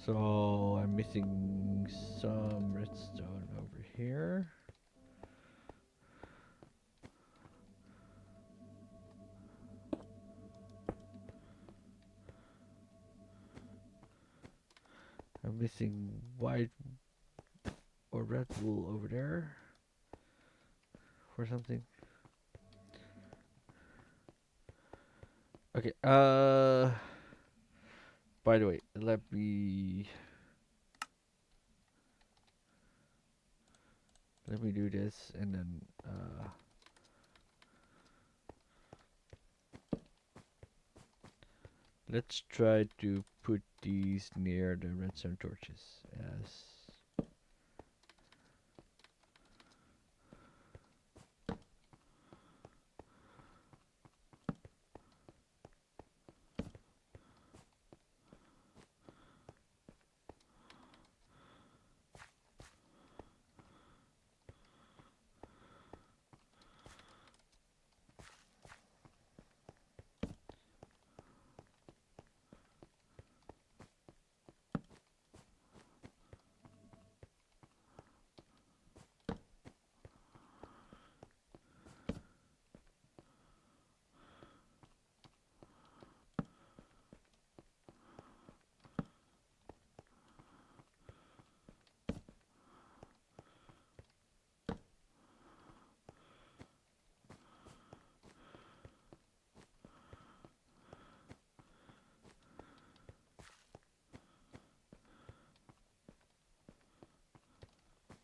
So I'm missing some redstone over here. I'm missing white or red wool over there for something. Okay, by the way, let me do this and then let's try to put these near the redstone torches as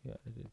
yeah, I did.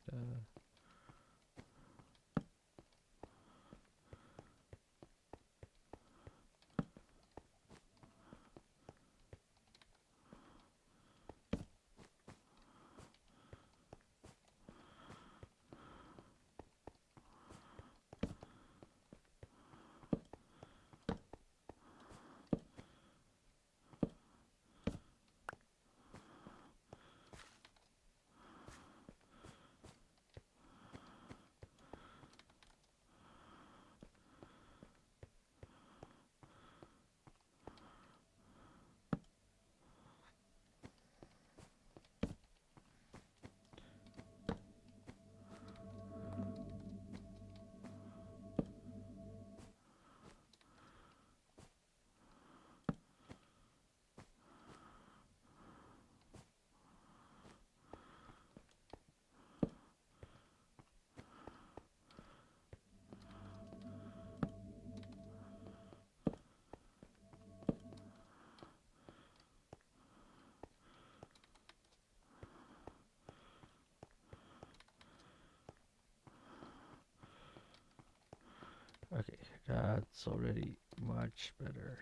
That's already much better.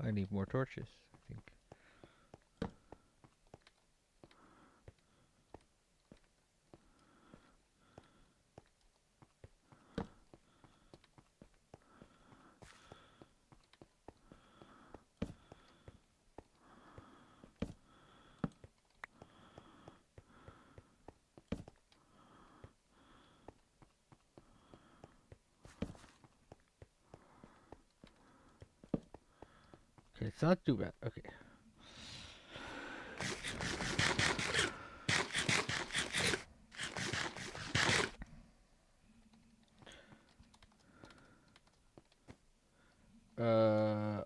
I need more torches, I think. Okay, it's not too bad. Okay.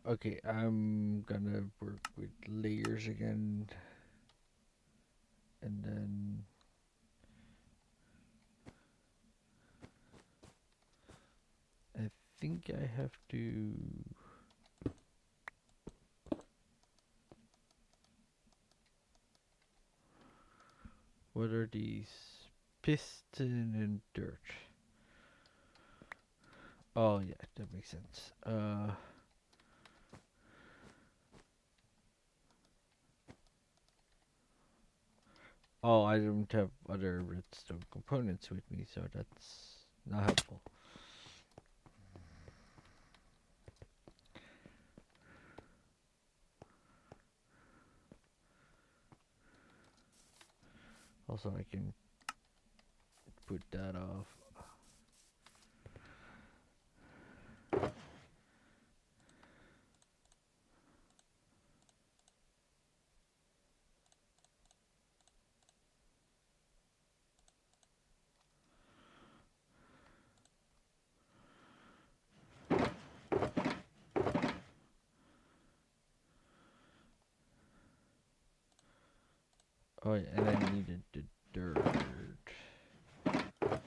Okay, I'm gonna work with layers again, and then I think I have to. What are these? Piston and dirt. Oh yeah, that makes sense. Oh, I don't have other redstone components with me, so that's not helpful. Also, I can put that off. Oh, yeah, and I needed the dirt. I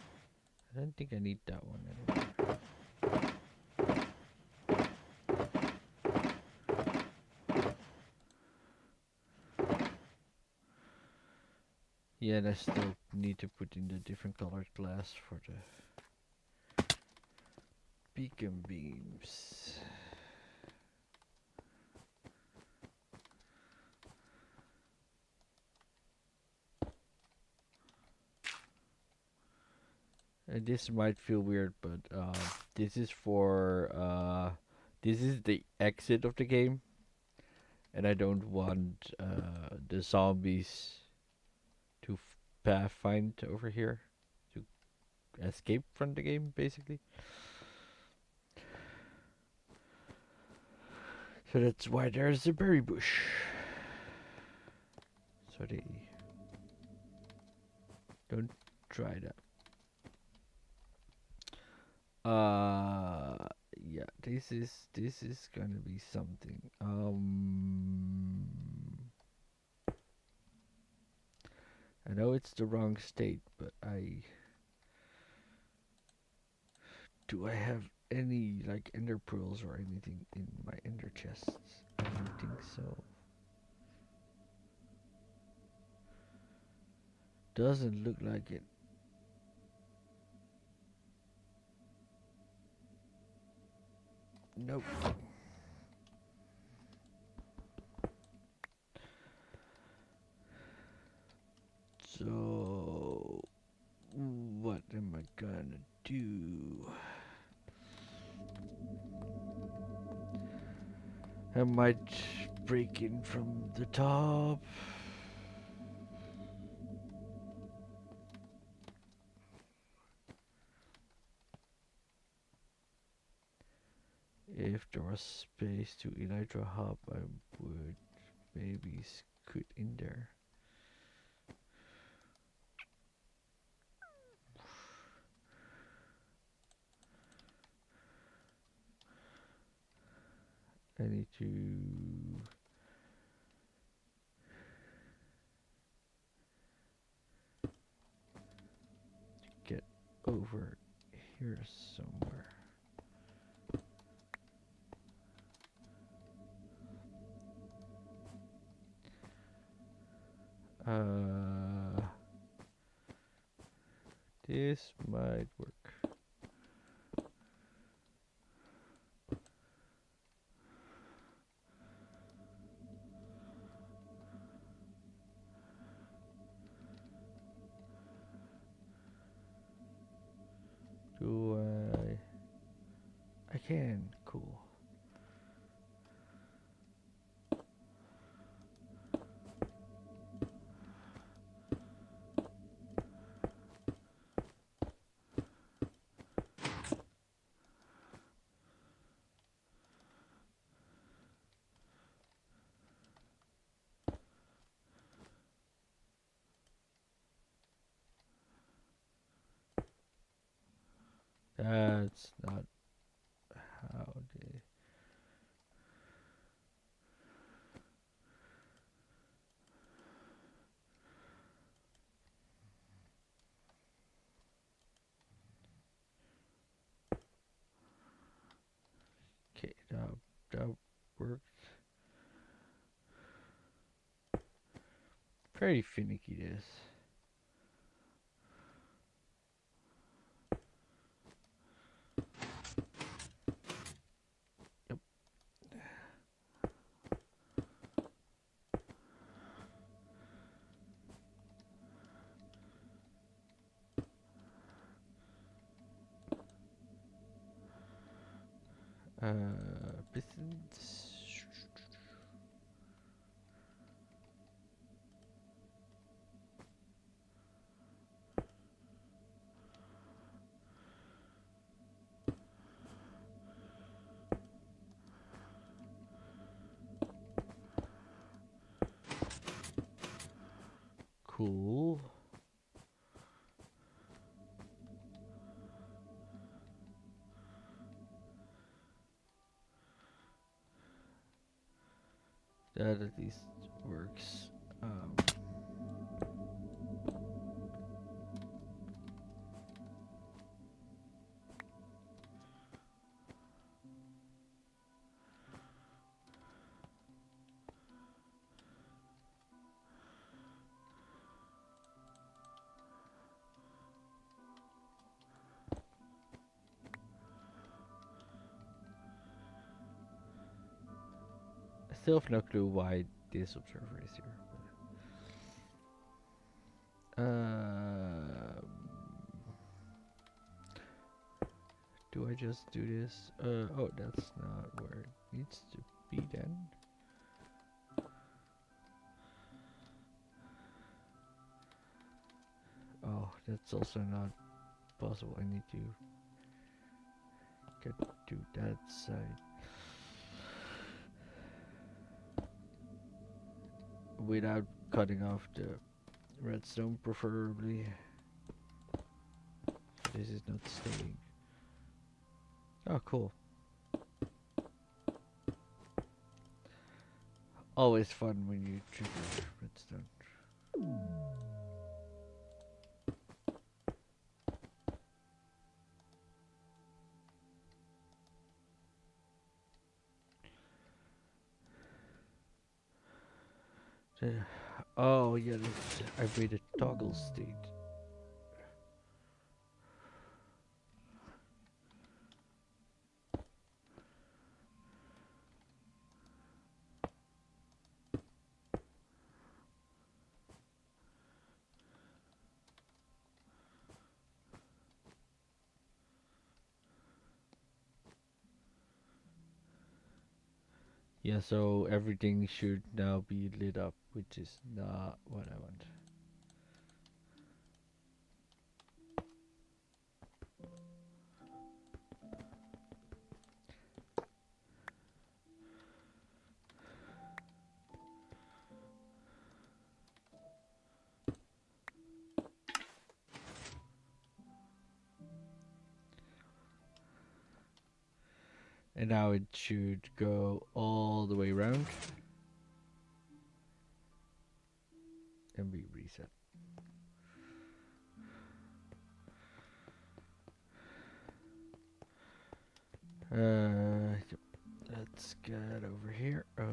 don't think I need that one anymore. Yeah, and I still need to put in the different colored glass for the beacon beams. And this might feel weird, but this is for this is the exit of the game, and I don't want the zombies to pathfind over here to escape from the game, basically. So that's why there's a berry bush. So they don't try that. Yeah, this is gonna be something. I know it's the wrong state, but do I have any like ender pearls or anything in my ender chests? I don't think so. Doesn't look like it. Nope. So what am I gonna do? I might break in from the top. If there was space to elytra hub, I would maybe scoot in there. I need to get over here somewhere. This might work. Do I can. Cool. That's not how they. Okay, that worked. Very finicky this. Yep. Pistons. Cool. That at least works. I still have no clue why this observer is here. Do I just do this? Oh, that's not where it needs to be then. Oh, that's also not possible. I need to get to that side. Without cutting off the redstone, preferably. This is not staying. Oh, cool. Always fun when you trigger redstone. Oh yeah, I made a toggle state. Yeah, so everything should now be lit up, which is not what I want. And now it should go all the way around and be reset. Yep. Let's get over here. Oh,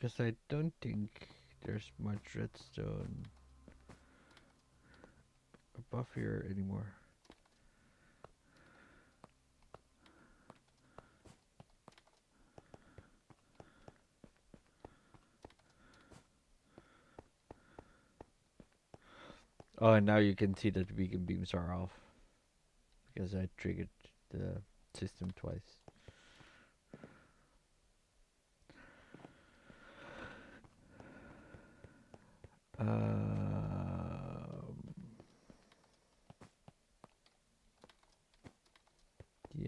because I don't think there's much redstone above here anymore. Oh, and now you can see that the beacon beams are off because I triggered the system twice.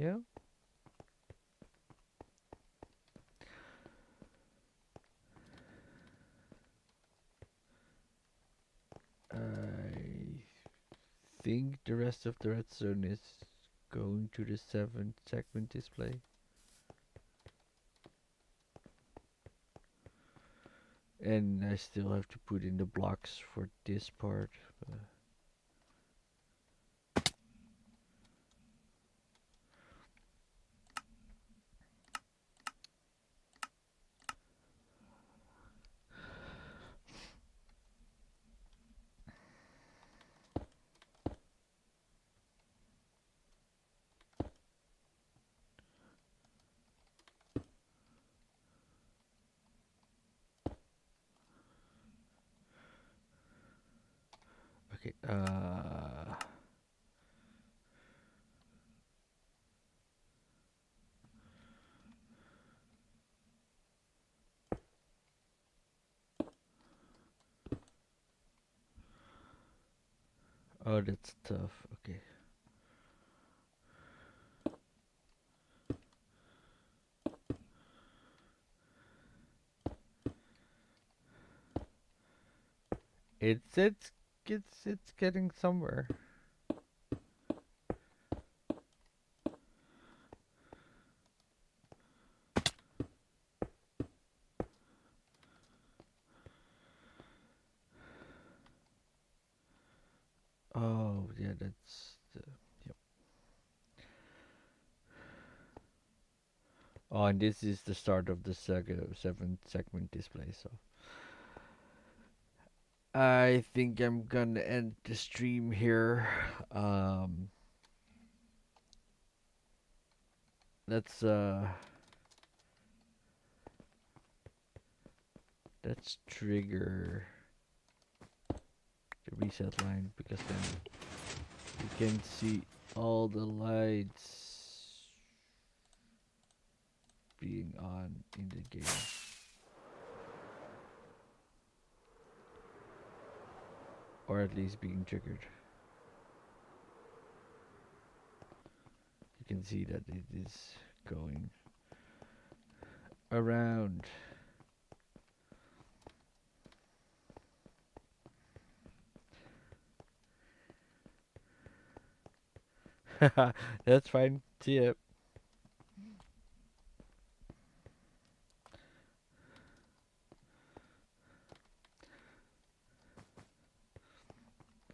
Yeah. I think the rest of the redstone is going to the 7th segment display. And I still have to put in the blocks for this part. Okay, oh, that's tough. Okay. It's getting somewhere. Oh, yeah, that's the, yep. Oh, and this is the start of the 7th segment display, so I think I'm gonna end the stream here. Um, let's uh, let's trigger the reset line because then you can see all the lights being on in the game, or at least being triggered. You can see that it is going around. That's fine. See ya.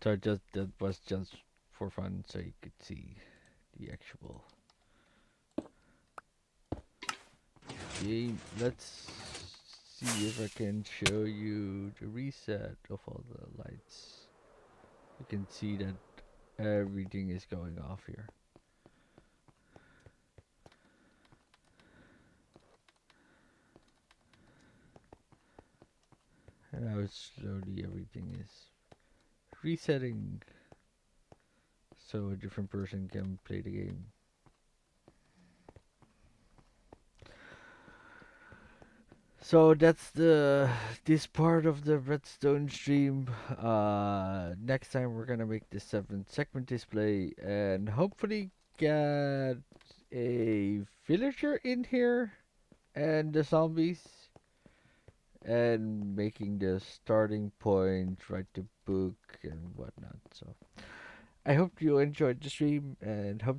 So just that was just for fun, so you could see the actual game. Let's see if I can show you the reset of all the lights. You can see that everything is going off here. And now slowly everything is resetting so a different person can play the game. So that's the this part of the Redstone stream. Next time we're gonna make the 7th segment display and hopefully get a villager in here and the zombies and making the starting point, write the book and whatnot. So I hope you enjoyed the stream and hope